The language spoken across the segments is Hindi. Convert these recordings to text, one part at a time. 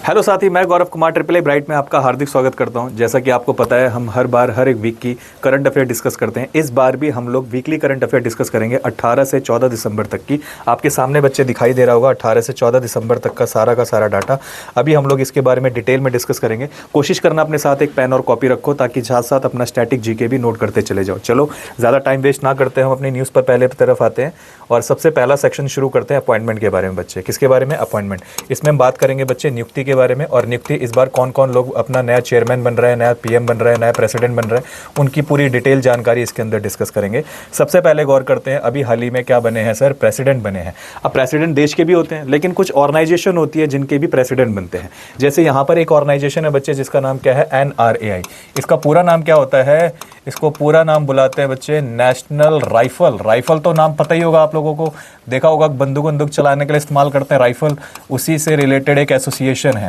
हेलो साथी, मैं Gaurav Kumar triple a bright में आपका हार्दिक स्वागत करता हूं। जैसा कि आपको पता है, हम हर बार हर एक वीक की करंट अफेयर डिस्कस करते हैं। इस बार भी हम लोग वीकली करंट अफेयर डिस्कस करेंगे 18 से 14 दिसंबर तक की। आपके सामने बच्चे दिखाई दे रहा होगा 18 से 14 दिसंबर तक का सारा डाटा। अभी हम लोग इसके बारे में डिटेल में डिस्कस करेंगे। कोशिश करना अपने साथ एक पेन और कॉपी रखो ताकि साथ साथ अपना स्टैटिक जीके भी नोट करते चले जाओ। चलो ज़्यादा टाइम वेस्ट ना करते, हम अपनी न्यूज़ पर पहले तरफ आते हैं और सबसे पहला सेक्शन शुरू करते हैं अपॉइंटमेंट के बारे में। बच्चे किसके बारे में? अपॉइंटमेंट। इसमें हम बात करेंगे बच्चे नियुक्ति के बारे में, और नियुक्ति इस बार कौन कौन लोग अपना नया चेयरमैन बन रहे हैं, नया पीएम बन रहे हैं, नया प्रेसिडेंट बन रहे हैं, उनकी पूरी डिटेल जानकारी इसके अंदर डिस्कस करेंगे। सबसे पहले गौर करते हैं, अभी हाल ही में क्या बने हैं सर? प्रेसिडेंट बने हैं। अब प्रेसिडेंट देश के भी होते हैं, लेकिन कुछ ऑर्गेनाइजेशन होती है जिनके भी प्रेसिडेंट बनते हैं। जैसे यहाँ पर एक ऑर्गेनाइजेशन है बच्चे जिसका नाम क्या है? NRAI। इसका पूरा नाम क्या होता है? इसको पूरा नाम बुलाते हैं बच्चे नेशनल राइफल। राइफल तो नाम पता ही होगा आप लोगों को, देखा होगा बंदूक चलाने के लिए इस्तेमाल करते हैं राइफल, उसी से रिलेटेड एक एसोसिएशन है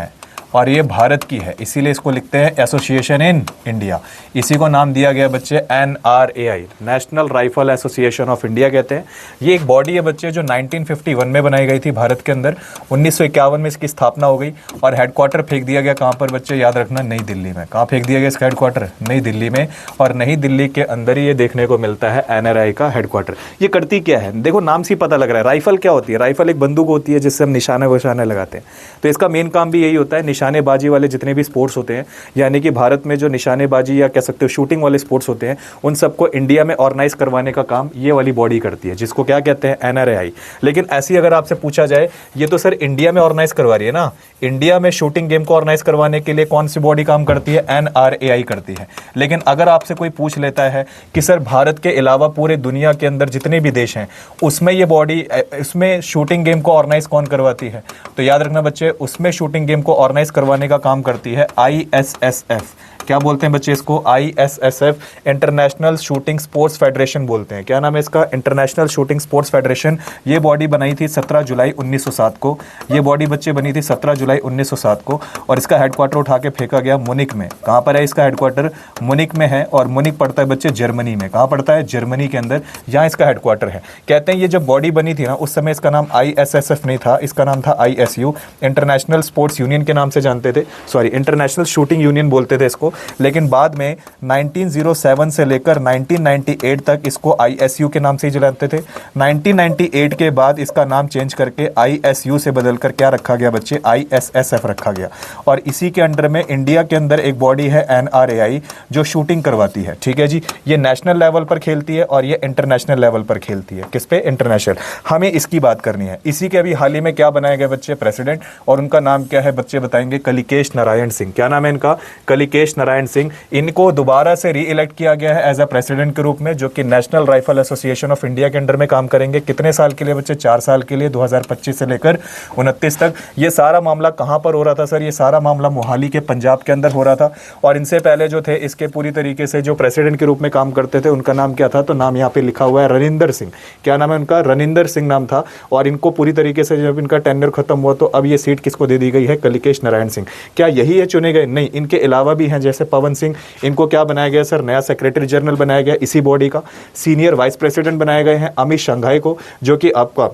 और ये भारत की है, इसीलिए इसको लिखते हैं एसोसिएशन इन इंडिया। इसी को नाम दिया गया बच्चे NRAI, national rifle association of India कहते हैं। ये एक बॉडी है बच्चे जो 1951 में बनाई गई थी भारत के अंदर। 1951 में इसकी स्थापना हो गई और हेडक्वार्टर फेंक दिया गया कहाँ पर बच्चे? याद रखना, नई दिल्ली में। कहाँ फेंक दिया गया इसका हेडक्वार्टर? नई दिल्ली में। और नई दिल्ली के अंदर ही ये देखने को मिलता है NRAI का हेडक्वार्टर। ये करती क्या है? देखो नाम से पता लग रहा है। राइफल क्या होती है? राइफल एक बंदूक होती है जिससे हम निशाने वशाने लगाते हैं। तो इसका मेन काम भी यही होता है, निशानेबाजी वाले जितने भी स्पोर्ट्स होते हैं, यानी कि भारत में जो निशानेबाजी या कह सकते हो शूटिंग वाले स्पोर्ट्स होते हैं, उन सबको इंडिया में ऑर्गेनाइज करवाने का काम ये वाली बॉडी करती है, जिसको क्या कहते हैं? NRAI। लेकिन ऐसी अगर आपसे पूछा जाए, ये तो सर इंडिया में ऑर्गेनाइज करवा रही है ना, इंडिया में शूटिंग गेम को ऑर्गेनाइज करवाने के लिए कौन सी बॉडी काम करती है? NRAI करती है। लेकिन अगर आपसे कोई पूछ लेता है कि सर भारत के अलावा पूरे दुनिया के अंदर जितने भी देश हैं उसमें ये बॉडी, उसमें शूटिंग गेम को ऑर्गेनाइज कौन करवाती है? तो याद रखना बच्चे, उसमें शूटिंग गेम को ऑर्गेनाइज करवाने का काम करती है ISSF। क्या बोलते हैं बच्चे इसको? ISSF, international shooting sports federation बोलते हैं। क्या नाम है इसका? International shooting sports federation. ये बॉडी बनाई थी 17 जुलाई 1907 को। ये बॉडी बच्चे बनी थी 17 जुलाई 1907 को और इसका हेडक्वार्टर उठा के फेंका गया मुनिक में। कहाँ पर है इसका हेडक्वार्टर? मुनिक में है। और मुनिक पड़ता है बच्चे जर्मनी में। कहाँ पड़ता है? जर्मनी के अंदर, यहाँ इसका हेडक्वार्टर है। कहते हैं ये जब बॉडी बनी थी ना, उस समय इसका नाम ISSF नहीं था, इसका नाम था ISU, इंटरनेशनल स्पोर्ट्स यूनियन के नाम से जानते थे, सॉरी इंटरनेशनल शूटिंग यूनियन बोलते थे इसको। लेकिन बाद में 1907 से लेकर 1998 तक इसको ISU के नाम से ही जानते थे। 1998 के बाद इसका नाम चेंज करके ISU से बदलकर क्या रखा गया बच्चे? ISSF रखा गया। और इसी के अंडर में इंडिया के अंदर एक बॉडी है NRAI जो शूटिंग करवाती है। ठीक है जी, ये नेशनल लेवल पर खेलती है और ये इंटरनेशनल लेवल पर खेलती है। किस पे? इंटरनेशनल। हमें इसकी बात करनी है। इसी के अभी हाल ही में क्या बनाए गए बच्चे? प्रेसिडेंट। और उनका नाम क्या है बच्चे? बताएंगे, कलिकेश नारायण सिंह। क्या नाम है इनका? कलिकेश नारायण सिंह। इनको दोबारा से री इलेक्ट किया गया है एज अ प्रेसिडेंट के रूप में, जो कि national rifle association of India के अंडर में काम करेंगे। कितने साल के लिए बच्चे? 4 साल के लिए, 2025 से लेकर 29 तक। ये सारा मामला कहां पर हो रहा था सर? ये सारा मामला मोहाली के पंजाब के अंदर हो रहा था। और इनसे पहले जो थे इसके पूरी तरीके से जो प्रेसिडेंट के रूप में काम करते थे, उनका नाम क्या था? तो नाम यहाँ पे लिखा हुआ है रनिंदर सिंह। क्या नाम है उनका? रनिंदर सिंह नाम था। और इनको पूरी तरीके से जब इनका टेन्योर खत्म हुआ तो अब ये सीट किसको दे दी गई है? कलिकेश नारायण सिंह। क्या यही है चुने गए? नहीं, इनके अलावा भी हैं, जैसे पवन सिंह। इनको क्या बनाया गया सर? नया सेक्रेटरी जनरल बनाया गया इसी बॉडी का। सीनियर वाइस प्रेसिडेंट बनाए गए हैं अमित शांघाई को, जो कि आपका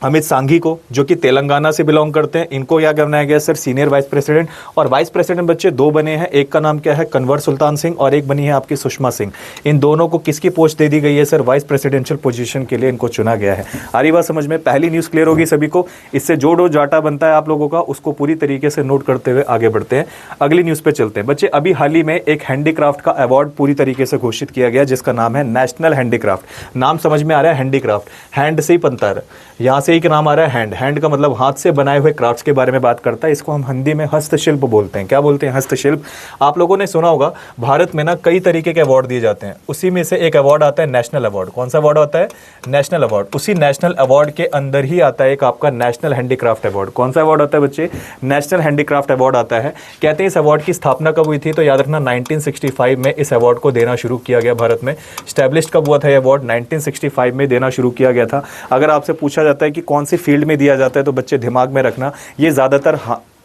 अमित सांघी को, जो कि तेलंगाना से बिलोंग करते हैं। इनको क्या बनाया गया सर? Senior vice president. और वाइस प्रेसिडेंट बच्चे 2 बने हैं, एक का नाम क्या है? कन्वर सुल्तान सिंह, और एक बनी है आपकी सुषमा सिंह। इन दोनों को किसकी पोस्ट दे दी गई है सर? वाइस प्रेसिडेंशियल पोजीशन के लिए इनको चुना गया है। आ रही बात समझ में? पहली न्यूज़ क्लियर होगी सभी को। इससे जो डाटा बनता है आप लोगों का, उसको पूरी तरीके से नोट करते हुए आगे बढ़ते हैं। अगली न्यूज़ पे चलते हैं बच्चे। अभी हाल ही में एक हैंडीक्राफ्ट का अवार्ड पूरी तरीके से घोषित किया गया, जिसका नाम है नेशनल हैंडीक्राफ्ट। नाम समझ में आ रहा है? हैंडीक्राफ्ट, हैंड से ही बनता है, यहाँ से ही नाम आ रहा है हैंड। हैंड का मतलब हाथ से बनाए हुए क्राफ्ट्स के बारे में बात करता है। इसको हम हिंदी में हस्तशिल्प बोलते हैं। क्या बोलते हैं? हस्तशिल्प। आप लोगों ने सुना होगा भारत में ना कई तरीके के अवार्ड दिए जाते हैं, उसी में से एक अवार्ड आता है नेशनल अवार्ड। कौन सा अवार्ड आता है? National award. उसी नेशनल अवार्ड के अंदर ही आता है एक आपका नेशनल हैंडीक्राफ्ट अवार्ड। कौन सा अवार्ड आता है बच्चे? नेशनल हैंडीक्राफ्ट अवार्ड आता है। कहते हैं इस अवार्ड की स्थापना कब हुई थी? तो याद रखना 1965 में इस अवार्ड को देना शुरू किया गया भारत में। स्टैब्लिश कब हुआ था ये अवार्ड? 1965 में देना शुरू किया गया था। अगर आपसे पूछा जाता है कि कौन सी फील्ड में दिया जाता है, तो बच्चे दिमाग में रखना, ये ज़्यादातर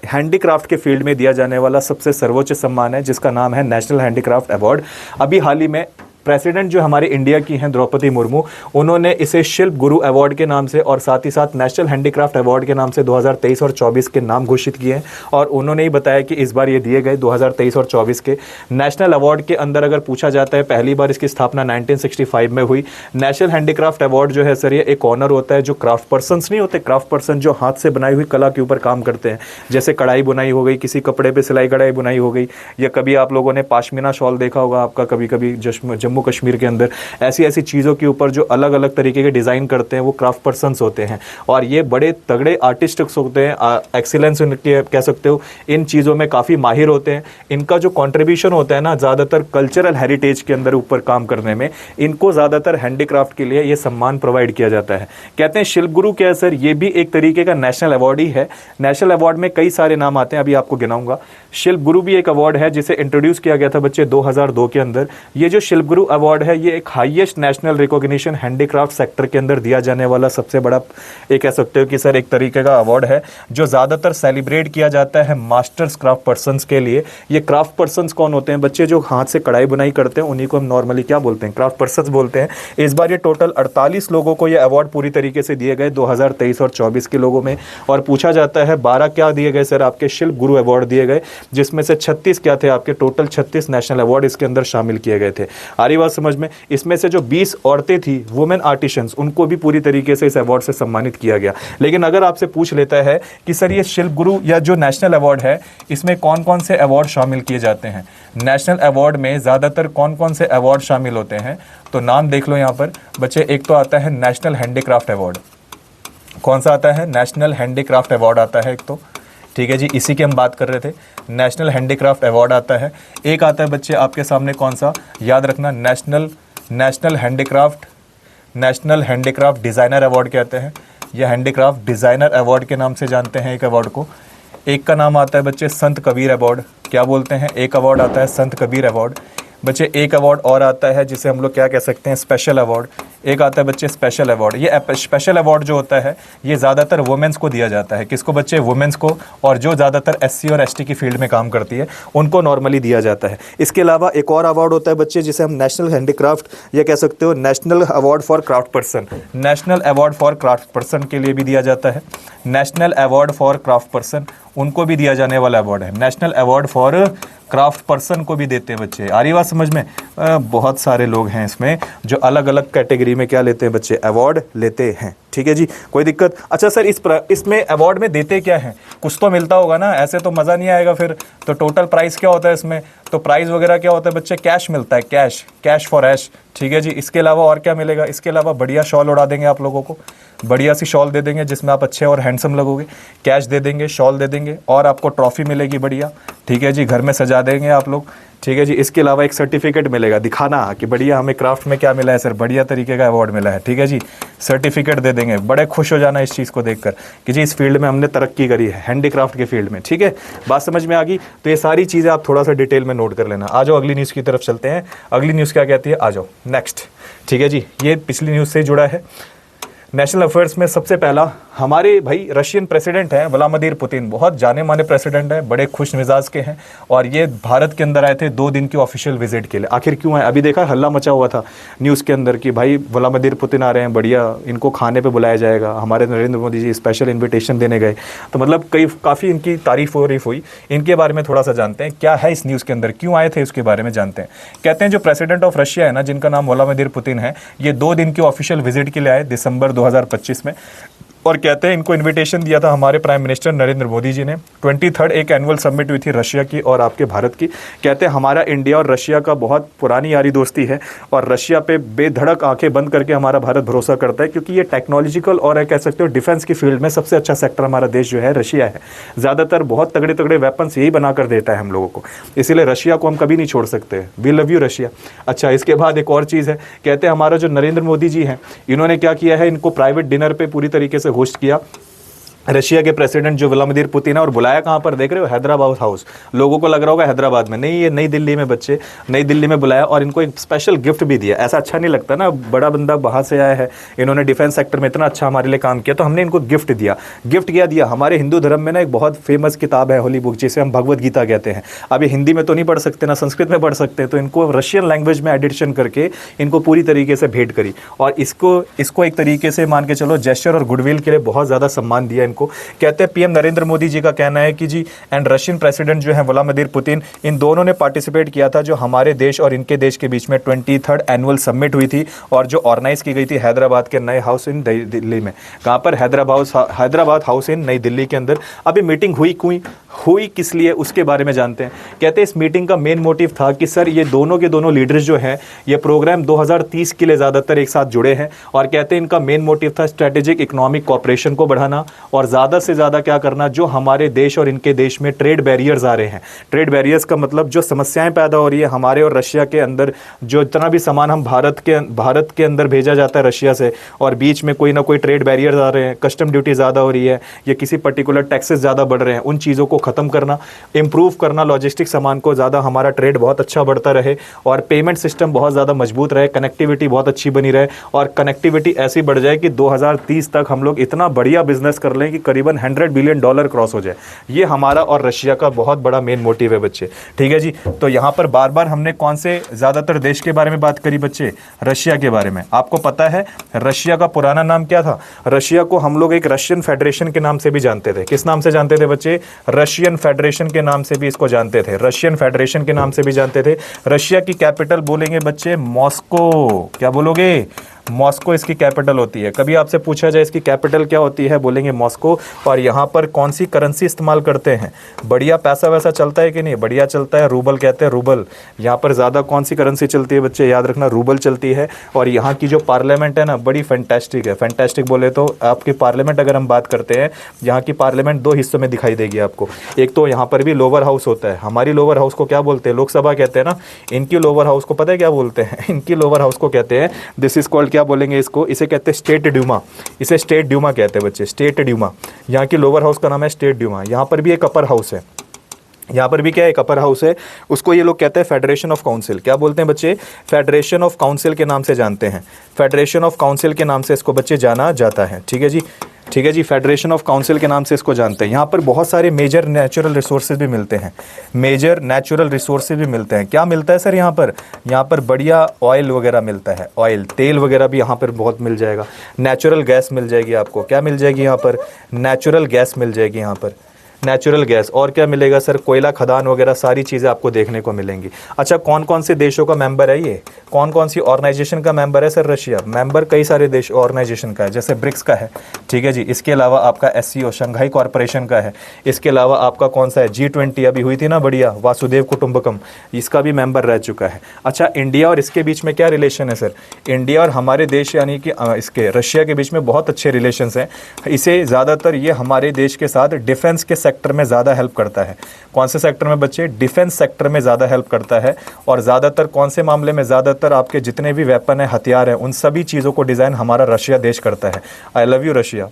हैंडीक्राफ्ट के फील्ड में दिया जाने वाला सबसे सर्वोच्च सम्मान है, जिसका नाम है नेशनल हैंडीक्राफ्ट अवार्ड। अभी हाल ही में प्रेसिडेंट जो हमारे इंडिया की हैं द्रौपदी मुर्मू, उन्होंने इसे शिल्प गुरु अवार्ड के नाम से और साथ ही साथ नेशनल हैंडीक्राफ्ट अवार्ड के नाम से 2023 और 24 के नाम घोषित किए हैं। और उन्होंने ही बताया कि इस बार ये दिए गए 2023 और 24 के नेशनल अवार्ड के अंदर अगर पूछा जाता है, पहली बार इसकी स्थापना 1965 में हुई। नेशनल हैंडीक्राफ्ट अवार्ड जो है सर, ये एक ऑनर होता है जो क्राफ्ट पर्सन्स नहीं होते, क्राफ्ट पर्सन जो हाथ से बनाई हुई कला के ऊपर काम करते हैं, जैसे कढ़ाई बुनाई हो गई, किसी कपड़े पे सिलाई कढ़ाई बुनाई हो गई, या कभी आप लोगों ने पाशमीना शॉल देखा होगा आपका कभी कभी जम्मू कश्मीर के अंदर, ऐसी ऐसी चीज़ों के ऊपर जो अलग अलग तरीके के डिज़ाइन करते हैं वो क्राफ्ट पर्सन्स होते हैं। और ये बड़े तगड़े आर्टिस्ट होते हैं, एक्सीलेंस इनके कह सकते हो, इन चीज़ों में काफ़ी माहिर होते हैं। इनका जो कंट्रीब्यूशन होता है ना ज़्यादातर कल्चरल हेरिटेज के अंदर ऊपर काम करने में, इनको ज़्यादातर हैंडीक्राफ्ट के लिए ये सम्मान प्रोवाइड किया जाता है। कहते हैं शिल्प गुरु क्या है सर, ये भी एक तरीके का नेशनल अवार्ड ही है। नेशनल अवार्ड में कई सारे नाम आते हैं, अभी आपको गिनाऊंगा। शिल्प गुरु भी एक अवार्ड है जिसे इंट्रोड्यूस किया गया था बच्चे 2002 के अंदर। ये जो शिल्प गुरु अवार्ड है, ये एक highest national recognition handicraft sector के अंदर दिया जाने वाला सबसे बड़ा, एक कह सकते हो कि सर एक तरीके का अवार्ड है, जो ज़्यादातर सेलिब्रेट किया जाता है मास्टर्स क्राफ्ट पर्सन्स के लिए। ये क्राफ्ट पर्सन्स कौन होते हैं बच्चे? जो हाथ से कढ़ाई बुनाई करते हैं, उन्हीं को हम नॉर्मली क्या बोलते हैं? क्राफ्ट पर्सन्स बोलते हैं। इस बार ये टोटल 48 लोगों को ये अवार्ड पूरी तरीके से दिए गए 2023 और 24 के लोगों में। और पूछा जाता है 12 क्या दिए गए सर आपके? शिल्प गुरु अवार्ड दिए गए, जिसमें से 36 क्या थे आपके? टोटल 36 नेशनल अवार्ड इसके अंदर शामिल किए गए थे। आ रही बात समझ में? इसमें से जो 20 औरतें थी, वुमेन आर्टिशंस, उनको भी पूरी तरीके से इस अवार्ड से सम्मानित किया गया। लेकिन अगर आपसे पूछ लेता है कि सर ये शिल्प गुरु या जो नेशनल अवार्ड है, इसमें कौन कौन से अवार्ड शामिल किए जाते हैं? नेशनल अवार्ड में ज़्यादातर कौन कौन से अवार्ड शामिल होते हैं? तो नाम देख लो यहाँ पर बच्चे। एक तो आता है नेशनल हैंडीक्राफ्ट अवार्ड। कौन सा आता है? नेशनल हैंडीक्राफ्ट अवार्ड आता है एक तो, ठीक है जी, इसी की हम बात कर रहे थे। नेशनल हैंडीक्राफ्ट अवार्ड आता है। एक आता है बच्चे आपके सामने, कौन सा? याद रखना, नेशनल हैंडीक्राफ्ट डिज़ाइनर अवार्ड कहते हैं, या हैंडीक्राफ्ट डिज़ाइनर अवार्ड के नाम से जानते हैं एक अवार्ड को। एक का नाम आता है बच्चे संत कबीर अवार्ड। क्या बोलते हैं? एक अवार्ड आता है संत कबीर अवार्ड। बच्चे एक अवार्ड और आता है जिसे हम लोग क्या कह सकते हैं? Special award. एक आता है बच्चे स्पेशल अवार्ड। ये स्पेशल अवार्ड जो होता है, ये ज़्यादातर वुमेंस को दिया जाता है। किसको बच्चे? वुमेंस को, और जो ज़्यादातर SC और ST की फील्ड में काम करती है उनको नॉर्मली दिया जाता है। इसके अलावा एक और अवार्ड होता है बच्चे जिसे हम नेशनल हैंडीक्राफ्ट, ये कह सकते हो national award for craft person. National award for craft person के लिए भी दिया जाता है। National award for craft person, उनको भी दिया जाने वाला अवार्ड है। National award for craft person को भी देते हैं बच्चे। आ रही बात समझ में? बहुत सारे लोग हैं इसमें जो अलग अलग कैटेगरी में क्या लेते हैं बच्चे? अवार्ड लेते हैं। ठीक है जी, कोई दिक्कत? अच्छा सर, इसमें अवार्ड में देते क्या हैं? कुछ तो मिलता होगा ना, ऐसे तो मज़ा नहीं आएगा फिर। तो टोटल प्राइस क्या होता है इसमें? तो प्राइस वगैरह क्या होता है बच्चे? कैश मिलता है, कैश फॉर ऐश। ठीक है जी। इसके अलावा और क्या मिलेगा? इसके अलावा बढ़िया शॉल उड़ा देंगे आप लोगों को, बढ़िया सी शॉल दे देंगे जिसमें आप अच्छे और हैंडसम लगोगे। कैश दे देंगे, शॉल दे देंगे, और आपको ट्रॉफी मिलेगी बढ़िया। ठीक है जी, घर में सजा देंगे आप लोग। ठीक है जी। इसके अलावा एक सर्टिफिकेट मिलेगा, दिखाना कि बढ़िया हमें क्राफ्ट में क्या मिला है सर, बढ़िया तरीके का अवार्ड मिला है। ठीक है जी, सर्टिफिकेट दे देंगे। बड़े खुश हो जाना इस चीज़ को देखकर कि जी इस फील्ड में हमने तरक्की करी है, हैंडीक्राफ्ट के फील्ड में। ठीक है, बात समझ में आ गई? तो ये सारी चीज़ें आप थोड़ा सा डिटेल में नोट कर लेना। आ जाओ अगली न्यूज़ की तरफ चलते हैं। अगली न्यूज़ क्या कहती है? आ जाओ नेक्स्ट। ठीक है जी, ये पिछली न्यूज़ से जुड़ा है। नेशनल अफेयर्स में सबसे पहला हमारे भाई रशियन प्रेसिडेंट हैं व्लादिमीर पुतिन, बहुत जाने माने प्रेसिडेंट हैं, बड़े खुश मिजाज के हैं, और ये भारत के अंदर आए थे 2 दिन की ऑफिशियल विजिट के लिए। आखिर क्यों आए? अभी देखा हल्ला मचा हुआ था न्यूज़ के अंदर कि भाई व्लादिमीर पुतिन आ रहे हैं, बढ़िया इनको खाने पे बुलाया जाएगा। हमारे नरेंद्र मोदी जी स्पेशल इन्विटेशन देने गए, तो मतलब काफ़ी इनकी तारीफ हुई। इनके बारे में थोड़ा सा जानते हैं क्या है इस न्यूज़ के अंदर, क्यों आए थे उसके बारे में जानते हैं। कहते हैं जो प्रेसिडेंट ऑफ रशिया है ना, जिनका नाम व्लादिमीर पुतिन है, ये 2 दिन की ऑफिशियल विजिट के लिए आए दिसंबर 2025 में। और कहते हैं इनको इनविटेशन दिया था हमारे प्राइम मिनिस्टर नरेंद्र मोदी जी ने। 23rd एक एनुअल समिट हुई थी रशिया की और आपके भारत की। कहते हैं हमारा इंडिया और रशिया का बहुत पुरानी यारी दोस्ती है, और रशिया पे बेधड़क आंखें बंद करके हमारा भारत भरोसा करता है, क्योंकि ये टेक्नोलॉजिकल और कह सकते हो डिफेंस की फील्ड में सबसे अच्छा सेक्टर हमारा देश जो है रशिया है। ज़्यादातर बहुत तगड़े तगड़े वेपन्स यही बना कर देता है हम लोगों को, इसीलिए रशिया को हम कभी नहीं छोड़ सकते। We love you Russia. अच्छा, इसके बाद एक और चीज़ है, कहते हैं हमारा जो नरेंद्र मोदी जी हैं, इन्होंने क्या किया है, इनको प्राइवेट डिनर पर पूरी तरीके से होस्ट किया। रशिया के प्रेसिडेंट जो व्लादिमीर पुतिन है, और बुलाया कहाँ पर देख रहे हो, हैदराबाद हाउस। लोगों को लग रहा होगा हैदराबाद में, नहीं, ये नई दिल्ली में बच्चे, नई दिल्ली में बुलाया और इनको एक स्पेशल गिफ्ट भी दिया। ऐसा अच्छा नहीं लगता ना, बड़ा बंदा बाहर से आया है, इन्होंने डिफेंस सेक्टर में इतना अच्छा हमारे लिए काम किया, तो हमने इनको गिफ्ट दिया। गिफ्ट क्या दिया? हमारे हिंदू धर्म में ना एक बहुत फेमस किताब है, होली बुक, जिसे हम भगवद गीता कहते हैं। अब ये हिंदी में तो नहीं पढ़ सकते ना संस्कृत में पढ़ सकते, तो इनको रशियन लैंग्वेज में एडिशन करके इनको पूरी तरीके से भेंट करी, और इसको एक तरीके से मान के चलो जेस्चर और गुडविल के लिए बहुत ज़्यादा सम्मान दिया इनको। कहते हैं पीएम नरेंद्र मोदी जी का कहना है कि जी एंड रशियन प्रेसिडेंट जो है व्लादिमीर पुतिन, इन दोनों ने पार्टिसिपेट किया था जो हमारे देश और इनके देश के बीच में 23rd एनुअल समिट हुई थी, और जो ऑर्गेनाइज की गई थी हैदराबाद के नए हाउस इन दिल्ली में। कहाँ पर? हैदराबाद हाउस इन नई दिल्ली के अंदर। अभी मीटिंग हुई किस लिए, उसके बारे में जानते हैं। कहते हैं इस मीटिंग का मेन मोटिव था कि सर ये दोनों के दोनों लीडर्स जो हैं, ये प्रोग्राम 2030 के लिए ज़्यादातर एक साथ जुड़े हैं, और कहते हैं इनका मेन मोटिव था स्ट्रेटेजिक इकोनॉमिक कोऑपरेशन को बढ़ाना, और ज़्यादा से ज़्यादा क्या करना, जो हमारे देश और इनके देश में ट्रेड बैरियर्स आ रहे हैं। ट्रेड बैरियर्स का मतलब जो समस्याएं पैदा हो रही है हमारे और रशिया के अंदर, जो इतना भी सामान हम भारत के अंदर भेजा जाता है रशिया से, और बीच में कोई ना कोई ट्रेड बैरियर्स आ रहे हैं, कस्टम ड्यूटी ज़्यादा हो रही है, या किसी पर्टिकुलर टैक्सेस ज़्यादा बढ़ रहे हैं, उन चीज़ों को ख़त्म करना, इंप्रूव करना, लॉजिस्टिक सामान को ज़्यादा, हमारा ट्रेड बहुत अच्छा बढ़ता रहे, और पेमेंट सिस्टम बहुत ज़्यादा मजबूत रहे, कनेक्टिविटी बहुत अच्छी बनी रहे, और कनेक्टिविटी ऐसी बढ़ जाए कि 2030 तक हम लोग इतना बढ़िया बिजनेस कर लें कि करीबन $100 बिलियन क्रॉस हो जाए। ये हमारा और रशिया का बहुत बड़ा मेन मोटिव है बच्चे। ठीक है जी। तो यहाँ पर बार बार हमने कौन से ज़्यादातर देश के बारे में बात करी बच्चे? रशिया के बारे में। आपको पता है रशिया का पुराना नाम क्या था? रशिया को हम लोग एक रशियन फेडरेशन के नाम से भी जानते थे। किस नाम से जानते थे बच्चे? रशियन फेडरेशन के नाम से भी इसको जानते थे, रशियन फेडरेशन के नाम से भी जानते थे। रशिया की कैपिटल बोलेंगे बच्चे मॉस्को। क्या बोलोगे? मॉस्को इसकी कैपिटल होती है। कभी आपसे पूछा जाए इसकी कैपिटल क्या होती है, बोलेंगे मॉस्को। और यहाँ पर कौन सी करेंसी इस्तेमाल करते हैं? बढ़िया पैसा वैसा चलता है कि नहीं? बढ़िया चलता है, रूबल कहते हैं, रूबल। यहाँ पर ज़्यादा कौन सी करेंसी चलती है बच्चे? याद रखना, रूबल चलती है। और यहाँ की जो पार्लियामेंट है ना, बड़ी फैंटास्टिक है। फैंटास्टिक बोले तो आपकी पार्लियामेंट अगर हम बात करते हैं, यहाँ की पार्लियामेंट दो हिस्सों में दिखाई देगी आपको। एक तो यहाँ पर भी लोअर हाउस होता है। हमारी लोअर हाउस को क्या बोलते हैं? लोकसभा कहते हैं ना। इनकी लोअर हाउस को पता है क्या बोलते हैं? इनकी लोअर हाउस को कहते हैं, दिस इज कॉल्ड, क्या बोलेंगे इसको? इसे कहते हैं स्टेट ड्यूमा। इसे स्टेट ड्यूमा कहते हैं बच्चे, स्टेट ड्यूमा। यहाँ की लोअर हाउस का नाम है स्टेट ड्यूमा। यहाँ पर भी एक अपर हाउस है, यहाँ पर भी क्या है? एक अपर हाउस है। उसको ये लोग कहते हैं फेडरेशन ऑफ काउंसिल। क्या बोलते हैं बच्चे? फेडरेशन ऑफ काउंसिल के नाम से जानते हैं। फेडरेशन ऑफ काउंसिल के नाम से इसको बच्चे जाना जाता है। ठीक है जी, ठीक है जी। फेडरेशन ऑफ काउंसिल के नाम से इसको जानते हैं। यहाँ पर बहुत सारे मेजर नेचुरल रिसोर्सेज भी मिलते हैं। मेजर नेचुरल रिसोर्सेज भी मिलते हैं। क्या मिलता है सर यहाँ पर? यहाँ पर बढ़िया ऑयल वगैरह मिलता है, ऑयल, तेल वगैरह भी यहाँ पर बहुत मिल जाएगा। नेचुरल गैस मिल जाएगी आपको। क्या मिल जाएगी यहाँ पर? नेचुरल गैस मिल जाएगी यहाँ पर, नेचुरल गैस। और क्या मिलेगा सर? कोयला खदान वगैरह सारी चीज़ें आपको देखने को मिलेंगी। अच्छा, कौन कौन से देशों का मेंबर है ये? कौन कौन सी ऑर्गेनाइजेशन का मेंबर है सर रशिया? मेंबर कई सारे देश ऑर्गेनाइजेशन का है, जैसे ब्रिक्स का है। ठीक है जी। इसके अलावा आपका SCO, शंघाई कॉरपोरेशन का है। इसके अलावा आपका कौन सा है? G20 अभी हुई थी ना, बढ़िया, वासुदेव कुटुंबकम, इसका भी मेंबर रह चुका है। अच्छा, इंडिया और इसके बीच में क्या रिलेशन है सर? इंडिया और हमारे देश यानी कि इसके रशिया के बीच में बहुत अच्छे रिलेशन हैं। इसे ज़्यादातर ये हमारे देश के साथ डिफेंस के सेक्टर में ज़्यादा हेल्प करता है। कौन से सेक्टर में बच्चे? डिफेंस सेक्टर में ज़्यादा हेल्प करता है। और ज़्यादातर कौन से मामले में? ज़्यादातर आपके जितने भी वेपन है, हथियार है, उन सभी चीज़ों को डिज़ाइन हमारा रशिया देश करता है। I love you Russia.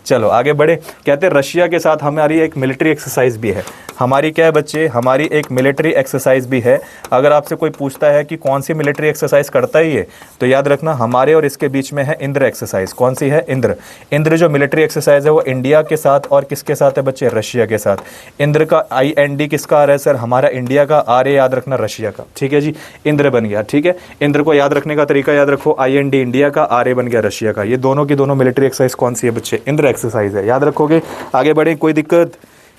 चलो आगे बढ़े। कहते हैं रशिया के साथ हमारी एक मिलिट्री एक्सरसाइज भी है। हमारी क्या है बच्चे? हमारी एक मिलिट्री एक्सरसाइज भी है। अगर आपसे कोई पूछता है कि कौन सी मिलिट्री एक्सरसाइज करता है ये, तो याद रखना हमारे और इसके बीच में है इंद्र एक्सरसाइज। कौन सी है? इंद्र। इंद्र जो मिलिट्री एक्सरसाइज है वो इंडिया के साथ और किसके साथ है बच्चे? रशिया के साथ। इंद्र का IND किसका आ रहा है सर? हमारा इंडिया का। RA याद रखना रशिया का। ठीक है जी, इंद्र बन गया। ठीक है, इंद्र को याद रखने का तरीका याद रखो, IND इंडिया का, RA बन गया रशिया का। ये दोनों की दोनों मिलिट्री एक्सरसाइज कौन सी है बच्चे? इंद्र एक्सरसाइज है। याद रखोगे। आगे बढ़े। कोई दिक्कत,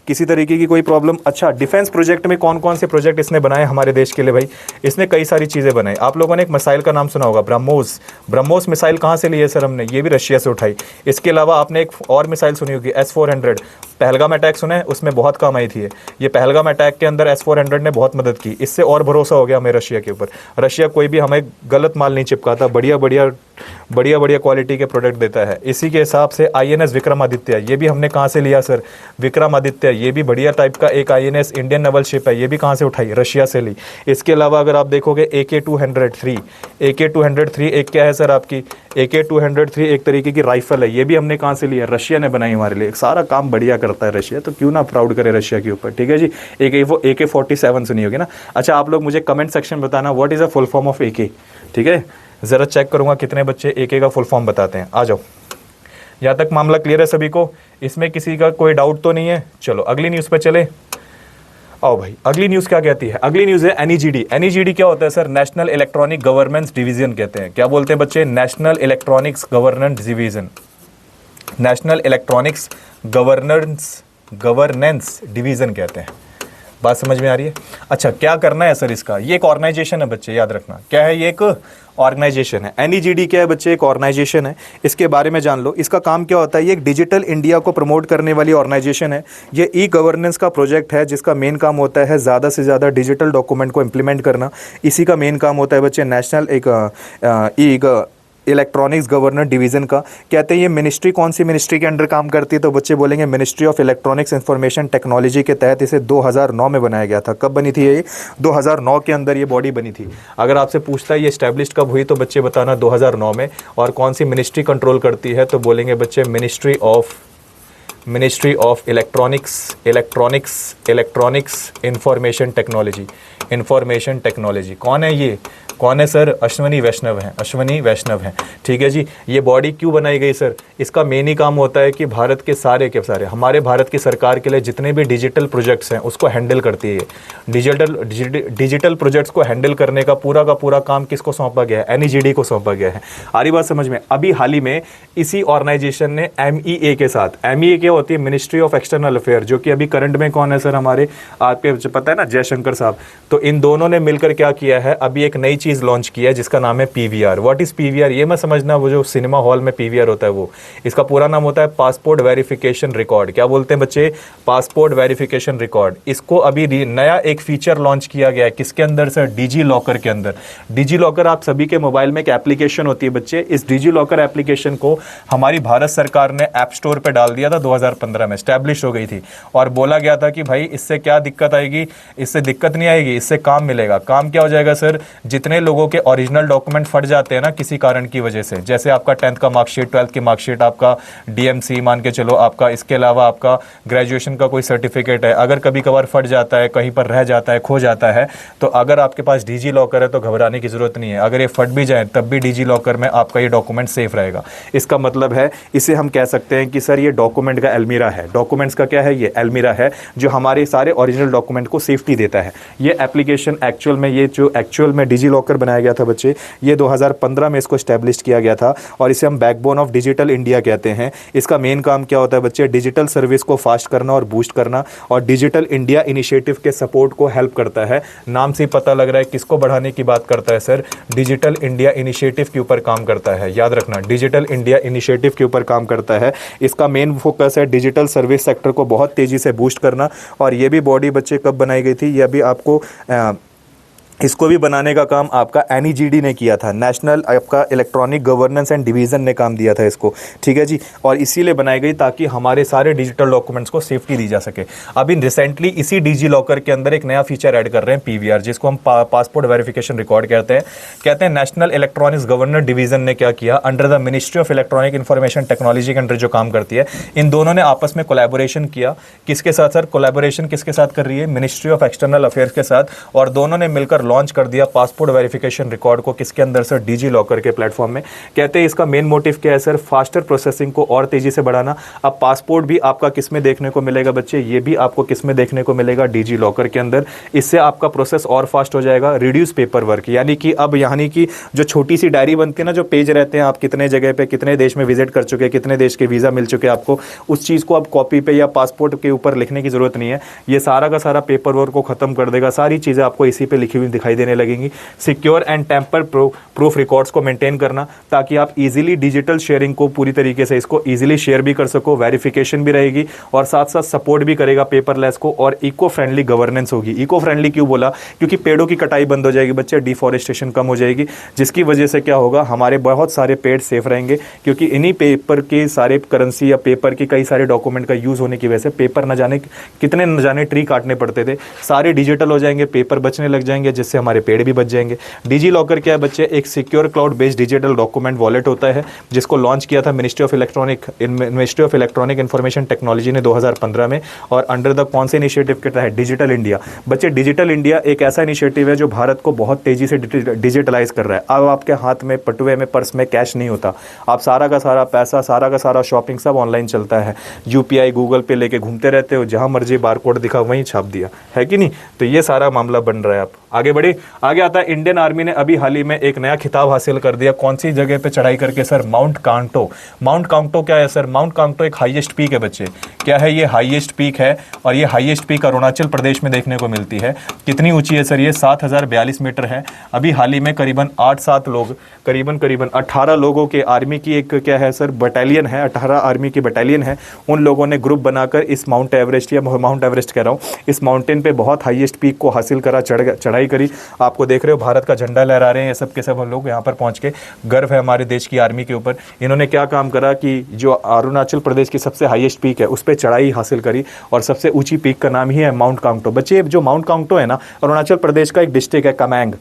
किसी तरीके की कोई प्रॉब्लम? अच्छा, डिफेंस प्रोजेक्ट में कौन कौन से प्रोजेक्ट इसने बनाए हमारे देश के लिए भाई? इसने कई सारी चीज़ें बनाई। आप लोगों ने एक मिसाइल का नाम सुना होगा, ब्रह्मोस। ब्रह्मोस मिसाइल कहाँ से ली है सर हमने? ये भी रशिया से उठाई। इसके अलावा आपने एक और मिसाइल सुनी होगी, S-400, पहलगाम अटैक सुने, उसमें बहुत काम आई थी ये पहलगाम अटैक के अंदर S-400 ने बहुत मदद की। इससे और भरोसा हो गया हमें रशिया के ऊपर। रशिया कोई भी हमें गलत माल नहीं चिपकाता, बढ़िया बढ़िया क्वालिटी के प्रोडक्ट देता है। इसी के हिसाब से INS विक्रमादित्य, ये भी हमने कहाँ से लिया सर? विक्रमादित्य, ये भी बढ़िया टाइप का एक INS इंडियन नेवल शिप है, ये भी कहाँ से उठाई? रशिया से ली। इसके अलावा अगर आप देखोगे AK-203 एक क्या है सर आपकी? AK-203 एक तरीके की राइफल है, ये भी हमने कहाँ से लिया? रशिया ने बनाई हमारे लिए। सारा काम बढ़िया करता है रशिया, तो क्यों ना प्राउड करे रशिया के ऊपर, ठीक है जी। AK-47 सुनी होगी ना। अच्छा, आप लोग मुझे कमेंट सेक्शन में बताना what is a full form of AK, ठीक है? ज़रा चेक करूँगा कितने बच्चे AK का फुल फॉर्म बताते हैं। आ जाओ, यहाँ तक मामला क्लियर है सभी को? इसमें किसी का कोई डाउट तो नहीं है? चलो अगली न्यूज़ पे चले। आओ भाई, अगली न्यूज़ क्या कहती है? अगली न्यूज़ है NEGD। NEGD क्या होता है sir? National electronic governance division कहते हैं। क्या बोलते हैं बच्चे? National electronics governance division, national electronics governance division कहते हैं। बात समझ में आ रही है? अच्छा, क्या करना है सर इसका? ये एक ऑर्गेनाइजेशन है बच्चे, याद रखना। क्या है ये? एक ऑर्गेनाइजेशन है। NEGD क्या है बच्चे? एक ऑर्गेनाइजेशन है। इसके बारे में जान लो। इसका काम क्या होता है? ये एक डिजिटल इंडिया को प्रमोट करने वाली ऑर्गेनाइजेशन है। ये E-गवर्नेंस का प्रोजेक्ट है, जिसका मेन काम होता है ज़्यादा से ज़्यादा डिजिटल डॉक्यूमेंट को इम्प्लीमेंट करना। इसी का मेन काम होता है बच्चे नेशनल एक इलेक्ट्रॉनिक्स गवर्नेंस डिवीज़न का। कहते हैं ये मिनिस्ट्री कौन सी मिनिस्ट्री के अंडर काम करती है? तो बच्चे बोलेंगे ministry of electronics information technology के तहत इसे 2009 में बनाया गया था। कब बनी थी ये? 2009 के अंदर ये बॉडी बनी थी। अगर आपसे पूछता है ये इस्टेब्लिश कब हुई, तो बच्चे बताना 2009 में। और कौन सी मिनिस्ट्री कंट्रोल करती है? तो बोलेंगे बच्चे ministry of electronics information technology. कौन है ये? कौन है सर? अश्वनी वैष्णव हैं। ठीक है जी। ये बॉडी क्यों बनाई गई सर? इसका मेन ही काम होता है कि भारत के सारे हमारे भारत की सरकार के लिए जितने भी डिजिटल प्रोजेक्ट्स हैं उसको हैंडल करती है। डिजिटल प्रोजेक्ट्स को हैंडल करने का पूरा काम किसको सौंपा गया है? NEGD को सौंपा गया है। आ रही बात समझ में? अभी हाल ही में इसी ऑर्गेनाइजेशन ने MEA के साथ, MEA क्या होती है? मिनिस्ट्री ऑफ एक्सटर्नल अफेयर, जो कि अभी करंट में कौन है सर? हमारे आपके पता है ना, जयशंकर साहब। तो इन दोनों ने मिलकर क्या किया है? अभी एक नई चीज लॉन्च किया है जिसका नाम है PVR। What is PVR? ये मैं समझना, वो जो सिनेमा हॉल में PVR होता है वो, इसका पूरा नाम होता है पासपोर्ट वेरिफिकेशन रिकॉर्ड। क्या बोलते हैं बच्चे? Passport verification record. इसको अभी नया एक फीचर लॉन्च किया गया है। किसके अंदर सर? डिजी लॉकर के अंदर। डिजी लॉकर आप सभी के मोबाइल में एक एप्लीकेशन होती है बच्चे। इस डिजी लॉकर एप्लीकेशन को हमारी भारत सरकार ने ऐप स्टोर पर डाल दिया था, 2015 में स्टैब्लिश हो गई थी। और बोला गया था कि भाई इससे क्या दिक्कत आएगी? इससे दिक्कत नहीं आएगी, इससे काम मिलेगा। काम क्या हो जाएगा सर? जितने लोगों के ओरिजिनल डॉक्यूमेंट फट जाते हैं ना किसी कारण की वजह से, जैसे आपका 10th का मार्कशीट, 12th की मार्कशीट, आपका DMC मान के चलो आपका, इसके अलावा आपका ग्रेजुएशन का कोई सर्टिफिकेट है, अगर कभी कभार फट जाता है, कहीं पर रह जाता है, खो जाता है, तो अगर आपके पास डिजी लॉकर है तो घबराने की जरूरत नहीं है। अगर ये फट भी जाए तब भी डिजी लॉकर में आपका ये डॉक्यूमेंट सेफ रहेगा। इसका मतलब है, इसे हम कह सकते हैं कि सर ये डॉक्यूमेंट का अलमीरा है। डॉक्यूमेंट्स का क्या है? ये अलमीरा है जो हमारे सारे ओरिजिनल डॉक्यूमेंट को सेफ्टी देता है। ये एप्लीकेशन एक्चुअल में डिजी लॉकर बनाया गया था बच्चे, ये 2015 में इसको स्टैब्लिश किया गया था। और इसे हम बैकबोन ऑफ डिजिटल इंडिया कहते हैं। इसका मेन काम क्या होता है बच्चे? डिजिटल सर्विस को फास्ट करना और बूस्ट करना, और डिजिटल इंडिया इनिशिएटिव के सपोर्ट को हेल्प करता है। नाम से ही पता लग रहा है किसको बढ़ाने की बात करता है सर? डिजिटल इंडिया इनिशिएटिव के ऊपर काम करता है। याद रखना, डिजिटल इंडिया इनिशिएटिव के ऊपर काम करता है। इसका मेन फोकस है डिजिटल सर्विस सेक्टर को बहुत तेजी से बूस्ट करना। और ये भी बॉडी बच्चे कब बनाई गई थी? ये अभी आपको इसको भी बनाने का काम आपका NEGD ने किया था। नेशनल आपका इलेक्ट्रॉनिक गवर्नेंस एंड डिवीज़न ने काम दिया था इसको, ठीक है जी। और इसीलिए बनाई गई ताकि हमारे सारे डिजिटल डॉक्यूमेंट्स को सेफ्टी दी जा सके। अभी रिसेंटली इसी डिजी लॉकर के अंदर एक नया फीचर ऐड कर रहे हैं, PVR, जिसको हम पासपोर्ट वेरिफिकेशन रिकॉर्ड कहते हैं। नेशनल इलेक्ट्रॉनिक्स गवर्नेंस डिवीज़न ने क्या किया? Under the ministry of electronic information technology के अंडर जो काम करती है, इन दोनों ने आपस में कोलैबोरेशन किया। किसके साथ सर? कोलैबोरेशन किसके साथ कर रही है? मिनिस्ट्री ऑफ एक्सटर्नल अफेयर्स के साथ। और दोनों ने मिलकर लॉन्च कर दिया पासपोर्ट वेरिफिकेशन रिकॉर्ड को। किसके अंदर सर? डिजी लॉकर के प्लेटफॉर्म में। कहते हैं इसका मेन मोटिव क्या है सर? फास्टर प्रोसेसिंग को और तेजी से बढ़ाना। अब पासपोर्ट भी आपका किस में देखने को मिलेगा बच्चे? ये भी आपको किस में देखने को मिलेगा? डिजी लॉकर के अंदर। इससे आपका प्रोसेस और फास्ट हो जाएगा। रिड्यूस पेपर वर्क, यानी कि अब यानी कि जो छोटी सी डायरी बनती है ना, जो पेज रहते हैं, आप कितने जगह पे कितने देश में विजिट कर चुके हैं, कितने देश के वीज़ा मिल चुके हैं आपको, उस चीज़ को अब कॉपी पे या पासपोर्ट के ऊपर लिखने की ज़रूरत नहीं है। ये सारा का सारा पेपर वर्क को ख़त्म कर देगा। सारी चीज़ें आपको इसी पे लिखी हुई दिखाई देने लगेंगी। Secure and tamper proof records को मेंटेन करना, ताकि आप इजीली डिजिटल शेयरिंग को पूरी तरीके से इसको इजीली शेयर भी कर सको, वेरिफिकेशन भी रहेगी और साथ साथ सपोर्ट भी करेगा पेपरलेस को, और इको फ्रेंडली गवर्नेंस होगी। इको फ्रेंडली क्यों बोला? क्योंकि पेड़ों की कटाई बंद हो जाएगी बच्चे, डिफॉरेस्टेशन कम हो जाएगी, जिसकी वजह से क्या होगा, हमारे बहुत सारे पेड़ सेफ रहेंगे। क्योंकि इन्हीं पेपर के सारे करेंसी या पेपर के कई सारे डॉक्यूमेंट का यूज होने की वजह से पेपर न जाने कितने न जाने ट्री काटने पड़ते थे, सारे डिजिटल हो जाएंगे, पेपर बचने लग जाएंगे, जिससे हमारे पेड़ भी बच जाएंगे। डिजी लॉकर क्या है बच्चे? एक secure cloud based digital document wallet होता है, जिसको लॉन्च किया था ministry of electronic information technology ने 2015 में, और अंडर द कौन से इनिशिएटिव के तहत? Digital India. बच्चे डिजिटल इंडिया एक ऐसा इनिशिएटिव है जो भारत को बहुत तेजी से डिजिटलाइज कर रहा है। अब आपके हाथ में, पटुए में, पर्स में कैश नहीं होता, आप सारा का सारा पैसा, सारा का सारा शॉपिंग सब ऑनलाइन चलता है। यूपीआई, गूगल पे लेके घूमते रहते हो, जहां मर्जी बारकोड दिखा वहीं छाप दिया, है कि नहीं? तो ये सारा मामला बन रहा है। आप आगे बढ़े, आगे आता है इंडियन आर्मी ने अभी हाल ही में एक नया खिताब हासिल कर दिया। कौन सी जगह पे चढ़ाई करके sir? Mount Kangto. Mount Kangto क्या है सर? माउंट कांगटो एक हाईएस्ट पीक है बच्चे। क्या है ये? हाईएस्ट पीक है, और ये हाईएस्ट पीक अरुणाचल प्रदेश में देखने को मिलती है। कितनी ऊंची है सर? ये 7042 मीटर है। अभी हाल ही में करीबन 8-7 लोग, करीबन 18 लोगों के आर्मी की एक क्या है सर, बटालियन है, 18 आर्मी की बटालियन है। उन लोगों ने ग्रुप बनाकर इस माउंट एवरेस्ट, या माउंट एवरेस्ट कह रहा हूँ, इस माउंटेन पे बहुत हाईएस्ट पीक को हासिल करा, चढ़ाई करी। आपको देख रहे हो भारत का झंडा लहरा रहे हैं ये सब के सब हम लोग यहाँ पर पहुँच के। गर्व है हमारे देश की आर्मी के ऊपर। इन्होंने क्या काम करा कि जो अरुणाचल प्रदेश की सबसे हाईएस्ट पीक है उस पर चढ़ाई हासिल करी, और सबसे ऊंची पीक का नाम ही है माउंट कांगटो। बच्चे जो माउंट कांगटो है ना, अरुणाचल प्रदेश का एक डिस्ट्रिक्ट है, कमेंग।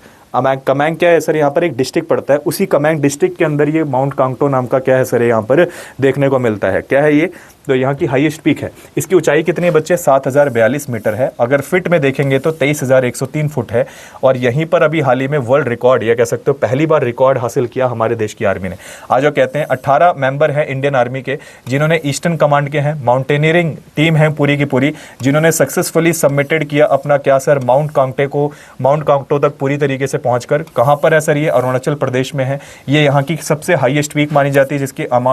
कमेंग क्या है सर? यहाँ पर एक डिस्ट्रिक्ट पड़ता है, उसी कमेंग डिस्ट्रिक्ट के अंदर ये माउंट कांगटो नाम का क्या है सर, यहाँ पर देखने को मिलता है। क्या है ये? तो यहाँ की हाईएस्ट पीक है। इसकी ऊंचाई कितनी है बच्चे? 7042 मीटर है। अगर फिट में देखेंगे तो 23,103 फुट है। और यहीं पर अभी हाल ही में वर्ल्ड रिकॉर्ड, या कह सकते हो पहली बार रिकॉर्ड हासिल किया हमारे देश की आर्मी ने। आज वो कहते हैं 18 मेंबर हैं इंडियन आर्मी के, जिन्होंने ईस्टर्न कमांड के हैं, माउंटेनियरिंग टीम है पूरी की पूरी, जिन्होंने सक्सेसफुली सबमिटेड किया अपना क्या सर, माउंट कांगटो तक पूरी तरीके से पहुंचकर। कहां पर है सर? ये अरुणाचल प्रदेश में है। ये यहाँ की सबसे हाईएस्ट पीक मानी जाती है,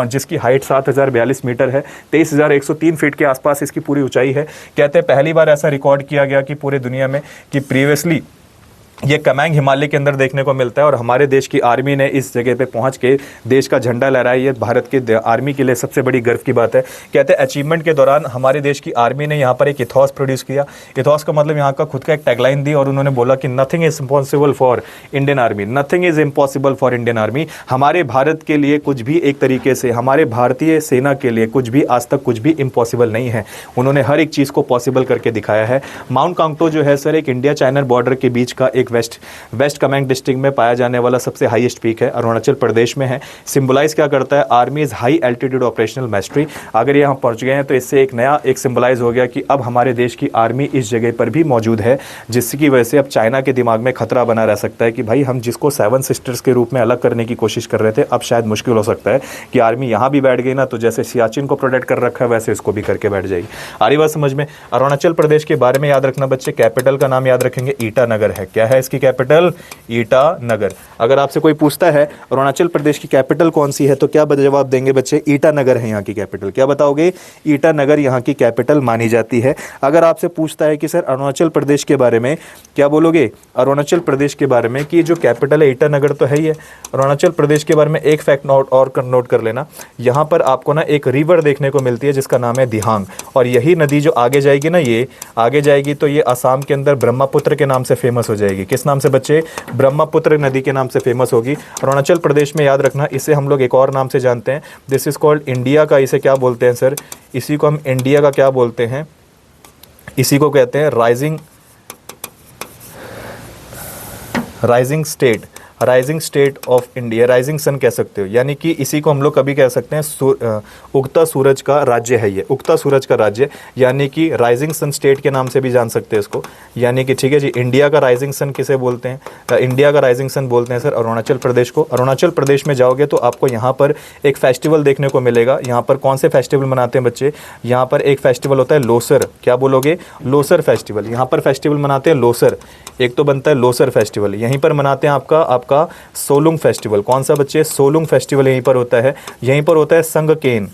जिसकी हाइट 7042 मीटर है। 23,103 फीट के आसपास इसकी पूरी ऊंचाई है। कहते हैं पहली बार ऐसा रिकॉर्ड किया गया कि पूरे दुनिया में, कि प्रीवियसली ये कमेंग हिमालय के अंदर देखने को मिलता है, और हमारे देश की आर्मी ने इस जगह पे पहुंच के देश का झंडा लहराया। ये भारत के आर्मी के लिए सबसे बड़ी गर्व की बात है। कहते हैं अचीवमेंट के दौरान हमारे देश की आर्मी ने यहाँ पर एक इथॉस प्रोड्यूस किया। इथॉस का मतलब यहाँ का खुद का एक टैगलाइन दी, और उन्होंने बोला कि nothing is impossible for Indian army, nothing is impossible for Indian army. हमारे भारत के लिए कुछ भी, एक तरीके से हमारे भारतीय सेना के लिए कुछ भी, आज तक कुछ भी इम्पॉसिबल नहीं है। उन्होंने हर एक चीज़ को पॉसिबल करके दिखाया है। माउंट कांगटो जो है सर, एक इंडिया चाइना बॉर्डर के बीच का एक वेस्ट कमेंग डिस्ट्रिक्ट में पाया जाने वाला सबसे हाईएस्ट पीक है, अरुणाचल प्रदेश में है। सिंबलाइज क्या करता है? Army is high altitude operational मैस्ट्री। अगर यहाँ पहुंच गए हैं तो इससे एक नया एक सिंबलाइज हो गया कि अब हमारे देश की आर्मी इस जगह पर भी मौजूद है, जिसकी वजह से अब चाइना के दिमाग में खतरा बना रह सकता है कि भाई हम जिसको 7 सिस्टर्स के रूप में अलग करने की कोशिश कर रहे थे, अब शायद मुश्किल हो सकता है कि आर्मी यहाँ भी बैठ गई ना, तो जैसे सियाचिन को प्रोटेक्ट कर रखा है वैसे इसको भी करके बैठ जाएगी। आ रही बात समझ में? अरुणाचल प्रदेश के बारे में याद रखना बच्चे, कैपिटल का नाम याद रखेंगे, ईटानगर है। क्या है इसकी कैपिटल? ईटानगर। अगर आपसे कोई पूछता है अरुणाचल प्रदेश की कैपिटल कौन सी है, तो क्या जवाब देंगे बच्चे? ईटानगर है यहाँ की कैपिटल। क्या बताओगे? ईटानगर यहाँ की कैपिटल मानी जाती है। अगर आपसे पूछता है कि सर अरुणाचल प्रदेश के बारे में, क्या बोलोगे? अरुणाचल प्रदेश के बारे में कि जो कैपिटल है ईटानगर तो है ही है। अरुणाचल प्रदेश के बारे में एक फैक्ट नोट कर लेना, यहाँ पर आपको ना एक रिवर देखने को मिलती है जिसका नाम है दिहांग, और यही नदी जो आगे जाएगी ना, ये आगे जाएगी तो ये असम के अंदर ब्रह्मपुत्र के नाम से फेमस हो जाएगी। किस नाम से बच्चे? ब्रह्मपुत्र नदी के नाम से फेमस होगी। अरुणाचल प्रदेश में याद रखना, इसे हम लोग एक और नाम से जानते हैं, दिस इज कॉल्ड इंडिया का। इसे क्या बोलते हैं सर? इसी को हम इंडिया का क्या बोलते हैं? इसी को कहते हैं rising state of India, rising sun कह सकते हो। यानी कि इसी को हम लोग कभी कह सकते हैं उगता सूरज का राज्य है ये, उगता सूरज का राज्य, यानी कि राइजिंग सन स्टेट के नाम से भी जान सकते हैं इसको। यानी कि ठीक है जी, इंडिया का राइजिंग सन किसे बोलते हैं? इंडिया का राइजिंग सन बोलते हैं सर अरुणाचल प्रदेश को। अरुणाचल प्रदेश में जाओगे तो आपको यहाँ पर एक फेस्टिवल देखने को मिलेगा। यहाँ पर कौन से फेस्टिवल मनाते हैं बच्चे? यहाँ पर एक फेस्टिवल होता है लोसर। क्या बोलोगे? लोसर फेस्टिवल। यहाँ पर फेस्टिवल मनाते हैं लोसर। एक तो बनता है लोसर फेस्टिवल, यहीं पर मनाते हैं आपका सोलुंग फेस्टिवल। कौन सा बच्चे? सोलुंग फेस्टिवल यहीं पर होता है। यहीं पर होता है संगकेन।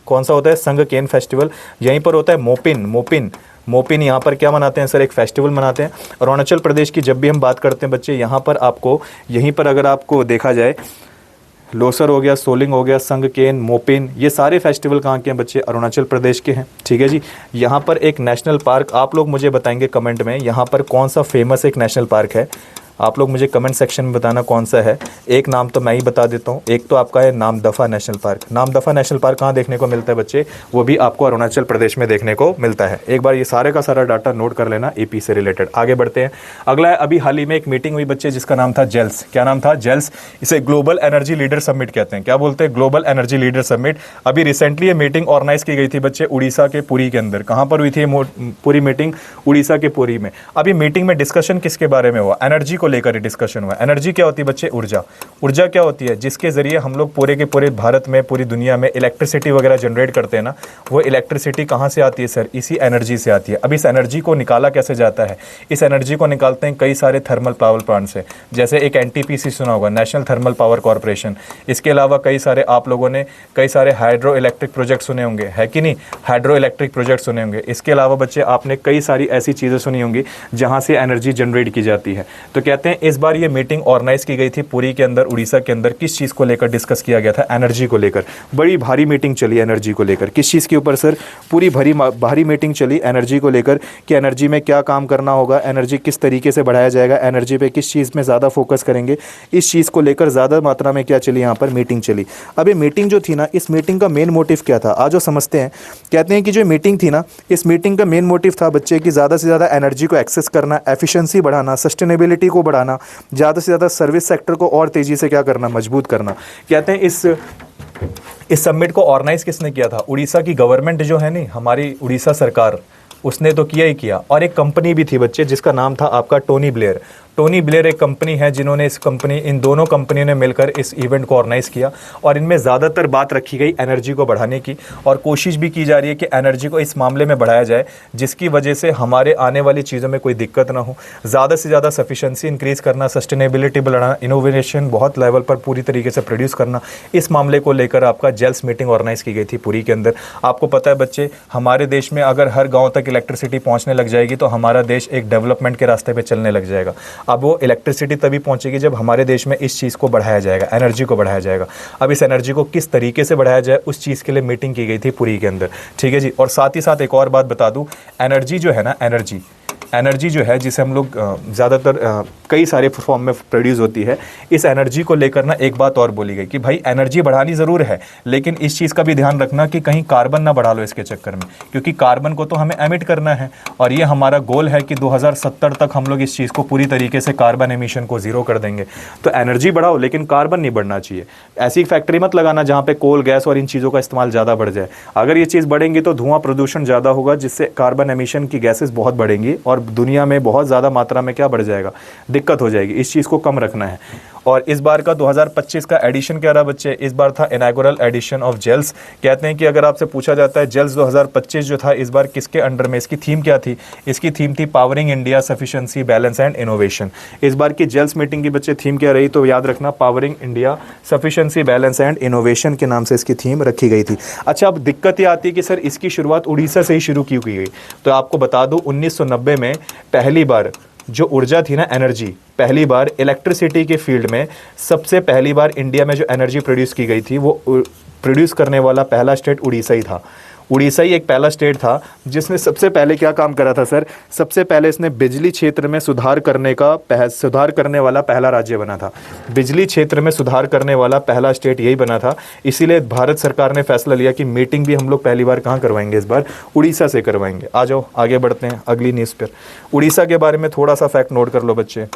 कौन सा होता है? संगकेन फेस्टिवल। यहीं पर होता है मोपिन मोपिन यहाँ पर क्या मनाते हैं सर, एक फेस्टिवल मनाते हैं। अरुणाचल प्रदेश की जब भी हम बात करते हैं बच्चे, यहाँ पर आपको, यहीं पर अगर आपको देखा जाए, लोसर हो गया, सोलिंग हो गया, संगकेन, मोपिन, ये सारे फेस्टिवल कहाँ के हैं बच्चे, अरुणाचल प्रदेश के हैं। ठीक है जी। यहाँ पर एक नेशनल पार्क, आप लोग मुझे बताएंगे कमेंट में, यहाँ पर कौन सा फेमस एक नेशनल पार्क है, आप लोग मुझे कमेंट सेक्शन में बताना कौन सा है। एक नाम तो मैं ही बता देता हूँ, एक तो आपका है Namdapha national park. Namdapha national park कहाँ देखने को मिलता है बच्चे, वो भी आपको अरुणाचल प्रदेश में देखने को मिलता है। एक बार ये सारे का सारा डाटा नोट कर लेना ईपी से रिलेटेड। आगे बढ़ते हैं। अगला है, अभी हाल ही में एक मीटिंग हुई बच्चे जिसका नाम था जेल्स। क्या नाम था, जेल्स। इसे ग्लोबल एनर्जी लीडर समिट कहते हैं। क्या बोलते हैं, ग्लोबल एनर्जी लीडर समिट। अभी रिसेंटली ये मीटिंग ऑर्गेनाइज की गई थी बच्चे उड़ीसा के पुरी के अंदर। कहाँ पर हुई थी पूरी मीटिंग, उड़ीसा के पुरी में। अभी मीटिंग में डिस्कशन किसके बारे में हुआ, एनर्जी को लेकर डिस्कशन। एनर्जी क्या होती है बच्चे, ऊर्जा। ऊर्जा क्या होती है, जिसके जरिए हम लोग पूरे के पूरे भारत में, पूरी दुनिया में इलेक्ट्रिसिटी वगैरह जनरेट करते हैं ना, वो इलेक्ट्रिसिटी कहाँ से आती है सर, इसी एनर्जी से आती है। अब इस एनर्जी को निकाला कैसे जाता है, इस एनर्जी को निकालते हैं कई सारे थर्मल पावर प्लांट से, जैसे एक एनटीपीसी सुना होगा, नेशनल थर्मल पावर कॉर्पोरेशन। इसके अलावा कई सारे, आप लोगों ने कई सारे हाइड्रो इलेक्ट्रिक प्रोजेक्ट सुने होंगे, है कि नहीं, हाइड्रो इलेक्ट्रिक प्रोजेक्ट सुने होंगे। इसके अलावा बच्चे आपने कई सारी ऐसी चीज़ें सुनी होंगी जहाँ से एनर्जी जनरेट की जाती है। तो कहते हैं इस बार ये मीटिंग ऑर्गेनाइज की गई थी पुरी के अंदर, उड़ीसा के अंदर। किस चीज़ को लेकर डिस्कस किया गया था, एनर्जी को लेकर। बड़ी भारी मीटिंग चली एनर्जी को लेकर। किस चीज़ के ऊपर सर, पूरी भारी मीटिंग चली एनर्जी को लेकर कि एनर्जी में क्या काम करना होगा, एनर्जी किस तरीके से बढ़ाया जाएगा, एनर्जी पे किस चीज़ में ज़्यादा फोकस करेंगे, इस चीज़ को लेकर ज़्यादा मात्रा में क्या चली, यहाँ पर मीटिंग चली। अब ये मीटिंग जो थी ना, इस मीटिंग का मेन मोटिव क्या था, आज वो समझते हैं। कहते हैं कि जो मीटिंग थी ना, इस मीटिंग का मेन मोटिव था बच्चे कि ज़्यादा से ज़्यादा एनर्जी को एक्सेस करना, एफिशिएंसी बढ़ाना, सस्टेनेबिलिटी को बढ़ाना, ज़्यादा से ज़्यादा सर्विस सेक्टर को और तेज़ी से क्या करना, मजबूत करना। कहते हैं इस समिट को ऑर्गेनाइज किसने किया था, उड़ीसा की गवर्नमेंट जो है नहीं, हमारी उड़ीसा सरकार, उसने तो किया ही किया। और एक कंपनी भी थी बच्चे जिसका नाम था आपका टोनी ब्लेयर। टोनी ब्लेयर एक कंपनी है जिन्होंने इन दोनों कंपनियों ने मिलकर इस इवेंट को ऑर्गेनाइज किया। और इनमें ज़्यादातर बात रखी गई एनर्जी को बढ़ाने की, और कोशिश भी की जा रही है कि एनर्जी को इस मामले में बढ़ाया जाए जिसकी वजह से हमारे आने वाली चीज़ों में कोई दिक्कत ना हो। ज़्यादा से ज़्यादा सफिशेंसी इंक्रीज़ करना, सस्टेनेबिलिटी बढ़ाना, इनोवेशन बहुत लेवल पर पूरी तरीके से प्रोड्यूस करना, इस मामले को लेकर आपका जेल्स मीटिंग ऑर्गेनाइज की गई थी पुरी के अंदर। आपको पता है बच्चे, हमारे देश में अगर हर गाँव तक इलेक्ट्रिसिटी पहुँचने लग जाएगी तो हमारा देश एक डेवलपमेंट के रास्ते पर चलने लग जाएगा। अब वो इलेक्ट्रिसिटी तभी पहुंचेगी जब हमारे देश में इस चीज़ को बढ़ाया जाएगा, एनर्जी को बढ़ाया जाएगा। अब इस एनर्जी को किस तरीके से बढ़ाया जाए, उस चीज़ के लिए मीटिंग की गई थी पुरी के अंदर। ठीक है जी। और साथ ही साथ एक और बात बता दूं, एनर्जी जो है ना, एनर्जी जो है जिसे हम लोग ज़्यादातर कई सारे फॉर्म में प्रोड्यूस होती है, इस एनर्जी को लेकर ना एक बात और बोली गई कि भाई एनर्जी बढ़ानी ज़रूर है, लेकिन इस चीज़ का भी ध्यान रखना कि कहीं कार्बन ना बढ़ा लो इसके चक्कर में, क्योंकि कार्बन को तो हमें एमिट करना है। और ये हमारा गोल है कि 2070 तक हम लोग इस चीज़ को पूरी तरीके से कार्बन एमिशन को ज़ीरो कर देंगे। तो एनर्जी बढ़ाओ लेकिन कार्बन नहीं बढ़ना चाहिए। ऐसी फैक्ट्री मत लगाना जहाँ पे कोल, गैस और इन चीज़ों का इस्तेमाल ज़्यादा बढ़ जाए। अगर ये चीज़ बढ़ेंगी तो धुआं प्रदूषण ज़्यादा होगा, जिससे कार्बन एमिशन की गैसेस बहुत बढ़ेंगी और दुनिया में बहुत ज़्यादा मात्रा में क्या बढ़ जाएगा, दिक्कत हो जाएगी। इस चीज़ को कम रखना है। और इस बार का 2025 का एडिशन क्या रहा बच्चे, इस बार था इनॉग्रेशन एडिशन ऑफ जेल्स। कहते हैं कि अगर आपसे पूछा जाता है जेल्स 2025 जो था इस बार किसके अंडर में, इसकी थीम क्या थी, इसकी थीम थी powering India sufficiency balance and innovation. इस बार की जेल्स मीटिंग की बच्चे थीम क्या रही, तो याद रखना powering India sufficiency balance and innovation के नाम से इसकी थीम रखी गई थी। अच्छा, अब दिक्कत ये आती है कि सर इसकी शुरुआत उड़ीसा से ही शुरू की गई। तो आपको बता दूं 1990 में पहली बार जो ऊर्जा थी ना, एनर्जी, पहली बार इलेक्ट्रिसिटी के फील्ड में सबसे पहली बार इंडिया में जो एनर्जी प्रोड्यूस की गई थी, वो प्रोड्यूस करने वाला पहला स्टेट उड़ीसा ही था। उड़ीसा ही एक पहला स्टेट था जिसने सबसे पहले क्या काम करा था सर, सबसे पहले इसने बिजली क्षेत्र में सुधार करने वाला पहला राज्य बना था। बिजली क्षेत्र में सुधार करने वाला पहला स्टेट यही बना था। इसीलिए भारत सरकार ने फैसला लिया कि मीटिंग भी हम लोग पहली बार कहाँ करवाएंगे, इस बार उड़ीसा से करवाएंगे। आ जाओ आगे बढ़ते हैं अगली न्यूज़ पर। उड़ीसा के बारे में थोड़ा सा फैक्ट नोट कर लो बच्चे,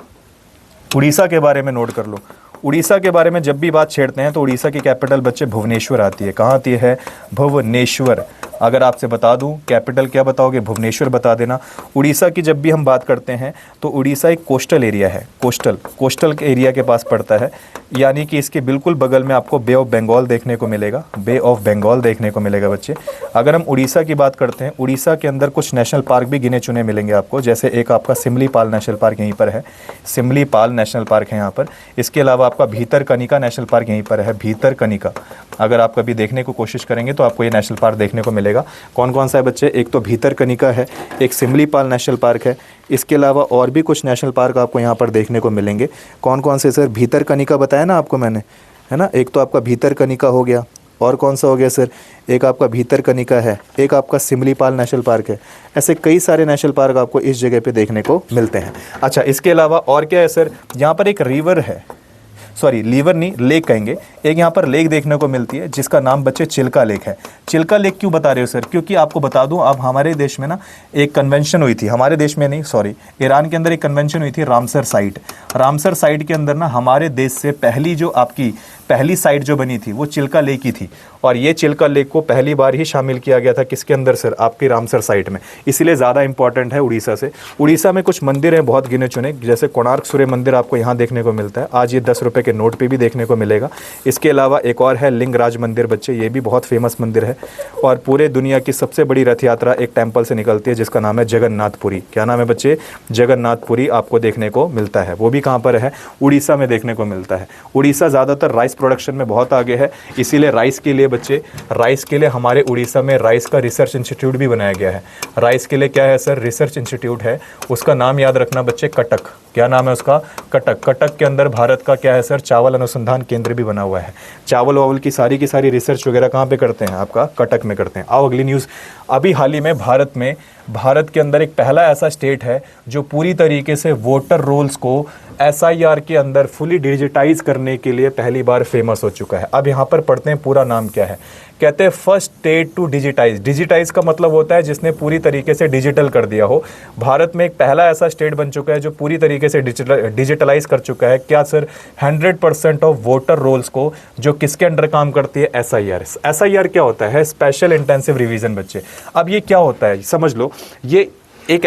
उड़ीसा के बारे में नोट कर लो। उड़ीसा के बारे में जब भी बात छेड़ते हैं तो उड़ीसा की कैपिटल बच्चे भुवनेश्वर आती है। कहाँ आती है, भुवनेश्वर। अगर आपसे बता दूं कैपिटल क्या बताओगे, भुवनेश्वर बता देना। उड़ीसा की जब भी हम बात करते हैं तो उड़ीसा एक कोस्टल एरिया है, कोस्टल के एरिया के पास पड़ता है, यानी कि इसके बिल्कुल बगल में आपको बे ऑफ बंगाल देखने को मिलेगा, बे ऑफ बंगाल देखने को मिलेगा बच्चे। अगर हम उड़ीसा की बात करते हैं, उड़ीसा के अंदर कुछ नेशनल पार्क भी गिने चुने मिलेंगे आपको, जैसे एक आपका सिमलीपाल नेशनल पार्क यहीं पर है, सिमलीपाल नेशनल पार्क है यहाँ पर। इसके अलावा आपका भीतरकनिका नेशनल पार्क यहीं पर है, भीतरकनिका। अगर आप कभी देखने को कोशिश करेंगे तो आपको ये नेशनल पार्क देखने को मिलेगा। मिलेगा। कौन कौन सा है बच्चे? एक तो भीतरकनिका है, एक सिमलीपाल नेशनल पार्क है, इसके अलावा और भी कुछ नेशनल पार्क आपको यहाँ पर देखने को मिलेंगे। कौन कौन से सर? भीतरकनिका बताया ना आपको मैंने, है ना। एक तो आपका भीतरकनिका हो गया, और कौन सा हो गया सर? एक आपका भीतरकनिका है, एक आपका सिमलीपाल नेशनल पार्क है। ऐसे कई सारे नेशनल पार्क आपको इस जगह पे देखने को मिलते हैं। अच्छा, इसके अलावा और क्या है सर? यहाँ पर एक रिवर है, सॉरी लीवर नहीं, लेक कहेंगे। एक यहाँ पर लेक देखने को मिलती है जिसका नाम बच्चे चिल्का लेक है। चिल्का लेक क्यों बता रहे हो सर? क्योंकि आपको बता दूं, अब हमारे देश में ना एक कन्वेंशन हुई थी, हमारे देश में नहीं सॉरी, ईरान के अंदर एक कन्वेंशन हुई थी रामसर साइट। रामसर साइट के अंदर ना हमारे देश से पहली साइट जो बनी थी वो चिल्का लेक ही थी। और ये चिल्का लेक को पहली बार ही शामिल किया गया था किसके अंदर सर? आपकी रामसर साइट में। इसीलिए ज़्यादा इंपॉर्टेंट है उड़ीसा से। उड़ीसा में कुछ मंदिर हैं बहुत गिने चुने, जैसे कोणार्क सूर्य मंदिर आपको यहाँ देखने को मिलता है, आज ये 10 रुपये के नोट पे भी देखने को मिलेगा। इसके अलावा एक और है लिंगराज मंदिर बच्चे, ये भी बहुत फेमस मंदिर है। और पूरे दुनिया की सबसे बड़ी रथ यात्रा एक टेम्पल से निकलती है जिसका नाम है जगन्नाथपुरी। क्या नाम है बच्चे? जगन्नाथपुरी आपको देखने को मिलता है। वो भी कहाँ पर है? उड़ीसा में देखने को मिलता है। उड़ीसा ज़्यादातर राइस प्रोडक्शन में बहुत आगे है, इसीलिए राइस के लिए बच्चे, राइस के लिए हमारे उड़ीसा में राइस का रिसर्च इंस्टीट्यूट भी बनाया गया है। राइस के लिए क्या है सर? रिसर्च इंस्टीट्यूट है, उसका नाम याद रखना बच्चे, कटक। क्या नाम है उसका? कटक। कटक के अंदर भारत का क्या है सर? चावल अनुसंधान केंद्र भी बना हुआ है। चावल वावल की सारी रिसर्च वगैरह कहाँ पे करते हैं? आपका कटक में करते हैं। आओ अगली न्यूज़। अभी हाल ही में भारत के अंदर एक पहला ऐसा स्टेट है जो पूरी तरीके से वोटर रोल्स को SIR के अंदर फुली डिजिटाइज करने के लिए पहली बार फेमस हो चुका है। अब यहाँ पर पढ़ते हैं पूरा नाम क्या है। कहते हैं first state to digitize. Digitize का मतलब होता है जिसने पूरी तरीके से डिजिटल कर दिया हो। भारत में एक पहला ऐसा स्टेट बन चुका है जो पूरी तरीके से डिजिटलाइज कर चुका है। क्या सर? 100% ऑफ वोटर रोल्स को, जो किसके अंडर काम करती है? SIR। SIR क्या होता है? स्पेशल इंटेंसिव रिवीजन बच्चे। अब ये क्या होता है समझ लो, ये एक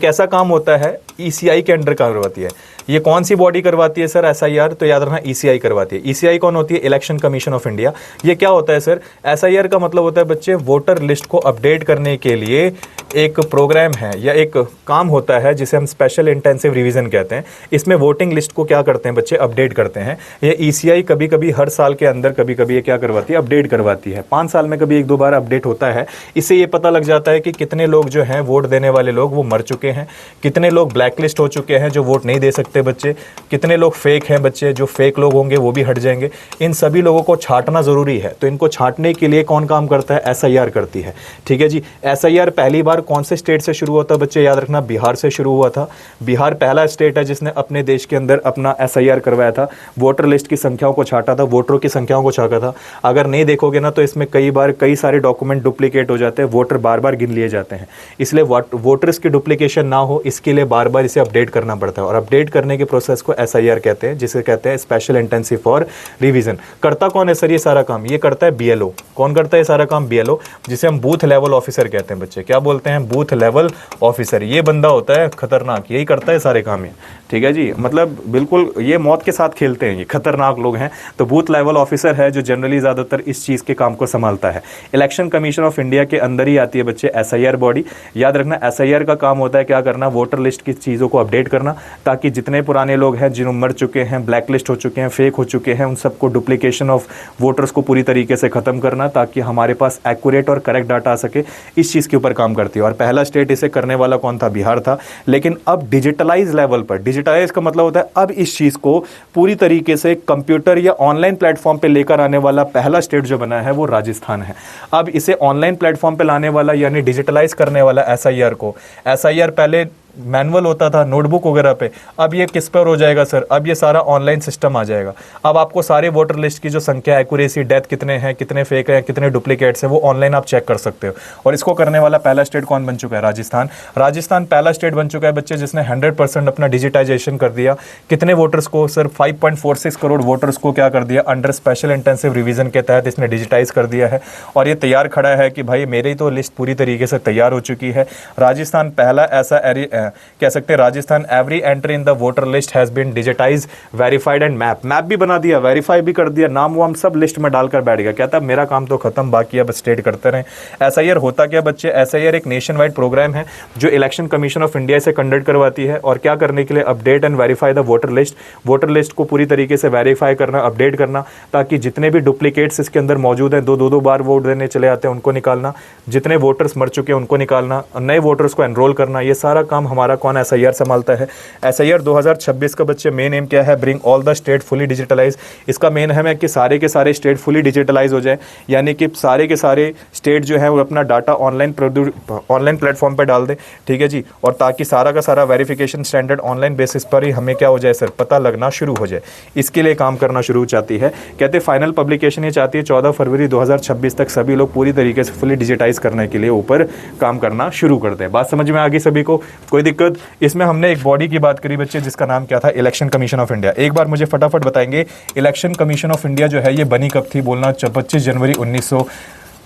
ऐसा काम होता है ECI के अंडर करवाती है। ये कौन सी बॉडी करवाती है सर? SIR। तो याद रखना ECI करवाती है। ECI कौन होती है? Election commission of India. ये क्या होता है सर? SIR का मतलब होता है बच्चे वोटर लिस्ट को अपडेट करने के लिए एक प्रोग्राम है या एक काम होता है जिसे हम स्पेशल इंटेंसिव रिवीजन कहते हैं। इसमें वोटिंग लिस्ट को क्या करते हैं बच्चे? अपडेट करते हैं। ये ECI कभी कभी हर साल के अंदर कभी कभी ये क्या करवाती है? अपडेट करवाती है। 5 साल में कभी 1-2 बार अपडेट होता है। इससे ये पता लग जाता है कि कितने लोग जो हैं वोट देने वाले लोग वो मर चुके हैं, कितने लोग ब्लैकलिस्ट हो चुके हैं जो वोट नहीं दे सकते बच्चे, कितने लोग फेक हैं बच्चे, जो फेक लोग होंगे वो भी हट जाएंगे। इन सभी लोगों को छांटना जरूरी है। तो इनको छांटने के लिए कौन काम करता है? SIR करती है। ठीक है जी। SIR पहली बार कौन से स्टेट से शुरू होता है बच्चे? याद रखना बिहार से शुरू हुआ था। बिहार पहला स्टेट है जिसने अपने देश के अंदर अपना SIR करवाया था। वोटर लिस्ट की संख्याओं को छांटा था, वोटरों की संख्याओं को छांटा था। अगर नहीं देखोगे ना तो इसमें कई सारे डॉक्यूमेंट डुप्लीकेट हो जाते हैं, वोटर बार बार गिन लिए जाते हैं। इसलिए वोटर्स की डुप्लीकेशन ना हो इसके लिए बार बार इसे अपडेट करना पड़ता है। और अपडेट करने के प्रोसेस को SIR कहते हैं, जिसे कहते हैं स्पेशल इंटेंसिव फॉर रिवीजन। करता कौन है सर ये सारा काम? ये करता है BLO। कौन करता है सारा काम? BLO, जिसे हम बूथ लेवल ऑफिसर कहते हैं बच्चे। क्या बोलते हैं? Booth level officer. ये बंदा होता है खतरनाक, यही करता है सारे काम। ये ठीक है जी, मतलब बिल्कुल ये मौत के साथ खेलते हैं, ये खतरनाक लोग हैं। तो बूथ लेवल ऑफिसर है जो जनरली ज़्यादातर इस चीज़ के काम को संभालता है। इलेक्शन कमीशन ऑफ इंडिया के अंदर ही आती है बच्चे SIR बॉडी। याद रखना SIR का काम होता है क्या करना? वोटर लिस्ट की चीज़ों को अपडेट करना, ताकि जितने पुराने लोग हैं जिन्होंने मर चुके हैं, ब्लैक लिस्ट हो चुके हैं, फेक हो चुके हैं, उन सबको डुप्लीकेशन ऑफ वोटर्स को पूरी तरीके से ख़त्म करना, ताकि हमारे पास एक्यूरेट और करेक्ट डाटा आ सके। इस चीज़ के ऊपर काम करती है। और पहला स्टेट इसे करने वाला कौन था? बिहार था। लेकिन अब डिजिटलाइज लेवल पर, डिजिटलाइज का मतलब होता है अब इस चीज़ को पूरी तरीके से कंप्यूटर या ऑनलाइन प्लेटफॉर्म पे लेकर आने वाला पहला स्टेट जो बना है वो राजस्थान है। अब इसे ऑनलाइन प्लेटफॉर्म पे लाने वाला यानी डिजिटलाइज करने वाला SIR को, SIR पहले मैनुअल होता था नोटबुक वगैरह पे, अब ये किस पर हो जाएगा सर? अब ये सारा ऑनलाइन सिस्टम आ जाएगा। अब आपको सारे वोटर लिस्ट की जो संख्या, एक्यूरेसी, डेथ कितने हैं, कितने फेक हैं, कितने डुप्लीकेट्स हैं, वो ऑनलाइन आप चेक कर सकते हो। और इसको करने वाला पहला स्टेट कौन बन चुका है? राजस्थान। राजस्थान पहला स्टेट बन चुका है बच्चे जिसने 100% अपना डिजिटाइजेशन कर दिया। कितने वोटर्स को सर? 5.46 करोड़ वोटर्स को क्या कर दिया? अंडर स्पेशल इंटेंसिव रिवीजन के तहत इसने डिजिटाइज कर दिया है। और ये तैयार खड़ा है कि भाई मेरी तो लिस्ट पूरी तरीके से तैयार हो चुकी है। राजस्थान पहला ऐसा कह सकते हैं Rajasthan every entry in the voter list has been digitize, verified and map भी बना दिया, वेरीफाई भी कर दिया, नाम वाम सब लिस्ट में डालकर बैठ गया। कहता है मेरा काम तो खत्म, बाकी अब स्टेट करते रहें। SIR होता क्या बच्चे, SIR एक नेशन वाइड प्रोग्राम है जो इलेक्शन कमीशन ऑफ इंडिया से कंडक्ट करवाती है। और क्या करने के लिए, update and verify the voter list को पूरी तरीके से वेरीफाई करना, अपडेट करना, ताकि जितने भी डुप्लीकेट्स इसके अंदर मौजूद हैं, दो बार वोट देने चले आते हैं उनको निकालना, जितने वोटर्स मर चुके हैं उनको निकालना, नए वोटर्स को एनरोल करना, ये सारा काम हमारा कौन SIR संभालता है। SIR 2026 का बच्चे मेन एम क्या है, bring all the state fully digitalize. इसका मेन एम है कि सारे के सारे स्टेट फुली डिजिटलाइज हो जाए, यानी कि सारे के सारे स्टेट जो है वो अपना डाटा ऑनलाइन प्लेटफॉर्म पर डाल दें, ठीक है जी, और ताकि सारा का सारा वेरिफिकेशन स्टैंडर्ड ऑनलाइन बेसिस पर ही हमें क्या हो जाए सर, पता लगना शुरू हो जाए। इसके लिए काम करना शुरू चाहती है। कहते हैं फाइनल पब्लिकेशन ये चाहती है 14 फरवरी 2026 तक सभी लोग पूरी तरीके से फुली डिजिटाइज करने के लिए ऊपर काम करना शुरू कर दें। बात समझ में आ गई सभी को, कोई दिक्कत? इसमें हमने एक बॉडी की बात करी बच्चे जिसका नाम क्या था, इलेक्शन कमीशन ऑफ इंडिया। एक बार मुझे फटाफट बताएंगे इलेक्शन कमीशन ऑफ इंडिया जो है ये बनी कब थी, बोलना 25 जनवरी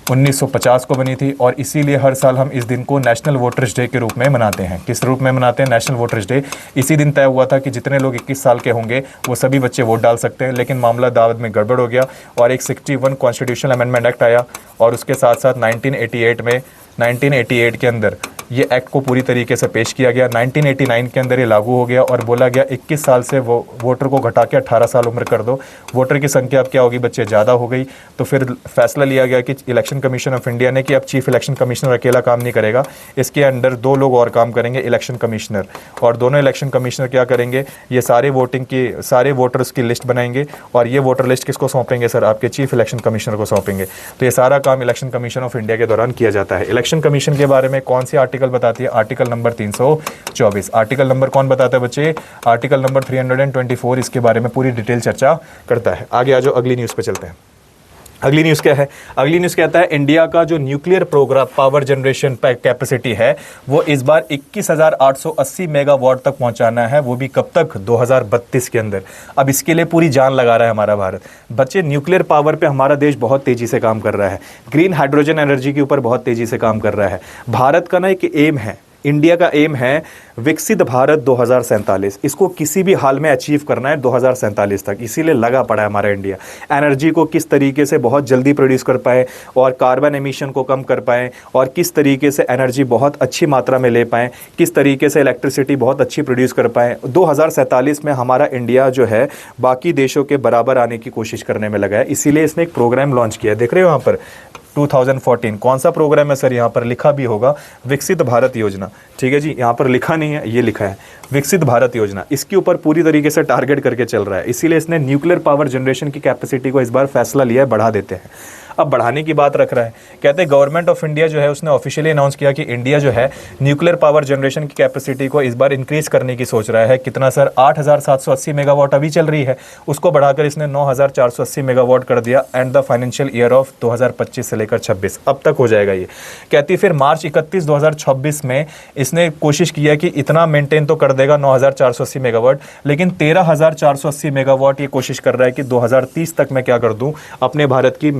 1950 को बनी थी। और इसीलिए हर साल हम इस दिन को नेशनल वोटर्स डे के रूप में मनाते हैं। किस रूप में मनाते हैं, नेशनल वोटर्स डे। इसी दिन तय हुआ था कि जितने लोग 21 साल के होंगे वो सभी बच्चे वोट डाल सकते हैं, लेकिन मामला दावत में गड़बड़ हो गया और एक 61 कॉन्स्टिट्यूशनल अमेंडमेंट एक्ट आया और उसके साथ साथ 1988 के अंदर ये एक्ट को पूरी तरीके से पेश किया गया। 1989 के अंदर ये लागू हो गया और बोला गया 21 साल से वो वोटर को घटा के 18 साल उम्र कर दो। वोटर की संख्या अब क्या होगी बच्चे, ज़्यादा हो गई, तो फिर फैसला लिया गया कि इलेक्शन कमीशन ऑफ इंडिया ने कि अब चीफ इलेक्शन कमिश्नर अकेला काम नहीं करेगा, इसके अंडर 2 लोग और काम करेंगे, इलेक्शन कमिश्नर। और दोनों इलेक्शन कमिश्नर क्या करेंगे, ये सारे वोटर्स की लिस्ट बनाएंगे और ये वोटर लिस्ट किसको सौंपेंगे सर, आपके चीफ इलेक्शन कमिश्नर को सौंपेंगे। तो ये सारा काम इलेक्शन कमीशन ऑफ इंडिया के दौरान किया जाता है। इलेक्शन कमीशन के बारे में कौन सी आर्टिकल बताती है, आर्टिकल नंबर 324। आर्टिकल नंबर कौन बताता है बच्चे, आर्टिकल नंबर 324 इसके बारे में पूरी डिटेल चर्चा करता है। आगे आ जाओ, अगली न्यूज़ पे चलते हैं। अगली न्यूज़ क्या है, अगली न्यूज़ कहता है इंडिया का जो nuclear programme power generation capacity है वो इस बार 21,880 मेगावाट तक पहुंचाना है, वो भी कब तक, 2032 के अंदर। अब इसके लिए पूरी जान लगा रहा है हमारा भारत। बच्चे न्यूक्लियर पावर पे हमारा देश बहुत तेज़ी से काम कर रहा है, ग्रीन हाइड्रोजन एनर्जी के ऊपर बहुत तेज़ी से काम कर रहा है। भारत का ना एक एम है, इंडिया का एम है विकसित भारत 2047। इसको किसी भी हाल में अचीव करना है 2047 तक, इसीलिए लगा पड़ा है हमारा इंडिया। एनर्जी को किस तरीके से बहुत जल्दी प्रोड्यूस कर पाए और कार्बन एमिशन को कम कर पाएँ और किस तरीके से एनर्जी बहुत अच्छी मात्रा में ले पाएँ, किस तरीके से इलेक्ट्रिसिटी बहुत अच्छी प्रोड्यूस कर पाएँ। 2047 में हमारा इंडिया जो है बाकी देशों के बराबर आने की कोशिश करने में लगा है, इसीलिए इसने एक प्रोग्राम लॉन्च किया है। देख रहे हो यहाँ पर 2014 कौन सा प्रोग्राम है सर, यहाँ पर लिखा भी होगा विकसित भारत योजना, ठीक है जी, यहाँ पर लिखा नहीं है, ये लिखा है विकसित भारत योजना। इसके ऊपर पूरी तरीके से टारगेट करके चल रहा है, इसीलिए इसने न्यूक्लियर पावर जनरेशन की कैपेसिटी को इस बार फैसला लिया है, बढ़ा देते हैं। अब बढ़ाने की बात रख रहा है, कहते हैं गवर्नमेंट ऑफ इंडिया जो है उसने ऑफिशियली अनाउंस किया कि इंडिया जो है न्यूक्लियर पावर जनरेशन की कैपेसिटी को इस बार इंक्रीज करने की सोच रहा है। कितना सर, 8,780 मेगावाट अभी चल रही है, उसको बढ़ाकर इसने 9,480 मेगावाट कर दिया and the financial year of 2025 से लेकर 26 अब तक हो जाएगा ये। कहती फिर मार्च 31 2026 में इसने कोशिश किया कि इतना मेंटेन तो कर देगा 9,480 मेगावाट, लेकिन 13,480 मेगावाट ये कोशिश कर रहा है कि 2030 तक मैं क्या कर दूं, अपने भारत की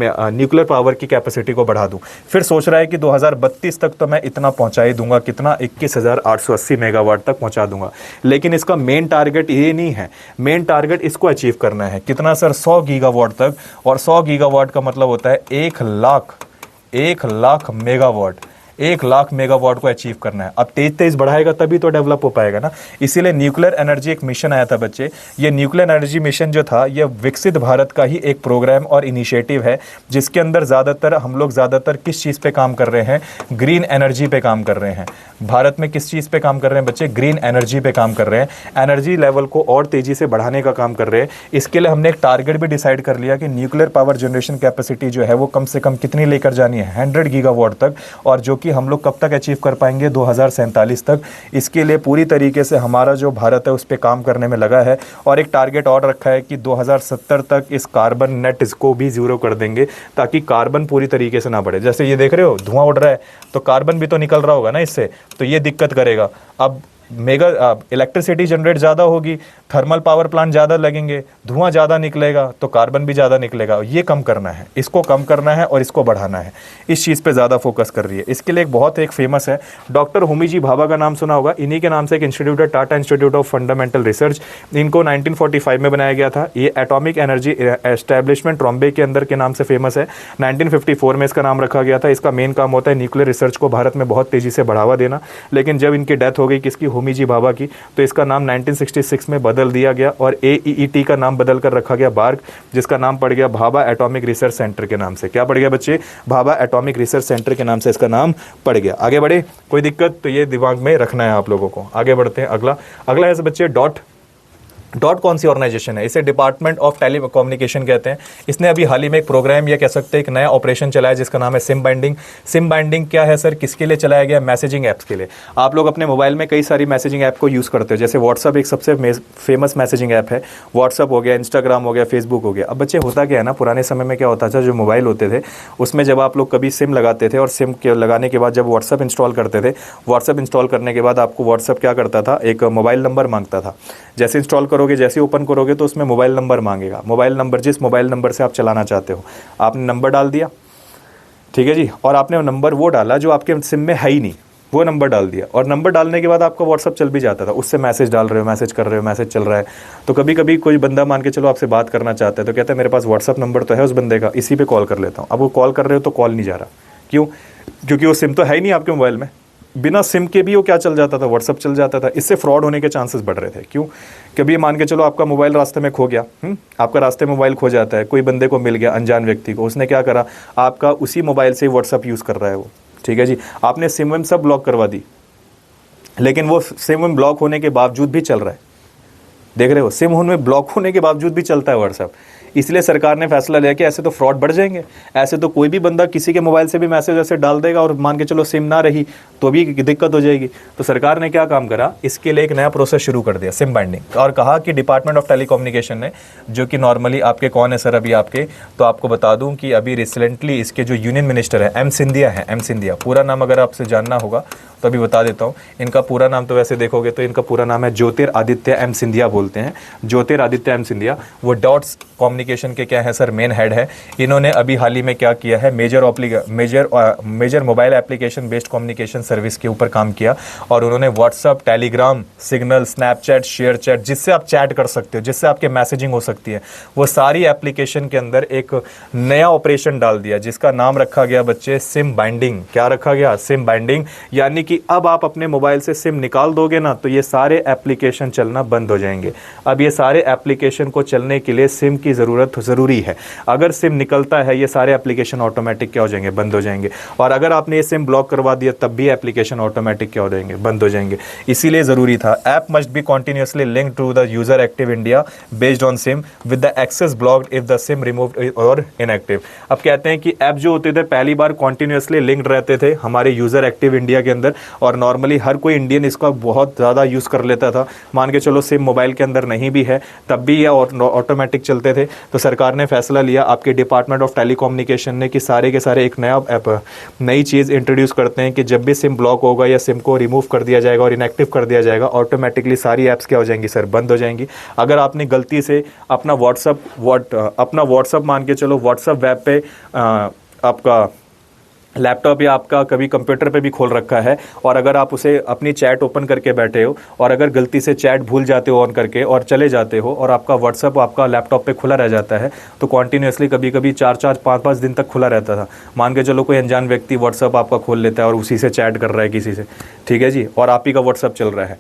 न्यूक्लियर पावर की कैपेसिटी को बढ़ा दूं। फिर सोच रहा है कि 2032 तक तो मैं इतना पहुंचा ही दूंगा, कितना, 21,880 मेगावाट तक पहुंचा दूंगा। लेकिन इसका मेन टारगेट ये नहीं है, मेन टारगेट इसको अचीव करना है, कितना सर, 100 गीगावाट तक। और 100 गीगावाट का मतलब होता है 1 लाख मेगावाट, 1 लाख मेगावाट को अचीव करना है। अब तेज बढ़ाएगा तभी तो डेवलप हो पाएगा ना। इसीलिए न्यूक्लियर एनर्जी एक मिशन आया था बच्चे। ये न्यूक्लियर एनर्जी मिशन जो था ये विकसित भारत का ही एक प्रोग्राम और इनिशिएटिव है, जिसके अंदर हम लोग ज़्यादातर किस चीज़ पे काम कर रहे हैं, ग्रीन एनर्जी पे काम कर रहे हैं। भारत में किस चीज़ पे काम कर रहे हैं बच्चे, ग्रीन एनर्जी पे काम कर रहे हैं, एनर्जी लेवल को और तेज़ी से बढ़ाने का काम कर रहे हैं। इसके लिए हमने एक टारगेट भी डिसाइड कर लिया कि न्यूक्लियर पावर जनरेशन कैपेसिटी जो है वो कम से कम कितनी लेकर जानी है, 100 गीगावाट तक, और जो कि हम लोग कब तक अचीव कर पाएंगे, 2047 तक। इसके लिए पूरी तरीके से हमारा जो भारत है उस पर काम करने में लगा है। और एक टारगेट और रखा है कि 2070 तक इस कार्बन नेट इसको भी ज़ीरो कर देंगे, ताकि कार्बन पूरी तरीके से ना बढ़े। जैसे ये देख रहे हो धुआं उड़ रहा है, तो कार्बन भी तो निकल रहा होगा ना इससे, तो ये दिक्कत करेगा। अब मेगा इलेक्ट्रिसिटी जनरेट ज़्यादा होगी, थर्मल पावर प्लांट ज़्यादा लगेंगे, धुआं ज़्यादा निकलेगा तो कार्बन भी ज़्यादा निकलेगा। ये कम करना है, इसको कम करना है और इसको बढ़ाना है, इस चीज़ पे ज़्यादा फोकस कर रही है। इसके लिए एक फेमस है डॉक्टर होमी जी भाभा का नाम सुना होगा। इन्हीं के नाम से एक इंस्टीट्यूट है, Tata institute of fundamental research. इनको 1945 में बनाया गया था। ये एटॉमिक एनर्जी एस्टेब्लिशमेंट ट्रॉम्बे के अंदर के नाम से फेमस है। 1954 में इसका नाम रखा गया था। इसका मेन काम होता है न्यूक्लियर रिसर्च को भारत में बहुत तेज़ी से बढ़ावा देना। लेकिन जब इनकी डेथ हो गई किसकी, होमी जी भाभा की, तो इसका नाम 1966 में बदल दिया गया और AEET का नाम बदल कर रखा गया बार्ग, जिसका नाम पड़ गया भाभा एटॉमिक रिसर्च सेंटर के नाम से। क्या पड़ गया बच्चे? भाभा एटॉमिक रिसर्च सेंटर के नाम से इसका नाम पड़ गया। आगे बढ़े, कोई दिक्कत तो ये दिमाग में रखना है आप लोगों को। आगे बढ़ते हैं। अगला है बच्चे डॉट कौन सी ऑर्गेनाइजेशन है? इसे डिपार्टमेंट ऑफ टेलीकम्युनिकेशन कहते हैं। इसने अभी हाल ही में एक प्रोग्राम या कह सकते हैं एक नया ऑपरेशन चलाया जिसका नाम है सिम बाइंडिंग। सिम बाइंडिंग क्या है सर, किसके लिए चलाया गया? मैसेजिंग ऐप्स के लिए। आप लोग अपने मोबाइल में कई सारी मैसेजिंग ऐप को यूज़ करते हो, जैसे व्हाट्सअप एक सबसे फेमस मैसेजिंग ऐप है। व्हाट्सअप हो गया, इंस्टाग्राम हो गया, फेसबुक हो गया। अब बच्चे होता क्या है ना, पुराने समय में क्या होता था, जो मोबाइल होते थे उसमें जब आप लोग कभी सिम लगाते थे और सिम के लगाने के बाद जब व्हाट्सअप इंस्टॉल करते थे, व्हाट्सअप इंस्टॉल करने के बाद आपको व्हाट्सअप क्या करता था, एक मोबाइल नंबर मांगता था। जैसे इंस्टॉल करोगे, जैसे ओपन करोगे तो उसमें मोबाइल नंबर मांगेगा। मोबाइल नंबर, जिस मोबाइल नंबर से आप चलाना चाहते हो, आपने नंबर डाल दिया, ठीक है जी, और आपने नंबर वो डाला जो आपके सिम में है ही नहीं, वो नंबर डाल दिया। और नंबर डालने के बाद आपका व्हाट्सअप चल भी जाता था, उससे मैसेज डाल रहे हो, मैसेज कर रहे हो, मैसेज चल रहा है। तो कभी कभी कोई बंदा मान के चलो आपसे बात करना चाहता है तो कहता है मेरे पास व्हाट्सअप नंबर तो है उस बंदे का, इसी पे कॉल कर लेता हूँ। अब वो कॉल कर रहे हो तो कॉल नहीं जा रहा, क्यों? क्योंकि वो सिम तो है ही नहीं आपके मोबाइल में। बिना सिम के भी वो क्या चल जाता था, व्हाट्सअप चल जाता था। इससे फ्रॉड होने के चांसेस बढ़ रहे थे। क्यों? कभी मान के चलो आपका मोबाइल रास्ते में खो गया, आपका रास्ते में मोबाइल खो जाता है, कोई बंदे को मिल गया, अनजान व्यक्ति को, उसने क्या करा, आपका उसी मोबाइल से व्हाट्सअप यूज़ कर रहा है वो, ठीक है जी। आपने सिम विम सब ब्लॉक करवा दी, लेकिन वो सिम विम ब्लॉक होने के बावजूद भी चल रहा है। देख रहे हो, सिम में ब्लॉक होने के बावजूद भी चलता है व्हाट्सअप। इसलिए सरकार ने फैसला लिया कि ऐसे तो फ्रॉड बढ़ जाएंगे। ऐसे तो कोई भी बंदा किसी के मोबाइल से भी मैसेज ऐसे डाल देगा और मान के चलो सिम ना रही तो भी दिक्कत हो जाएगी। तो सरकार ने क्या काम करा, इसके लिए एक नया प्रोसेस शुरू कर दिया, सिम बाइंडिंग। और कहा कि डिपार्टमेंट ऑफ टेलीकम्युनिकेशन ने, जो कि नॉर्मली आपके कौन है सर अभी आपके, तो आपको बता दूं कि अभी रिसेंटली इसके जो यूनियन मिनिस्टर है एम सिंधिया है। एम सिंधिया पूरा नाम अगर आपसे जानना होगा तो अभी बता देता हूँ। इनका पूरा नाम तो वैसे देखोगे तो इनका पूरा नाम है ज्योतिरादित्य एम सिंधिया बोलते हैं, ज्योतिरादित्य एम सिंधिया। वो डॉट्स कम्युनिकेशन के क्या है सर, मेन हेड है। इन्होंने अभी हाल ही में क्या किया है, major mobile application based communication service के ऊपर काम किया। और उन्होंने WhatsApp, Telegram, Signal, Snapchat, ShareChat, जिससे आप चैट कर सकते हो, जिससे आपके मैसेजिंग हो सकती है, वो सारी एप्लीकेशन के अंदर एक नया ऑपरेशन डाल दिया जिसका नाम रखा गया बच्चे सिम बाइंडिंग। क्या रखा गया? SIM binding. यानी कि अब आप अपने मोबाइल से सिम निकाल दोगे ना तो ये सारे एप्लीकेशन चलना बंद हो जाएंगे। अब ये सारे एप्लीकेशन को चलने के लिए सिम की ज़रूरत ज़रूरी है। अगर सिम निकलता है ये सारे एप्लीकेशन ऑटोमेटिक क्या हो जाएंगे, बंद हो जाएंगे। और अगर आपने ये सिम ब्लॉक करवा दिया तब भी एप्लीकेशन ऑटोमेटिक क्या हो जाएंगे, बंद हो जाएंगे। इसीलिए ज़रूरी था app must be continuously link to the user active India based on SIM with the access blocked if the SIM removed और इनएक्टिव। अब कहते हैं कि ऐप जो होते थे पहली बार कॉन्टिन्यूसली लिंक्ड रहते थे हमारे यूजर एक्टिव इंडिया के अंदर, और नॉर्मली हर कोई इंडियन इसका बहुत ज़्यादा यूज़ कर लेता था। मान के चलो सिम मोबाइल के अंदर नहीं भी है तब भी ये ऑटोमेटिक चलते थे। तो सरकार ने फैसला लिया, आपके डिपार्टमेंट ऑफ टेलीकम्युनिकेशन ने, कि सारे के सारे एक नया ऐप, नई चीज़ इंट्रोड्यूस करते हैं कि जब भी सिम ब्लॉक होगा या सिम को रिमूव कर दिया जाएगा और इनएक्टिव कर दिया जाएगा, ऑटोमेटिकली सारी ऐप्स क्या हो जाएंगी सर, बंद हो जाएंगी। अगर आपने गलती से अपना व्हाट्सअप मान के चलो व्हाट्सअप वेब पे आपका लैपटॉप या आपका कभी कंप्यूटर पे भी खोल रखा है, और अगर आप उसे अपनी चैट ओपन करके बैठे हो और अगर गलती से चैट भूल जाते हो ऑन करके और चले जाते हो और आपका व्हाट्सअप आपका लैपटॉप पे खुला रह जाता है, तो कॉन्टीन्यूसली कभी कभी 4-4, 5-5 दिन तक खुला रहता था। मान के चलो कोई अनजान व्यक्ति व्हाट्सअप आपका खोल लेता है और उसी से चैट कर रहा है किसी से, ठीक है जी, और आप ही का व्हाट्सअप चल रहा है,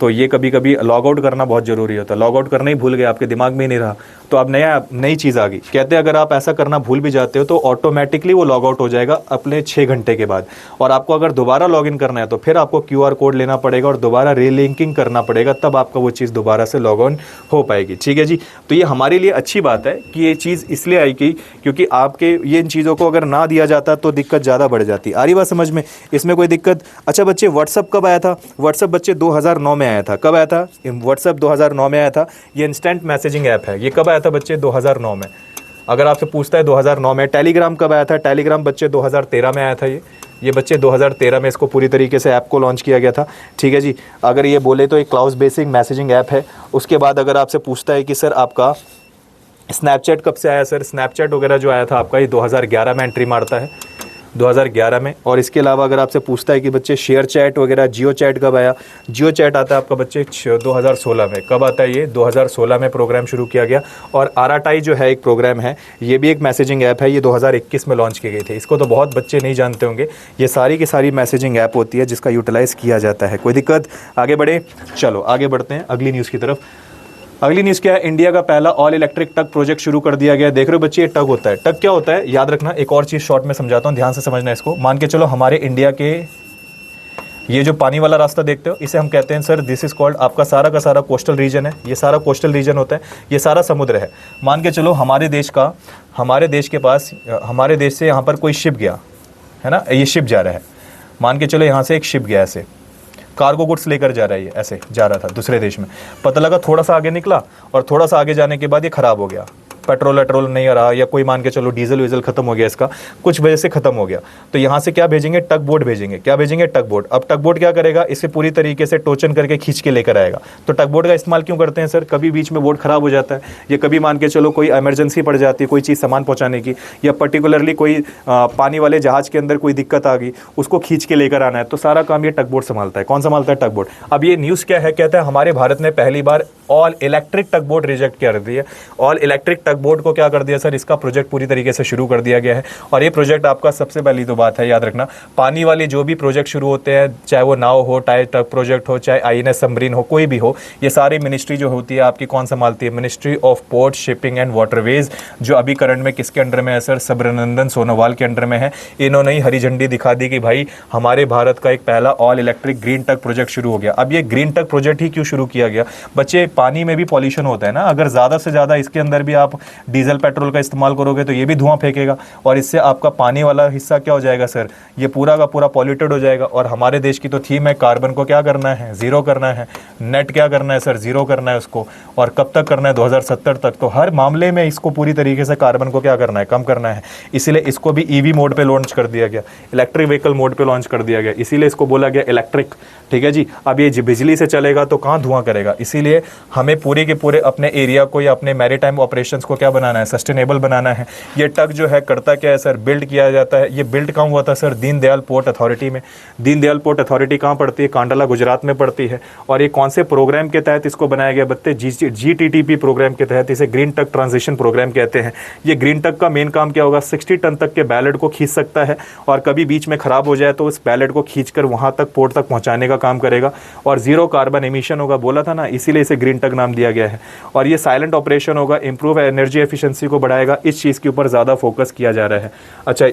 तो ये कभी कभी लॉग आउट करना बहुत ज़रूरी होता है। लॉग आउट करना ही भूल गए, आपके दिमाग में ही नहीं रहा, तो अब नई चीज़ आ गई। कहते हैं अगर आप ऐसा करना भूल भी जाते हो तो ऑटोमेटिकली वो लॉग आउट हो जाएगा अपने 6 घंटे के बाद, और आपको अगर दोबारा लॉगिन करना है तो फिर आपको QR कोड लेना पड़ेगा और दोबारा रीलिंकिंग करना पड़ेगा, तब आपका वो चीज़ दोबारा से लॉग ऑन हो पाएगी, ठीक है जी। तो ये हमारे लिए अच्छी बात है कि ये चीज़ इसलिए आई कि क्योंकि आपके ये इन चीज़ों को अगर ना दिया जाता तो दिक्कत ज़्यादा बढ़ जाती। आ रही बात समझ में? इसमें कोई दिक्कत? अच्छा बच्चे, व्हाट्सअप कब आया था? व्हाट्सअप बच्चे 2009 में आया था। कब आया था व्हाट्सअप? 2009 में आया था। ये इंस्टेंट मैसेजिंग ऐप है। ये कब आया था बच्चे? 2009 में। अगर आपसे पूछता है 2009 में। टेलीग्राम कब आया था? टेलीग्राम बच्चे 2013 में आया था। ये ये बच्चे 2013 में इसको पूरी तरीके से ऐप को लॉन्च किया गया था, ठीक है जी। अगर ये बोले तो एक क्लाउड बेसिक मैसेजिंग ऐप है। उसके बाद अगर आपसे पूछता है कि सर आपका स्नैपचैट कब से आया, सर स्नैपचैट वगैरह जो आया था आपका ये 2011 में एंट्री मारता है, 2011 में। और इसके अलावा अगर आपसे पूछता है कि बच्चे शेयर चैट वगैरह जियो चैट कब आया, जियो चैट आता है आपका बच्चे 2016 में। कब आता है ये? 2016 में प्रोग्राम शुरू किया गया। और आराटाई जो है एक प्रोग्राम है, ये भी एक मैसेजिंग ऐप है, ये 2021 में लॉन्च किए गए थे। इसको तो बहुत बच्चे नहीं जानते होंगे। ये सारी की सारी मैसेजिंग ऐप होती है जिसका यूटिलाइज़ किया जाता है। कोई दिक्कत? आगे बढ़े, चलो आगे बढ़ते हैं अगली न्यूज़ की तरफ। अगली न्यूज़ क्या है? इंडिया का पहला ऑल इलेक्ट्रिक ट्रक प्रोजेक्ट शुरू कर दिया गया है। देख रहे हो बच्चे, ये ट्रक होता है। ट्रक क्या होता है याद रखना, एक और चीज़ शॉर्ट में समझाता हूँ, ध्यान से समझना इसको। मान के चलो हमारे इंडिया के ये जो पानी वाला रास्ता देखते हो, इसे हम कहते हैं सर दिस इज़ कॉल्ड, आपका सारा का सारा कोस्टल रीजन है। ये सारा कोस्टल रीजन होता है, ये सारा समुद्र है। मान के चलो हमारे देश के पास, हमारे देश से यहाँ पर कोई शिप गया है ना, ये शिप जा रहा है। मान के चलो यहाँ से एक शिप गया, ऐसे कार्गो गुड्स लेकर जा रहा है, ये ऐसे जा रहा था दूसरे देश में। पता लगा थोड़ा सा आगे निकला और थोड़ा सा आगे जाने के बाद ये ख़राब हो गया, पेट्रोल नहीं आ रहा, या कोई मान के चलो डीजल वीजल खत्म हो गया, इसका कुछ वजह से खत्म हो गया। तो यहाँ से क्या भेजेंगे? टग बोट भेजेंगे। क्या भेजेंगे? टग बोट। अब टग बोट क्या करेगा? इसे पूरी तरीके से टोचन करके खींच के लेकर आएगा। तो टग बोट का इस्तेमाल क्यों करते हैं सर? कभी बीच में बोट खराब हो जाता है, या कभी मान के चलो कोई इमरजेंसी पड़ जाती है, कोई चीज़ सामान पहुँचाने की, या पर्टिकुलरली कोई पानी वाले जहाज के अंदर कोई दिक्कत आ गई, उसको खींच के लेकर आना है, तो सारा काम ये टग बोट संभालता है। कौन संभालता है? टग बोट। अब ये न्यूज़ क्या है? कहता है हमारे भारत ने पहली बार ऑल इलेक्ट्रिक टग बोट रिजेक्ट कर दी है। ऑल इलेक्ट्रिक टग बोट को क्या कर दिया सर? इसका प्रोजेक्ट पूरी तरीके से शुरू कर दिया गया है। और ये प्रोजेक्ट आपका, सबसे पहली तो बात है याद रखना, पानी वाले जो भी प्रोजेक्ट शुरू होते हैं, चाहे वो नाव हो, चाहे टग प्रोजेक्ट हो, चाहे INS सबमरीन हो, कोई भी हो, ये सारी मिनिस्ट्री जो होती है आपकी कौन संभालती है? Ministry of port, shipping and waterways, जो अभी करंट में किसके अंडर में है सर? सर्बानंद सोनोवाल के अंडर में है। इन्होंने ही हरी झंडी दिखा दी कि भाई हमारे भारत का एक पहला all electric green tug project शुरू हो गया। अब ये ग्रीन टग प्रोजेक्ट ही क्यों शुरू किया गया? बच्चे, पानी में भी पॉल्यूशन होता है ना, अगर ज़्यादा से ज़्यादा इसके अंदर भी आप डीजल पेट्रोल का इस्तेमाल करोगे तो ये भी धुआं फेंकेगा, और इससे आपका पानी वाला हिस्सा क्या हो जाएगा सर? ये पूरा का पूरा पॉल्यूटेड हो जाएगा। और हमारे देश की तो थीम है कार्बन को क्या करना है? ज़ीरो करना है। नेट क्या करना है सर? ज़ीरो करना है उसको। और कब तक करना है? 2070 तक। तो हर मामले में इसको पूरी तरीके से कार्बन को क्या करना है? कम करना है। इसीलिए इसको भी EV मोड पे लॉन्च कर दिया गया, इलेक्ट्रिक व्हीकल मोड पे लॉन्च कर दिया गया, इसीलिए इसको बोला गया इलेक्ट्रिक, ठीक है जी। अब ये बिजली से चलेगा तो कहाँ धुआं करेगा, इसीलिए हमें पूरे के पूरे अपने एरिया को या अपने मैरीटाइम ऑपरेशंस को क्या बनाना है? सस्टेनेबल बनाना है। ये टग जो है करता क्या है सर? बिल्ड किया जाता है। ये बिल्ड कहाँ हुआ था सर? दीनदयाल पोर्ट अथॉरिटी में। दीनदयाल पोर्ट अथॉरिटी कहाँ पड़ती है? कांडला, गुजरात में पड़ती है। और ये कौन से प्रोग्राम के तहत इसको बनाया गया बच्चे? GTTP प्रोग्राम के तहत। इसे ग्रीन टग ट्रांजिशन प्रोग्राम कहते हैं। ये ग्रीन टग का मेन काम क्या होगा? 60 टन तक के बैलेट को खींच सकता है, और कभी बीच में खराब हो जाए तो उस बैलेट को खींचकर वहां तक, पोर्ट तक पहुंचाने का काम करेगा, और जीरो कार्बन एमिशन होगा। बोला था ना, इसीलिए इसे ग्रीन टग नाम दिया गया है। और ये साइलेंट ऑपरेशन होगा, इंप्रूव एनर्जी एफिशिएंसी को बढ़ाएगा। इस चीज़ के ऊपर ज़्यादा फोकस किया जा रहा है।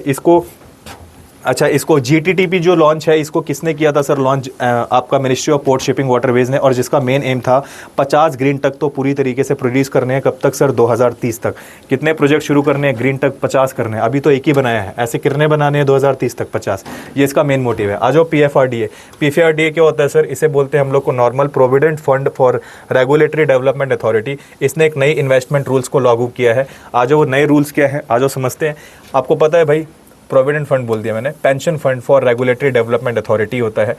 इसको GTTP जो लॉन्च है, इसको किसने किया था सर लॉन्च? आपका ministry of port, shipping, waterways ने। और जिसका मेन एम था 50 ग्रीन टग तो पूरी तरीके से प्रोड्यूस करने हैं। कब तक सर? 2030 तक। कितने प्रोजेक्ट शुरू करने हैं? ग्रीन टग 50 करने हैं। अभी तो एक ही बनाया है, ऐसे कितने बनाने हैं? 2030 तक 50। ये इसका मेन मोटिव है। आ जाओ PFRDA। PFRDA क्या होता है सर? इसे बोलते हैं हम लोग को normal provident fund for regulatory development authority. इसने एक नई इन्वेस्टमेंट रूल्स को लागू किया है। आ जाओ, वो नए रूल्स क्या है, आ जाओ समझते हैं। आपको पता है भाई, प्रोविडेंट फंड बोल दिया मैंने, pension fund for regulatory development authority होता है।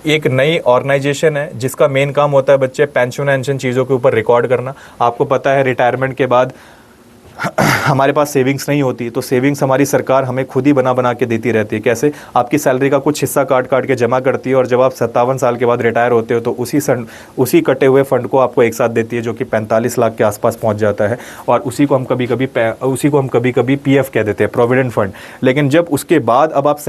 एक नई ऑर्गेनाइजेशन है जिसका मेन काम होता है बच्चे पेंशन एंशन चीज़ों के ऊपर रिकॉर्ड करना। आपको पता है रिटायरमेंट के बाद हमारे पास सेविंग्स नहीं होती, तो सेविंग्स हमारी सरकार हमें खुद ही बना के देती रहती है। कैसे? आपकी सैलरी का कुछ हिस्सा काट के जमा करती है, और जब आप 57 साल के बाद रिटायर होते हो तो उसी कटे हुए फंड को आपको एक साथ देती है, जो कि 45 लाख के आसपास पहुंच जाता है। और उसी को हम कभी कभी PF कह देते हैं, प्रोविडेंट फंड। लेकिन जब उसके बाद अब आप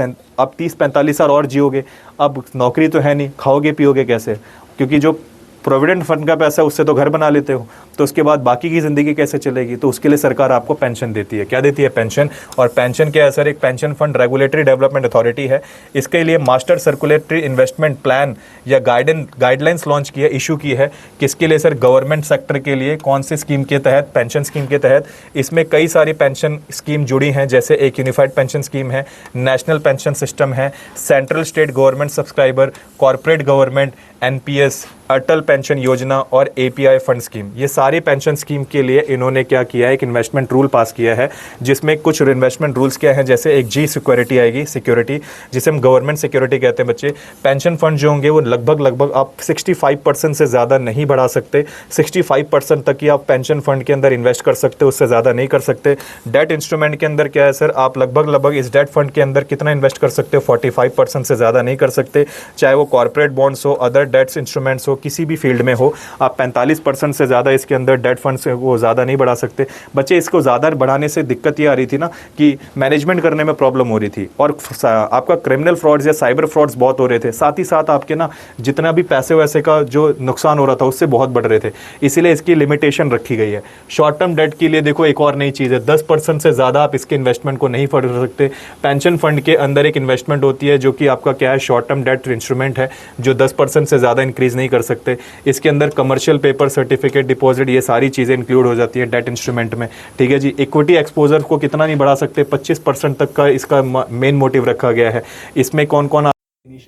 30-45 साल और जियोगे, अब नौकरी तो है नहीं, खाओगे पियोगे कैसे? क्योंकि जो प्रोविडेंट फंड का पैसा, उससे तो घर बना लेते हो, तो उसके बाद बाकी की ज़िंदगी कैसे चलेगी? तो उसके लिए सरकार आपको पेंशन देती है। क्या देती है? पेंशन। और पेंशन के असर, एक pension fund regulatory development authority है। इसके लिए मास्टर सर्कुलेटरी इन्वेस्टमेंट प्लान या गाइडलाइंस लॉन्च की है, इशू की है। किसके लिए सर? गवर्नमेंट सेक्टर के लिए। कौन से स्कीम के तहत? पेंशन स्कीम के तहत। इसमें कई सारी पेंशन स्कीम जुड़ी हैं, जैसे एक यूनिफाइड पेंशन स्कीम है, नेशनल पेंशन सिस्टम है, central state government subscriber, corporate government, NPS, Atal pension Yojana और एपीआई फंड स्कीम, ये सारी पेंशन स्कीम के लिए इन्होंने क्या किया है, एक इन्वेस्टमेंट रूल पास किया है, जिसमें कुछ इन्वेस्टमेंट रूल्स क्या हैं, जैसे एक जी सिक्योरिटी आएगी, सिक्योरिटी जिसे हम गवर्नमेंट सिक्योरिटी कहते हैं बच्चे। पेंशन फंड जो होंगे वो लगभग आप 65% से ज़्यादा नहीं बढ़ा सकते, 65% तक ही आप पेंशन फंड के अंदर इन्वेस्ट कर सकते हो, उससे ज़्यादा नहीं कर सकते। डेट इंस्ट्रूमेंट के अंदर क्या है सर, आप लगभग इस डेट फंड के अंदर कितना इन्वेस्ट कर सकते हो, 45% से ज़्यादा नहीं कर सकते, चाहे वो कॉर्पोरेट बॉन्ड्स हो, अदर डेट्स इंस्ट्रूमेंट्स हो, किसी भी फील्ड में हो। आप 45% से ज़्यादा इसके अंदर डेट फंड्स को ज़्यादा नहीं बढ़ा सकते। बच्चे इसको ज़्यादा बढ़ाने से दिक्कत ये आ रही थी ना कि मैनेजमेंट करने में प्रॉब्लम हो रही थी और आपका क्रिमिनल फ्रॉड्स या साइबर फ्रॉड्स बहुत हो रहे थे, साथ ही साथ आपके ना जितना भी पैसे वैसे का जो नुकसान हो रहा था उससे बहुत बढ़ रहे थे, इसीलिए इसकी लिमिटेशन रखी गई है। शॉर्ट टर्म डेट के लिए देखो एक और नई चीज़ है, 10% से ज़्यादा आप इसके इन्वेस्टमेंट को नहीं पढ़ सकते। पेंशन फंड के अंदर एक इन्वेस्टमेंट होती है जो कि आपका क्या है, शॉर्ट टर्म डेट इंस्ट्रूमेंट है, जो 10% से ज़्यादा इंक्रीज़ नहीं कर सकते। इसके अंदर कमर्शियल पेपर, सर्टिफिकेट, डिपॉजिट, ये सारी चीज़ें इंक्लूड हो जाती है डेट इंस्ट्रूमेंट में, ठीक है जी। इक्विटी एक्सपोजर को कितना नहीं बढ़ा सकते, 25% तक का इसका मेन मोटिव रखा गया है। इसमें कौन कौन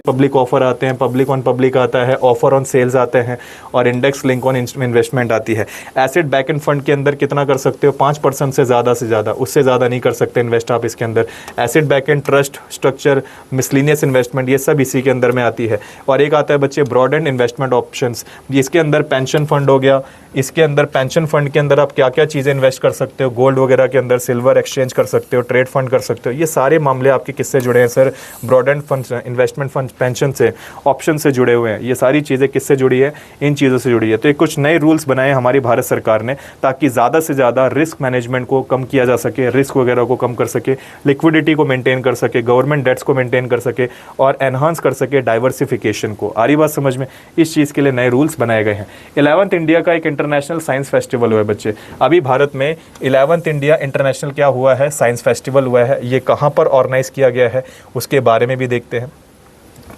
पब्लिक ऑफर आते हैं, पब्लिक ऑन पब्लिक आता है, ऑफर ऑन सेल्स आते हैं और इंडेक्स लिंक ऑन इन्वेस्टमेंट आती है। एसेट बैक एंड फंड के अंदर कितना कर सकते हो, 5% से ज़्यादा, उससे ज़्यादा नहीं कर सकते इन्वेस्ट आप इसके अंदर। Asset back and trust structure, miscellaneous investment, ये सब इसी के अंदर में आती है। और एक आता है बच्चे ब्रॉड एंड इन्वेस्टमेंट ऑप्शंस, इसके अंदर पेंशन फंड हो गया। इसके अंदर पेंशन फंड के अंदर आप क्या क्या चीज़ें इन्वेस्ट कर सकते हो, गोल्ड वगैरह के अंदर, सिल्वर एक्सचेंज कर सकते हो, ट्रेड फंड कर सकते हो। ये सारे मामले आपके किससे जुड़े हैं sir, broad and fund, investment fund, pension से, ऑप्शन से जुड़े हुए हैं। ये सारी चीज़ें किससे जुड़ी है, इन चीज़ों से जुड़ी है। तो ये कुछ नए रूल्स बनाए हमारी भारत सरकार ने ताकि ज़्यादा से ज़्यादा रिस्क मैनेजमेंट को कम किया जा सके, रिस्क वगैरह को कम कर सके, लिक्विडिटी को मेंटेन कर सके, गवर्नमेंट डेट्स को मेंटेन कर सके और एनहांस कर सके डाइवर्सिफिकेशन को। आ रही बात समझ में, इस चीज़ के लिए नए रूल्स बनाए गए हैं। 11th इंडिया का एक इंटरनेशनल साइंस फेस्टिवल हुआ है बच्चे, अभी भारत में 11th इंडिया इंटरनेशनल क्या हुआ है, साइंस फेस्टिवल हुआ है। ये कहाँ पर ऑर्गेनाइज किया गया है उसके बारे में भी देखते हैं।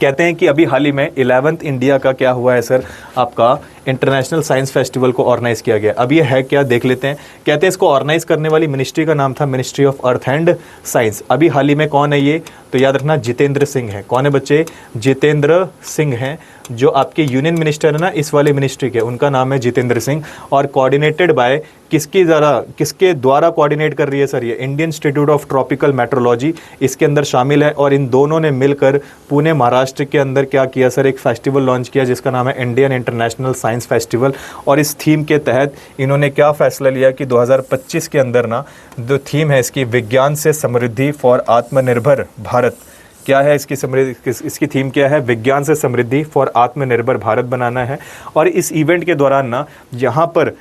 कहते हैं कि अभी हाल ही में 11th इंडिया का क्या हुआ है सर, आपका इंटरनेशनल साइंस फेस्टिवल को ऑर्गेनाइज किया गया। अब ये है क्या, देख लेते हैं। कहते हैं इसको ऑर्गेनाइज करने वाली मिनिस्ट्री का नाम था ministry of earth and science. अभी हाल ही में कौन है ये, तो याद रखना जितेंद्र सिंह है। कौन है बच्चे, जितेंद्र सिंह हैं, जो आपके यूनियन मिनिस्टर है ना इस वाले मिनिस्ट्री के, उनका नाम है जितेंद्र सिंह। और कोऑर्डिनेटेड बाय किसके द्वारा कोऑर्डिनेट कर रही है सर, ये Indian institute of tropical metrology इसके अंदर शामिल है। और इन दोनों ने मिलकर पुणे महाराष्ट्र के अंदर क्या किया सर, एक फेस्टिवल लॉन्च किया जिसका नाम है इंडियन इंटरनेशनल साइंस फेस्टिवल। और इस थीम के तहत इन्होंने क्या फैसला लिया कि 2025 के अंदर ना जो थीम है इसकी, विज्ञान से समृद्धि फॉर आत्मनिर्भर भारत, क्या है इसकी समृद्धि, इसकी थीम क्या है, विज्ञान से समृद्धि फॉर आत्मनिर्भर भारत बनाना है। और इस इवेंट के दौरान ना यहाँ पर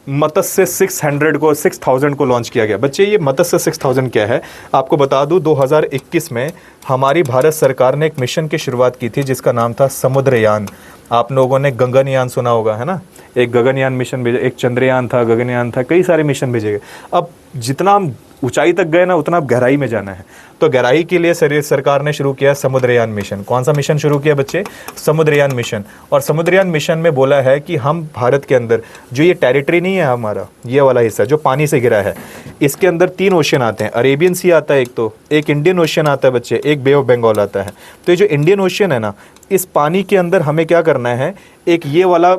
मत्स्य 6000 को लॉन्च किया गया। बच्चे ये मत्स्य 6000 क्या है, आपको बता दूं 2021 में हमारी भारत सरकार ने एक मिशन की शुरुआत की थी जिसका नाम था समुद्रयान। आप लोगों ने गगनयान सुना होगा, है ना, एक गगनयान मिशन भेजा, एक चंद्रयान था, गगनयान था, कई सारे मिशन भेजे गए। अब जितना हम ऊंचाई तक गए ना उतना अब गहराई में जाना है, तो गहराई के लिए सरकार ने शुरू किया समुद्रयान मिशन। कौन सा मिशन शुरू किया बच्चे, समुद्रयान मिशन। और समुद्रयान मिशन में बोला है कि हम भारत के अंदर जो ये टेरिटरी नहीं है हमारा, ये वाला हिस्सा जो पानी से घिरा है, इसके अंदर 3 ओशन आते हैं। अरेबियन सी आता है एक इंडियन ओशन आता है बच्चे, एक बे ऑफ बंगाल आता है। तो ये जो इंडियन ओशन है ना, इस पानी के अंदर हमें क्या करना है, एक ये वाला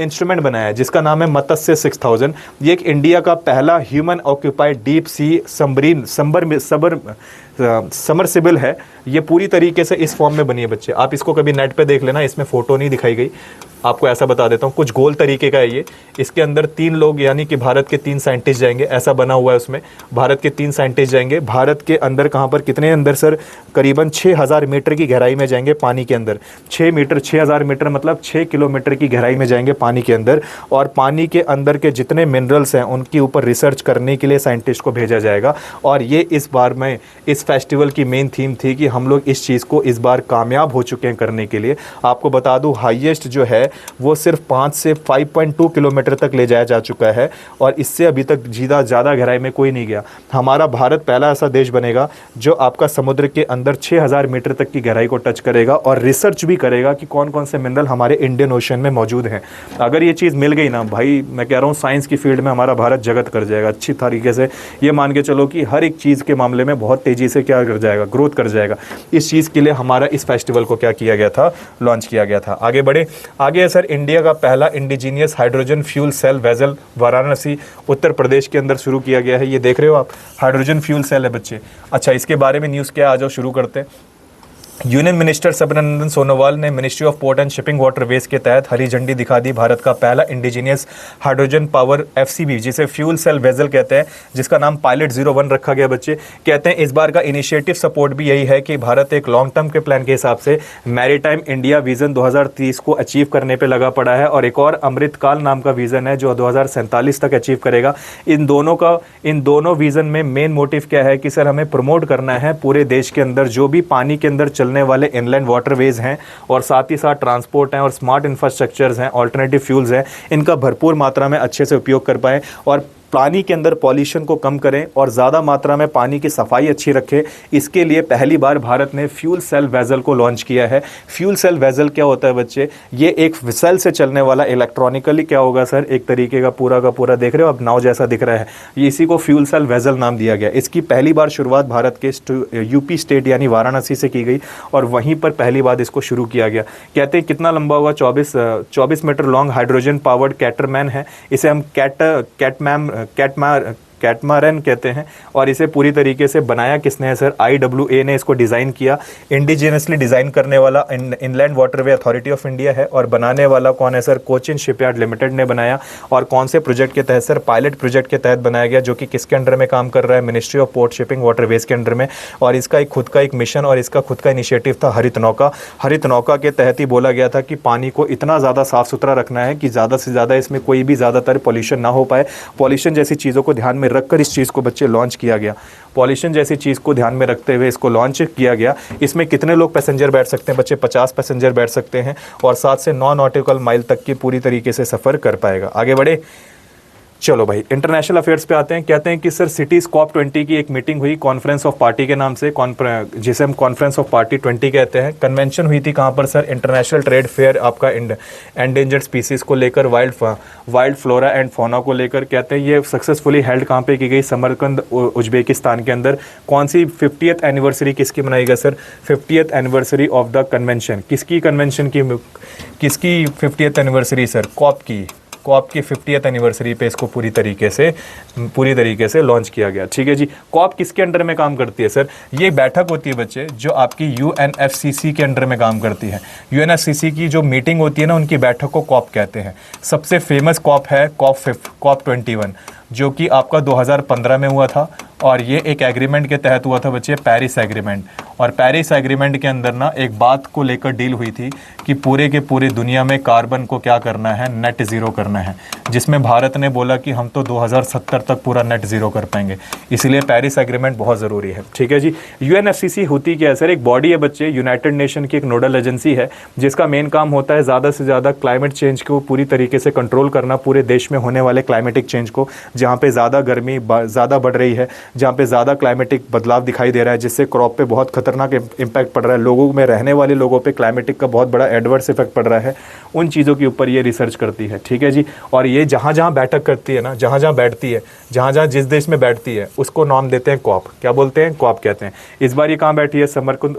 इंस्ट्रूमेंट बनाया है जिसका नाम है मत्स्य 6000। ये एक इंडिया का पहला human occupied deep sea submersible है। ये पूरी तरीके से इस फॉर्म में बनी है बच्चे, आप इसको कभी नेट पे देख लेना, इसमें फ़ोटो नहीं दिखाई गई, आपको ऐसा बता देता हूँ, कुछ गोल तरीके का है ये। इसके अंदर 3 लोग यानी कि भारत के 3 साइंटिस्ट जाएंगे, ऐसा बना हुआ है उसमें, भारत के 3 साइंटिस्ट जाएंगे। भारत के अंदर कहाँ पर, कितने अंदर सर, करीबन 6000 मीटर की गहराई में जाएंगे पानी के अंदर। 6000 मीटर मतलब 6 किलोमीटर की गहराई में जाएंगे पानी के अंदर। और पानी के अंदर के जितने मिनरल्स हैं उनके ऊपर रिसर्च करने के लिए साइंटिस्ट को भेजा जाएगा। और ये इस बार में इस फेस्टिवल की मेन थीम थी कि हम लोग इस चीज़ को इस बार कामयाब हो चुके हैं करने के लिए। आपको बता दूं हाईएस्ट जो है वो सिर्फ 5 से 5.2 किलोमीटर तक ले जाया जा चुका है और इससे अभी तक ज़्यादा गहराई में कोई नहीं गया। हमारा भारत पहला ऐसा देश बनेगा जो आपका समुद्र के अंदर 6000 मीटर तक की गहराई को टच करेगा और रिसर्च भी करेगा कि कौन कौन से मिनरल हमारे इंडियन ओशन में मौजूद हैं। अगर ये चीज़ मिल गई ना भाई, मैं कह रहा हूँ साइंस की फील्ड में हमारा भारत जगत कर जाएगा अच्छी तरीके से। ये मान के चलो कि हर एक चीज़ के मामले में बहुत तेज़ी से क्या कर जाएगा, ग्रोथ कर जाएगा। इस चीज़ के लिए हमारा इस फेस्टिवल को क्या किया गया था, लॉन्च किया गया था। आगे बढ़े, आगे है सर इंडिया का पहला indigenous hydrogen fuel cell vessel Varanasi Uttar Pradesh के अंदर शुरू किया गया है। ये देख रहे हो आप, हाइड्रोजन फ्यूल सेल है बच्चे। अच्छा, इसके बारे में न्यूज़ क्या, आ जाओ शुरू करते हैं। यूनियन मिनिस्टर सर्बानंद सोनोवाल ने ministry of port and shipping waterways के तहत हरी झंडी दिखा दी भारत का पहला इंडिजीनियस हाइड्रोजन पावर एफसीबी, जिसे फ्यूल सेल वेजल कहते हैं, जिसका नाम पायलट 01 रखा गया बच्चे। कहते हैं इस बार का इनिशिएटिव सपोर्ट भी यही है कि भारत एक लॉन्ग टर्म के प्लान के हिसाब से मैरीटाइम इंडिया विजन 2030 को अचीव करने पर लगा पड़ा है, और एक और अमृतकाल नाम का विजन है जो 2047 तक अचीव करेगा। इन दोनों विजन में मेन मोटिव क्या है कि सर हमें प्रमोट करना है पूरे देश के अंदर जो भी पानी के अंदर चलने वाले इनलैंड वाटरवेज हैं, और साथ ही साथ ट्रांसपोर्ट हैं और स्मार्ट इंफ्रास्ट्रक्चर्स हैं, ऑल्टरनेटिव फ्यूल्स हैं, इनका भरपूर मात्रा में अच्छे से उपयोग कर पाएं और पानी के अंदर पॉल्यूशन को कम करें और ज़्यादा मात्रा में पानी की सफाई अच्छी रखें। इसके लिए पहली बार भारत ने फ्यूल सेल वेजल को लॉन्च किया है। फ्यूल सेल वेजल क्या होता है बच्चे, ये एक सेल से चलने वाला इलेक्ट्रॉनिकली क्या होगा सर, एक तरीके का पूरा देख रहे हो अब नाव जैसा दिख रहा है, ये इसी को फ्यूल सेल वेजल नाम दिया गया। इसकी पहली बार शुरुआत भारत के यूपी स्टेट यानी वाराणसी से की गई और वहीं पर पहली बार इसको शुरू किया गया। कहते हैं कितना लंबा होगा, 24 मीटर लॉन्ग हाइड्रोजन पावर्ड कैटरमैन है। इसे हम कैटमारन कहते हैं, और इसे पूरी तरीके से बनाया किसने है सर, IWA ने इसको डिज़ाइन किया। इंडिजिनसली डिज़ाइन करने वाला inland waterway authority of India है, और बनाने वाला कौन है सर, कोचिन शिपयार्ड लिमिटेड ने बनाया। और कौन से प्रोजेक्ट के तहत सर, पायलट प्रोजेक्ट के तहत बनाया गया, जो कि किसके अंडर में काम कर रहा है, ministry of port shipping waterways के अंडर में। और इसका एक खुद का एक मिशन और इसका खुद का इनिशिएटिव था हरित नौका। हरित नौका के तहत ही बोला गया था कि पानी को इतना ज़्यादा साफ सुथरा रखना है कि ज़्यादा से ज़्यादा इसमें कोई भी ज़्यादातर पॉल्यूशन ना हो पाए। पॉल्यूशन जैसी चीज़ों को ध्यान में रखकर इस चीज़ को बच्चे लॉन्च किया गया। पॉल्यूशन जैसी चीज़ को ध्यान में रखते हुए इसको लॉन्च किया गया। इसमें कितने लोग पैसेंजर बैठ सकते हैं बच्चे, 50 पैसेंजर बैठ सकते हैं, और 7 से 9 नॉटिकल माइल तक की पूरी तरीके से सफ़र कर पाएगा। आगे बढ़े, चलो भाई इंटरनेशनल अफेयर्स पे आते हैं। कहते हैं कि सर सिटीज़ COP20 की एक मीटिंग हुई कॉन्फ्रेंस ऑफ पार्टी के नाम से, जिसे हम कॉन्फ्रेंस ऑफ पार्टी 20 कहते हैं। कन्वेंशन हुई थी कहाँ पर सर, इंटरनेशनल ट्रेड फेयर आपका एंडेंजर्ड स्पीसीज़ को लेकर, वाइल्ड फ्लोरा एंड फौना को लेकर। कहते हैं ये सक्सेसफुली हेल्ड कहाँ पे की गई, समरकंद उज्बेकिस्तान के अंदर। कौन सी 50th एनिवर्सरी किसकी मनाई गई sir, 50th anniversary of the convention. किसकी कन्वेंशन की, किसकी 50th एनिवर्सरी सर, कॉप की 50th एनिवर्सरी पे इसको पूरी तरीके से लॉन्च किया गया। ठीक है जी। कॉप किसके अंडर में काम करती है सर, ये बैठक होती है बच्चे जो आपकी UNFCCC के अंडर में काम करती है। UNFCCC की जो मीटिंग होती है ना, उनकी बैठक को कॉप कहते हैं। सबसे फेमस कॉप है कॉप 21, जो कि आपका 2015 में हुआ था, और ये एक एग्रीमेंट के तहत हुआ था बच्चे, पेरिस एग्रीमेंट। और पेरिस एग्रीमेंट के अंदर ना एक बात को लेकर डील हुई थी कि पूरे के पूरे दुनिया में कार्बन को क्या करना है, नेट ज़ीरो करना है, जिसमें भारत ने बोला कि हम तो 2070 तक पूरा नेट ज़ीरो कर पाएंगे। इसलिए पेरिस एग्रीमेंट बहुत ज़रूरी है। ठीक है जी। UNFCCC होती क्या है सर, एक बॉडी है बच्चे, यूनाइटेड नेशन की एक नोडल एजेंसी है, जिसका मेन काम होता है ज़्यादा से ज़्यादा क्लाइमेट चेंज को पूरी तरीके से कंट्रोल करना, पूरे देश में होने वाले क्लाइमेटिक चेंज को, जहाँ पे ज़्यादा गर्मी ज़्यादा बढ़ रही है, जहाँ पे ज़्यादा क्लाइमेटिक बदलाव दिखाई दे रहा है, जिससे क्रॉप पे बहुत खतरनाक इम्पैक्ट पड़ रहा है, लोगों में रहने वाले लोगों पे क्लाइमेटिक का बहुत बड़ा एडवर्स इफेक्ट पड़ रहा है, उन चीज़ों के ऊपर ये रिसर्च करती है। ठीक है जी। और ये जहाँ जहाँ बैठक करती है ना, जहाँ जहाँ बैठती है, जहाँ जहाँ जिस देश में बैठती है, उसको नाम देते हैं कॉप। क्या बोलते हैं, कॉप कहते हैं। इस बार ये कहाँ बैठी है, समरकंद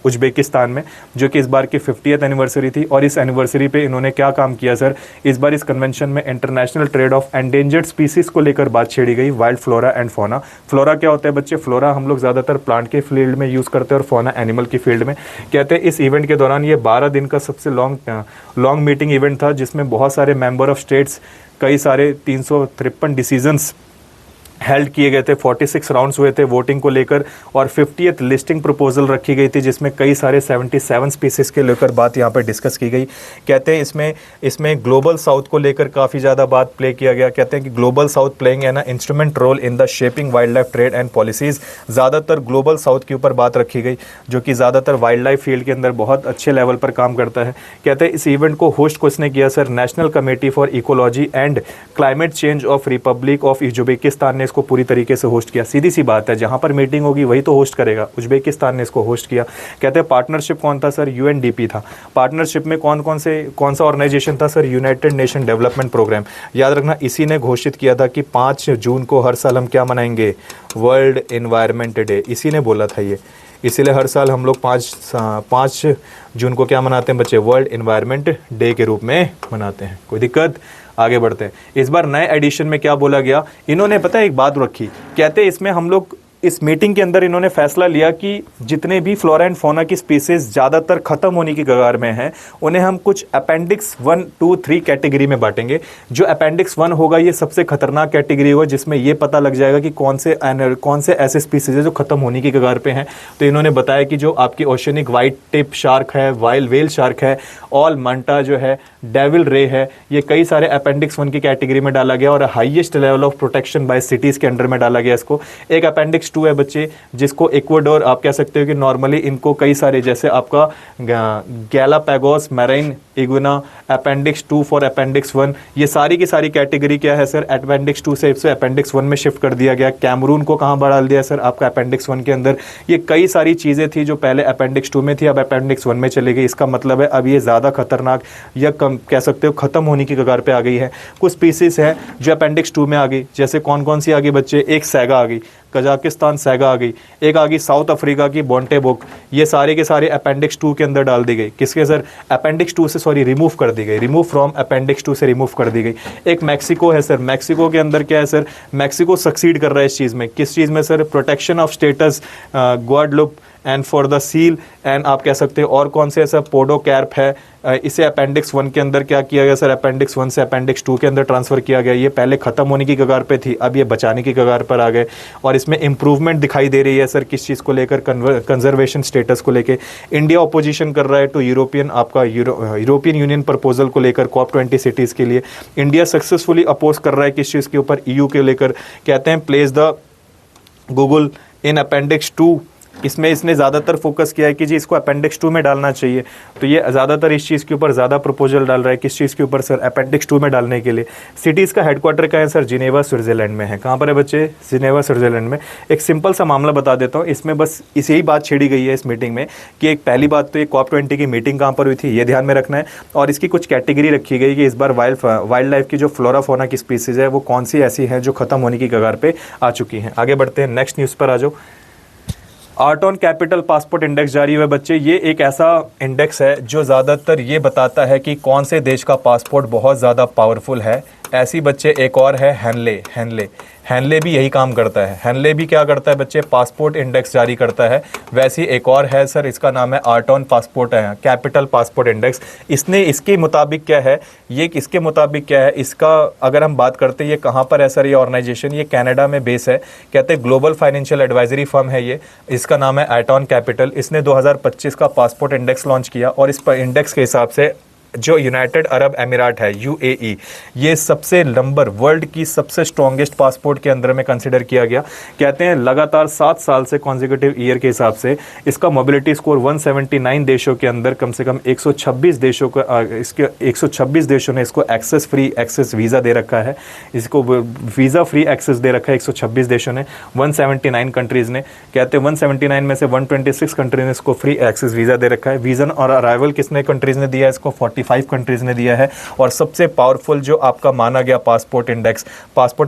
उज्बेकिस्तान में, जो कि इस बार की 50th एनिवर्सरी थी। और इस एनिवर्सरी पे इन्होंने क्या काम किया सर, इस बार इस कन्वेंशन में international trade off endangered species को लेकर बात छेड़ी गई, wild flora and fauna. Flora क्या होता है बच्चे, फ्लोरा हम लोग ज़्यादातर प्लांट के फील्ड में यूज़ करते हैं और फौना एनिमल की फील्ड में। कहते हैं इस इवेंट के दौरान ये 12 दिन का सबसे लॉन्ग मीटिंग इवेंट था, जिसमें बहुत सारे मेंबर ऑफ स्टेट्स, कई सारे 353 डिसीजंस हेल्ड किए गए थे, 46 राउंड्स हुए थे वोटिंग को लेकर, और 50th लिस्टिंग प्रपोजल रखी गई थी, जिसमें कई सारे 77 स्पीसीज के लेकर बात यहाँ पर डिस्कस की गई। कहते हैं इसमें ग्लोबल साउथ को लेकर काफ़ी ज़्यादा बात प्ले किया गया। कहते हैं कि global south playing an instrument role in the shaping wildlife trade and policies. ज़्यादातर ग्लोबल साउथ के ऊपर बात रखी गई, जो कि ज़्यादातर वाइल्ड लाइफ फील्ड के अंदर बहुत अच्छे लेवल पर काम करता है। कहते हैं इस इवेंट को होस्ट किसने किया sir, national committee for ecology and climate change of Republic of Uzbekistan ने इसको पूरी तरीके से होस्ट किया। सीधी सी बात है, जहाँ पर मीटिंग होगी वही तो होस्ट करेगा। उज्बेकिस्तान ने इसको होस्ट किया। कहते हैं पार्टनरशिप कौन था सर? यूएनडीपी था। पार्टनरशिप में कौन सा ऑर्गेनाइजेशन था sir? United Nation Development Programme. याद रखना, इसी ने घोषित किया था कि 5 जून को हर साल हम क्या मनाएंगे? World environment day. इसी ने बोला था ये, इसीलिए हर साल हम लोग 5 जून को क्या मनाते हैं बच्चे? वर्ल्ड एनवायरनमेंट डे के रूप में मनाते हैं। कोई दिक्कत? आगे बढ़ते हैं। इस बार नए एडिशन में क्या बोला गया? इन्होंने पता है एक बात रखी, कहते इसमें हम लोग इस मीटिंग के अंदर इन्होंने फैसला लिया कि जितने भी फ्लोरा एंड फौना की स्पीसीज ज़्यादातर ख़त्म होने की कगार में हैं, उन्हें हम कुछ अपेंडिक्स 1, 2, 3 कैटेगरी में बांटेंगे। जो अपेंडिक्स 1 होगा ये सबसे खतरनाक कैटेगरी होगा, जिसमें ये पता लग जाएगा कि कौन से ऐसे स्पीसीज है जो ख़त्म होने की कगार पे हैं। तो इन्होंने बताया कि जो आपकी ओशनिक वाइट टिप शार्क है, वाइल्ड वेल शार्क है, ऑल मंटा जो है, डेविल रे है, ये कई सारे अपेंडिक्स 1 की कैटेगरी में डाला गया और highest level of protection bye cities के अंडर में डाला गया इसको। एक अपेंडिक्स 2 है बच्चे, जिसको इक्वाडोर, आप कह सकते हो कि नॉर्मली इनको कई सारे, जैसे आपका Galapagos marine iguana, appendix 2 for appendix 1, ये सारी की सारी कैटेगरी क्या है सर? अपेंडिक्स 2 से इसे अपेंडिक्स 1 में शिफ्ट कर दिया गया। कैमरून को कहाँ डाल दिया सर? आपका अपेंडिक्स 1 के अंदर। ये कई सारी चीज़ें थी जो पहले अपेंडिक्स 2 में थी, अब अपेंडिक्स 1 में चली गई। इसका मतलब है अब ये ज़्यादा खतरनाक या कम कह सकते हो ख़त्म होने की कगार पे आ गई है। कुछ स्पीसीज है जो अपेंडिक्स 2 में आ गई, जैसे कौन सी आ गई बच्चे? एक सैगा आ गई, कजाकिस्तान सैगा आ गई, एक आ गई साउथ अफ्रीका की बोंटेबुक। ये सारे के सारे अपेंडिक्स 2 के अंदर डाल दी गई। किसके सर? अपेंडिक्स 2 से, सॉरी, रिमूव कर दी गई, रिमूव फ्रॉम अपेंडिक्स 2 से रिमूव कर दी गई। एक मैक्सिको है सर, मैक्सिको के अंदर क्या है सर? मैक्सिको सक्सीड कर रहा है इस चीज़ में। किस चीज़ में sir? Protection of status Guadeloupe and for the seal एंड आप कह सकते हो और कौन से सर? पोडोकैर्प है। इसे अपेंडिक्स 1 के अंदर क्या किया गया सर? अपेंडिक्स 1 से अपेंडिक्स 2 के अंदर ट्रांसफ़र किया गया। ये पहले ख़त्म होने की कगार पे थी, अब ये बचाने की कगार पर आ गए और इसमें इंप्रूवमेंट दिखाई दे रही है सर। किस चीज़ को लेकर? कंजर्वेशन स्टेटस को लेकर। इंडिया अपोजिशन कर रहा है टू यूरोपियन, आपका यूरोपियन यूनियन प्रपोजल को लेकर COP20 सिटीज़ के लिए। इंडिया सक्सेसफुली अपोज कर रहा है किस चीज़ के ऊपर? EU के लेकर। कहते हैं place the Google in appendix 2। इसमें इसने ज़्यादातर फोकस किया है कि जी इसको अपेंडिक्स 2 में डालना चाहिए। तो ये ज़्यादातर इस चीज़ के ऊपर ज़्यादा प्रपोजल डाल रहा है। किस चीज़ के ऊपर सर? अपेंडिक्स 2 में डालने के लिए। सिटीज़ का हेडक्वार्टर का है सर? जिनेवा स्विट्ज़रलैंड में है। कहाँ पर है बच्चे? जिनेवा स्विट्ज़रलैंड में। एक सिंपल सा मामला बता देता हूँ, इसमें बस इसी ही बात छेड़ी गई है इस मीटिंग में कि एक पहली बात तो ये COP20 की मीटिंग कहाँ पर हुई थी, ये ध्यान में रखना है। और इसकी कुछ कैटेगरी रखी गई कि इस बार वाइल्ड लाइफ की जो फ्लोरा फौना की स्पीसीज़ है वो कौन सी ऐसी हैं जो ख़त्म होने की कगार पर आ चुकी हैं। आगे बढ़ते हैं, नेक्स्ट न्यूज़ पर आ जाओ। आर्टन कैपिटल पासपोर्ट इंडेक्स जारी हुआ बच्चे। ये एक ऐसा इंडेक्स है जो ज़्यादातर ये बताता है कि कौन से देश का पासपोर्ट बहुत ज़्यादा पावरफुल है। ऐसी बच्चे एक और है हैनले भी यही काम करता है। हैनले भी क्या करता है बच्चे? पासपोर्ट इंडेक्स जारी करता है। वैसे एक और है सर, इसका नाम है आर्टन पासपोर्ट है, कैपिटल पासपोर्ट इंडेक्स। इसके मुताबिक क्या है? इसका अगर हम बात करते हैं ये कहाँ पर है सर? ये ऑर्गेनाइजेशन ये कनाडा में बेस है। कहते हैं ग्लोबल फाइनेंशियल एडवाइजरी फर्म है ये। इसका नाम है आर्टन कैपिटल। इसने 2025 का पासपोर्ट इंडेक्स लॉन्च किया और इस पर इंडेक्स के हिसाब से जो यूनाइटेड अरब अमीरात है, UAE, ये सबसे नंबर वर्ल्ड की सबसे स्ट्रॉन्गेस्ट पासपोर्ट के अंदर में कंसिडर किया गया। कहते हैं लगातार 7 साल से कॉन्जिक्यूटिव ईयर के हिसाब से इसका मोबिलिटी स्कोर 179 देशों के अंदर कम से कम 126 देशों को 126 देशों ने इसको एक्सेस वीज़ा दे रखा है। इसको वीज़ा फ्री एक्सेस दे रखा है 126 देशों ने, 179 कंट्रीज़ ने। कहते हैं 179 में से 126 कंट्रीज ने इसको फ्री एक्सेस वीज़ा दे रखा है। वीज़न और अराइवल किसने कंट्रीज़ ने दिया है इसको? 45 कंट्रीज़ ने दिया है। और सबसे पावरफुल जो आपका माना गया पासपोर्ट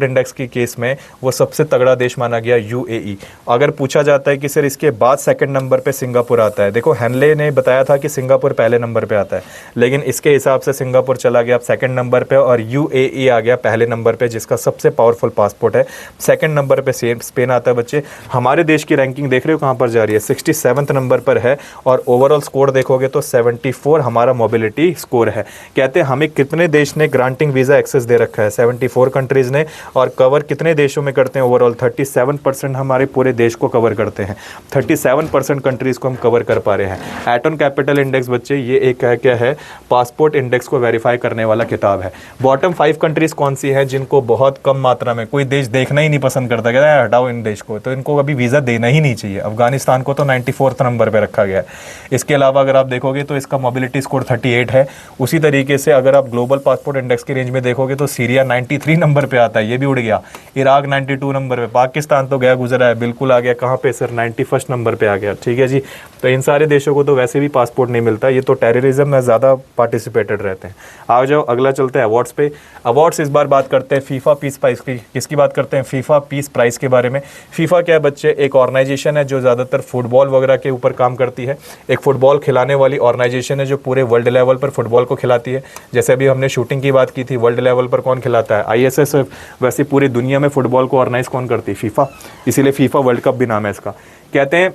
इंडेक्स के केस में वो सबसे तगड़ा देश माना गया UAE। अगर पूछा जाता है कि सर इसके बाद सेकंड नंबर पे सिंगापुर आता है, देखो हैनले ने बताया था कि सिंगापुर पहले नंबर पे आता है, लेकिन इसके हिसाब से सिंगापुर चला गया सेकंड नंबर पे और UAE आ गया पहले नंबर पे, जिसका सबसे पावरफुल पासपोर्ट है। सेकंड नंबर पे स्पेन आता है बच्चे। हमारे देश की रैंकिंग देख रहे हो कहाँ पर जा रही है? 67 नंबर पर है और ओवरऑल स्कोर देखोगे तो 74 हमारा मोबिलिटी स्कोर है। कहते हैं हमें कितने देश ने ग्रांटिंग वीज़ा एक्सेस दे रखा है? 74 कंट्रीज़ ने। और कवर कितने देशों में करते हैं ओवरऑल? 37% हमारे पूरे देश को कवर करते हैं। 37% कंट्रीज़ को हम कवर कर पा रहे हैं। आर्टन कैपिटल इंडेक्स बच्चे ये एक है क्या है? पासपोर्ट इंडेक्स को वेरीफाई करने वाला किताब है। बॉटम 5 कंट्रीज़ कौन सी हैं जिनको बहुत कम मात्रा में कोई देश देखना ही नहीं पसंद करता, कहता है हटाओ इन देश को, तो इनको अभी वीज़ा देना ही नहीं चाहिए। अफगानिस्तान को तो 94 नंबर पर रखा गया है। इसके अलावा अगर आप देखोगे तो इसका मोबिलिटी स्कोर 38 है। उसी तरीके से अगर आप ग्लोबल पासपोर्ट इंडेक्स की रेंज में देखोगे तो सीरिया 93 नंबर पे आता है, ये भी उड़ गया। इराक 92 नंबर पे, पाकिस्तान तो गया गुजरा है, बिल्कुल आ गया कहाँ पे सर, 91 नंबर पे आ गया। ठीक है जी, तो इन सारे देशों को तो वैसे भी पासपोर्ट नहीं मिलता, ये तो टेररिज्म में ज़्यादा पार्टिसिपेटेड रहते हैं। आ जाओ अगला चलते हैं अवार्ड्स पे। अवार्ड्स इस बार बात करते हैं फीफा पीस प्राइज की। किसकी बात करते हैं? फीफा पीस प्राइज के बारे में। फीफा क्या है बच्चे? एक ऑर्गेनाइजेशन है जो ज़्यादातर फुटबॉल वगैरह के ऊपर काम करती है। एक फुटबॉल खिलाने वाली ऑर्गेनाइजेशन है जो पूरे वर्ल्ड लेवल पर फुटबॉल को खिलाती है। जैसे अभी हमने शूटिंग की बात की थी, वर्ल्ड लेवल पर कौन खिलाता है? ISSF। वैसे पूरी दुनिया में फुटबॉल को ऑर्गेनाइज कौन करती है? फीफा। इसीलिए फीफा वर्ल्ड कप भी नाम है इसका। कहते हैं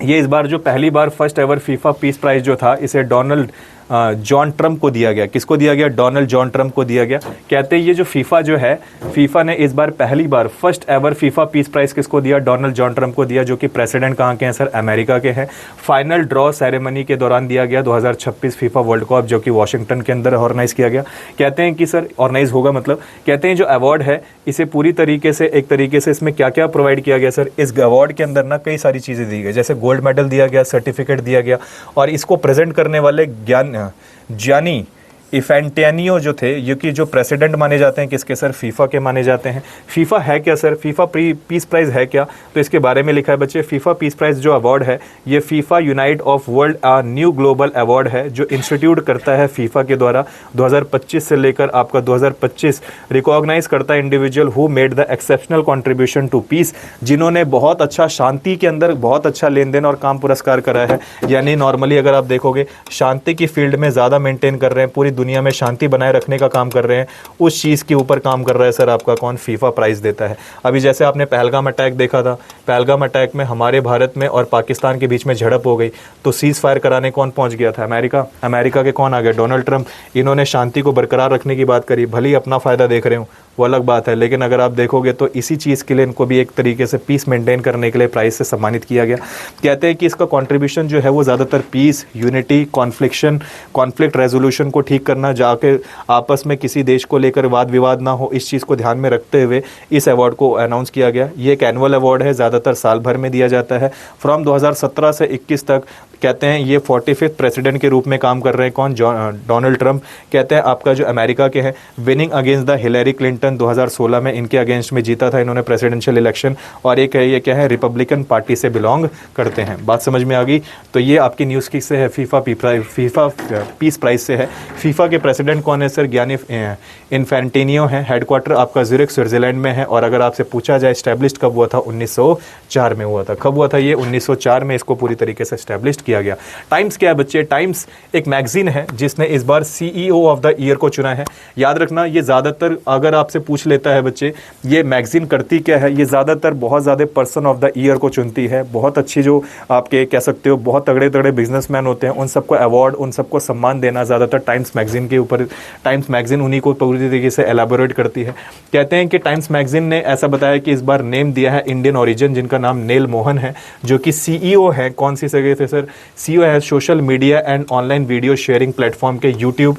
ये इस बार जो पहली बार first ever FIFA peace prize जो था, इसे डोनाल्ड जॉन ट्रम्प को दिया गया। किसको दिया गया? डोनाल्ड जॉन ट्रम्प को दिया गया। कहते हैं ये जो फीफा जो है, फीफा ने इस बार पहली बार first ever FIFA peace prize किसको दिया? डोनाल्ड जॉन ट्रम्प को दिया, जो कि प्रेसिडेंट कहाँ के हैं सर? अमेरिका के हैं। फाइनल ड्रॉ सेरेमनी के दौरान दिया गया 2026 फीफा वर्ल्ड कप, जो कि वाशिंगटन के अंदर ऑर्गेनाइज किया गया। कहते हैं कि सर ऑर्गेनाइज होगा, मतलब कहते हैं जो अवार्ड है इसे पूरी तरीके से, एक तरीके से इसमें क्या क्या प्रोवाइड किया गया सर? इस अवार्ड के अंदर ना कई सारी चीज़ें दी गई, जैसे गोल्ड मेडल दिया गया, सर्टिफिकेट दिया गया, और इसको प्रेजेंट करने वाले जानी इफेंटेनियो जो थे, ये कि जो प्रेसिडेंट माने जाते हैं किसके सर? फीफा के माने जाते हैं। फीफा है क्या सर? फीफा पीस प्राइज है क्या? तो इसके बारे में लिखा है बच्चे, फीफा पीस प्राइज जो अवार्ड है ये FIFA unite of world new global award है, जो इंस्टीट्यूट करता है फीफा के द्वारा 2025 से लेकर आपका 2025, रिकॉग्नाइज करता है individual who made the exceptional contribution to peace, जिन्होंने बहुत अच्छा शांति के अंदर बहुत अच्छा लेन देन और काम पुरस्कार करा है। यानी नॉर्मली अगर आप देखोगे शांति की फील्ड में ज़्यादा मेंटेन कर रहे हैं, पूरी दुनिया में शांति बनाए रखने का काम कर रहे हैं, उस चीज़ के ऊपर काम कर रहा है सर आपका कौन? फीफा प्राइज देता है। अभी जैसे आपने पहलगाम अटैक देखा था, पहलगाम अटैक में हमारे भारत में और पाकिस्तान के बीच में झड़प हो गई, तो सीज फायर कराने कौन पहुंच गया था? अमेरिका। अमेरिका के कौन आ गए? Donald Trump. इन्होंने शांति को बरकरार रखने की बात करी, भले ही अपना फ़ायदा देख रहे हो वो अलग बात है, लेकिन अगर आप देखोगे तो इसी चीज़ के लिए इनको भी एक तरीके से पीस मेंटेन करने के लिए प्राइज से सम्मानित किया गया। कहते हैं कि इसका कंट्रीब्यूशन जो है वो ज़्यादातर पीस, यूनिटी, कॉन्फ्लिक्ट रेजोल्यूशन को ठीक करना, जाके आपस में किसी देश को लेकर वाद विवाद ना हो, इस चीज़ को ध्यान में रखते हुए इस अवार्ड को अनाउंस किया गया। ये एक एनुअल अवार्ड है, ज़्यादातर साल भर में दिया जाता है। फ्रॉम 2017 से 21 तक कहते हैं ये 45th प्रेसिडेंट के रूप में काम कर रहे हैं कौन? Donald Trump. कहते हैं आपका जो अमेरिका के हैं, winning against the Hillary Clinton 2016 में इनके अगेंस्ट में जीता था इन्होंने प्रेसिडेंशियल इलेक्शन, और एक है ये क्या है? रिपब्लिकन पार्टी से बिलोंग करते हैं। बात समझ में आ गई? तो ये आपकी न्यूज़ किससे है? फीफा पीस प्राइज से है। फीफा के प्रेसिडेंट कौन है सर? गियानी इन्फेंटिनियो है। हेडक्वार्टर आपका ज़ुरिक स्विट्जरलैंड में है, और अगर आपसे पूछा जाए स्टैब्लिश्ड कब हुआ था? 1904 में हुआ था। कब हुआ था ये? 1904 में इसको पूरी तरीके से स्टैब्लिश्ड किया गया। टाइम्स क्या है बच्चे? टाइम्स एक मैगजीन है जिसने इस बार CEO ऑफ द ईयर को चुना है। याद रखना, ये ज़्यादातर अगर आपसे पूछ लेता है बच्चे ये मैगजीन करती क्या है, ये ज़्यादातर बहुत ज़्यादा पर्सन ऑफ द ईयर को चुनती है। बहुत अच्छी जो आपके कह सकते हो बहुत तगड़े तगड़े बिजनेसमैन होते हैं, उन सबको अवार्ड, उन सबको सम्मान देना ज़्यादातर टाइम्स मैगजीन के ऊपर, टाइम्स मैगजीन उन्हीं को पूरी तरीके से एलाबोरेट करती है। कहते हैं कि टाइम्स मैगजीन ने ऐसा बताया कि इस बार नेम दिया है इंडियन ओरिजिन, जिनका नाम नेल मोहन है, जो कि CEO है कौन सी जगह थे सर? CEO है social media and online video sharing platform के यूट्यूब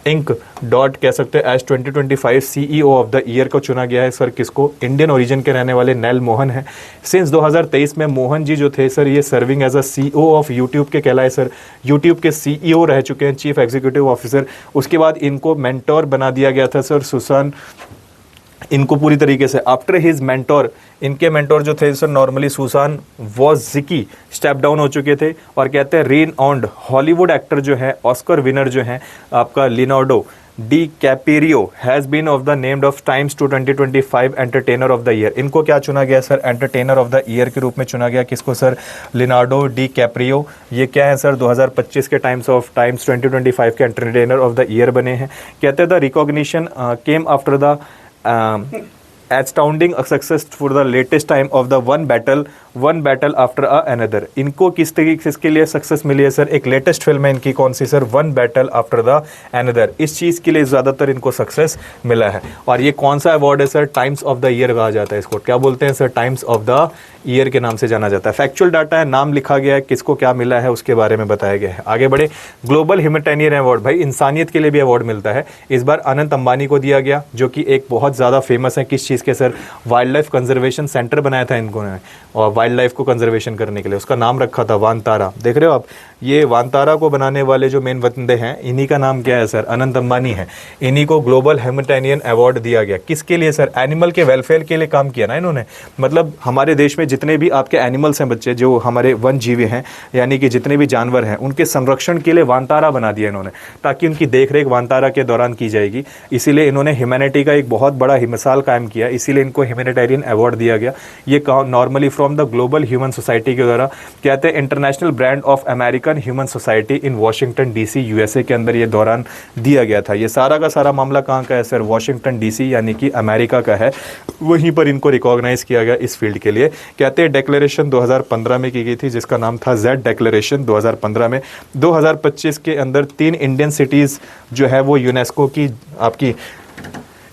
इंक डॉट कह सकते हैं as 2025 CEO of the year को चुना गया है सर। किसको? इंडियन ओरिजिन के रहने वाले नेल मोहन है। सिंस 2023 में मोहन जी जो थे सर ये serving as a CEO of YouTube के कहलाए सर। यूट्यूब के CEO रह चुके हैं, चीफ एग्जीक्यूटिव ऑफिसर। उसके बाद इनको मेंटोर बना दिया गया था सर सुसान, इनको पूरी तरीके से आफ्टर हिज मेंटोर, इनके मेंटोर जो थे sir normally Susan Wojcicki step down हो चुके थे, और कहते हैं रीनऑन्ड हॉलीवुड एक्टर जो है, ऑस्कर विनर जो है आपका Leonardo DiCaprio has been of the named of Times to 2025 entertainer of the year. इनको क्या चुना गया सर? एंटरटेनर ऑफ द ईयर के रूप में चुना गया। किसको सर? Leonardo D कैपेरियो। ये क्या है सर? 2025 के टाइम्स 2025 के एंटरटेनर ऑफ द ईयर बने हैं। कहते हैं the recognition came after the astounding success for the latest time of the one battle after another। इनको किस तरीके के लिए सक्सेस मिली है सर? एक लेटेस्ट फिल्म है इनकी, कौन सी sir? One battle after the another. इस चीज़ के लिए ज़्यादातर इनको सक्सेस मिला है। और ये कौन सा अवार्ड है sir? Times of the year कहा जाता है इसको। क्या बोलते हैं sir? Times of the year के नाम से जाना जाता है। फैक्चुअल डाटा है, नाम लिखा गया है, किसको क्या मिला है उसके बारे में बताया गया है। आगे बढ़े, ग्लोबल ह्यूमैनिटेरियन अवार्ड, भाई इंसानियत के लिए भी अवार्ड मिलता है। इस बार अनंत अंबानी को दिया गया, जो कि एक बहुत ज़्यादा फेमस है किस चीज़ के sir? Wild life conservation centre बनाया था इनको ने, और वाइल्ड लाइफ को कंजर्वेशन करने के लिए उसका नाम रखा था वानतारा। देख रहे हो आप, ये वांतारा को बनाने वाले जो मेन बंदे हैं, इन्हीं का नाम क्या है सर? अनंत अंबानी है। इन्हीं को ग्लोबल ह्यूमैनिटेरियन अवार्ड दिया गया। किसके लिए सर? एनिमल के वेलफेयर के लिए काम किया ना इन्होंने। मतलब हमारे देश में जितने भी आपके एनिमल्स हैं बच्चे, जो हमारे वन जीवी हैं, यानी कि जितने भी जानवर हैं, उनके संरक्षण के लिए वांतारा बना दिया इन्होंने, ताकि उनकी देखरेख वांतारा के दौरान की जाएगी। इसीलिए इन्होंने ह्यूमैनिटी का एक बहुत बड़ा मिसाल कायम किया, इसीलिए इनको ह्यूमैनिटेरियन अवार्ड दिया गया। ये normally from the global human society के द्वारा कहते हैं international brand of American human society in Washington DC USA के अंदर ये दौरान दिया गया था। ये सारा का सारा मामला कहाँ का है सर? वॉशिंगटन डीसी यानी कि अमेरिका का है। वहीं पर इनको रिकॉग्नाइज किया गया इस फील्ड के लिए। कहते हैं डिक्लेरेशन 2015 में की गई थी, जिसका नाम था जेड डिक्लेरेशन 2015 में। 2025 के अंदर 3 इंडियन सिटीज़ जो है वो यूनेस्को की आपकी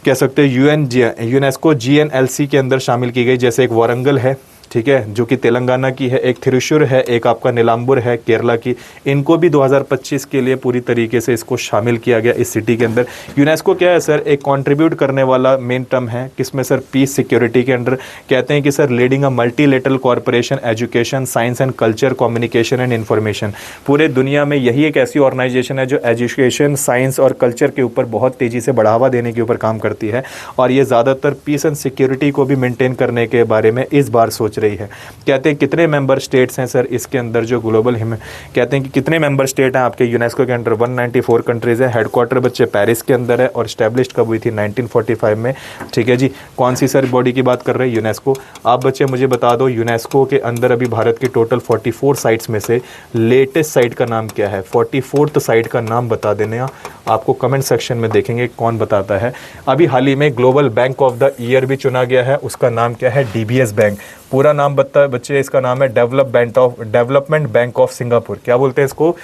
कह सकते हैं यूनेस्को GNLC के अंदर शामिल की गई। जैसे एक वारंगल है, ठीक है, जो कि तेलंगाना की है, एक थिरुशुर है, एक आपका नीलांबुर है केरला की। इनको भी 2025 के लिए पूरी तरीके से इसको शामिल किया गया इस सिटी के अंदर। यूनेस्को क्या है सर? एक कंट्रीब्यूट करने वाला मेन टर्म है, किसमें सर? पीस सिक्योरिटी के अंदर। कहते हैं कि sir leading a multilateral corporation, education, science and culture, communication and information. पूरे दुनिया में यही एक ऐसी ऑर्गेनाइजेशन है जो एजुकेशन, साइंस और कल्चर के ऊपर बहुत तेज़ी से बढ़ावा देने के ऊपर काम करती है, और ये ज़्यादातर पीस एंड सिक्योरिटी को भी मेंटेन करने के बारे में इस बार सोच रही है। कहते हैं कितने मेंबर स्टेट्स हैं सर इसके अंदर जो ग्लोबल कहते हैं कि कितने मेंबर स्टेट हैं आपके यूनेस्को के अंदर? 194 कंट्रीज़ हैं। हेडक्वार्टर बच्चे पेरिस के अंदर है, और स्टैब्लिश्ड कब हुई थी? 1945 में। ठीक है जी। कौन सी सर बॉडी की बात कर रहे हैं? यूनेस्को। आप बच्चे मुझे बता दो, यूनेस्को के अंदर अभी भारत की टोटल 44 साइट्स में से लेटेस्ट साइट का नाम क्या है? 44th साइट का नाम बता देने, आपको कमेंट सेक्शन में देखेंगे कौन बताता है। अभी हाल ही में global bank of the year भी चुना गया है, उसका नाम क्या है? DBS bank. पूरा नाम बता है बच्चे, इसका नाम है डेवलपमेंट बैंक ऑफ सिंगापुर। क्या बोलते हैं इसको?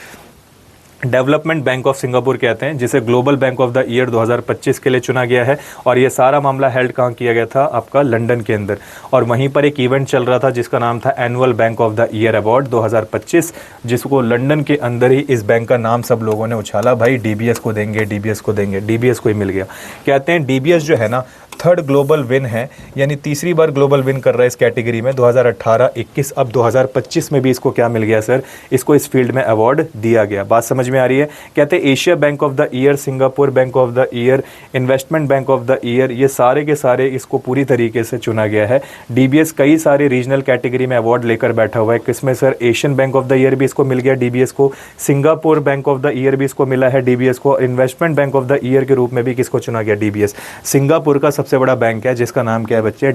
डेवलपमेंट बैंक ऑफ सिंगापुर कहते हैं, जिसे global bank of the year 2025 के लिए चुना गया है। और ये सारा मामला हेल्ड कहाँ किया गया था? आपका लंदन के अंदर। और वहीं पर एक इवेंट चल रहा था जिसका नाम था annual bank of the year award 2025, जिसको लंदन के अंदर ही इस बैंक का नाम सब लोगों ने उछाला, भाई DBS को देंगे, DBS को देंगे। DBS को ही मिल गया। कहते हैं DBS जो है ना, 3rd ग्लोबल विन है, यानी तीसरी बार ग्लोबल विन कर रहा है इस कैटेगरी में। 2018-21, अब 2025 में भी इसको क्या मिल गया सर? इसको इस फील्ड में अवार्ड दिया गया। बात समझ में आ रही है? कहते हैं Asia bank of the year, Singapore bank of the year, investment bank of the year, ये सारे के सारे इसको पूरी तरीके से चुना गया है। DBS कई सारे रीजनल कैटेगरी में अवार्ड लेकर बैठा हुआ है। किसमें sir? Asian bank of the year भी इसको मिल गया DBS को, Singapore bank of the year भी इसको मिला है DBS को, investment bank of the year के रूप में भी किसको चुना गया? DBS। सिंगापुर का सबसे बड़ा बैंक है जिसका नाम क्या है बच्चे?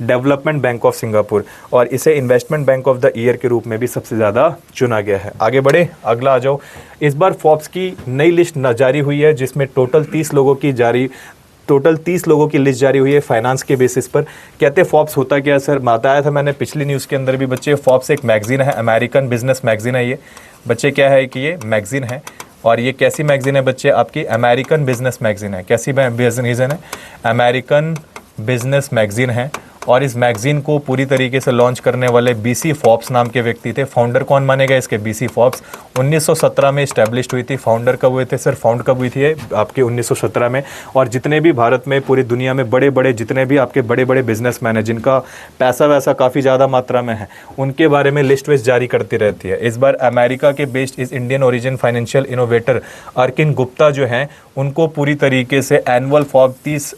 डेवलपमेंट बैंक ऑफ सिंगापुर, और इसे investment bank of the year के रूप में भी सबसे ज़्यादा चुना गया है। आगे बढ़े, अगला आ जाओ। इस बार फोर्ब्स की नई लिस्ट जारी हुई है, जिसमें टोटल 30 लोगों की लिस्ट जारी हुई है फाइनेंस के बेसिस पर। कहते हैं फोर्ब्स होता क्या है सर? बताया था मैंने पिछली न्यूज़ के अंदर भी बच्चे। फोर्ब्स एक मैगजीन है, अमेरिकन बिजनेस मैगजीन है ये बच्चे। क्या है कि ये मैगजीन है, और ये कैसी मैगजीन है बच्चे? आपकी अमेरिकन बिजनेस मैगजीन है। कैसी मैगजीन है? अमेरिकन बिजनेस मैगजीन है। और इस मैगजीन को पूरी तरीके से लॉन्च करने वाले BC फोर्ब्स नाम के व्यक्ति थे। फाउंडर कौन मानेगा इसके? BC फोर्ब्स 1917 में इस्टेब्लिश्ड हुई थी। फाउंडर कब हुए थे सर? फाउंड कब हुई थी आपके? 1917 में। और जितने भी भारत में, पूरी दुनिया में बड़े बड़े जितने भी आपके बड़े बड़े बिजनेसमैन हैं, जिनका पैसा वैसा काफ़ी ज़्यादा मात्रा में है, उनके बारे में लिस्ट वेस्ट जारी करती रहती है। इस बार अमेरिका के बेस्ड इस Indian origin financial innovator Arkin Gupta जो हैं, उनको पूरी तरीके से annual Forbes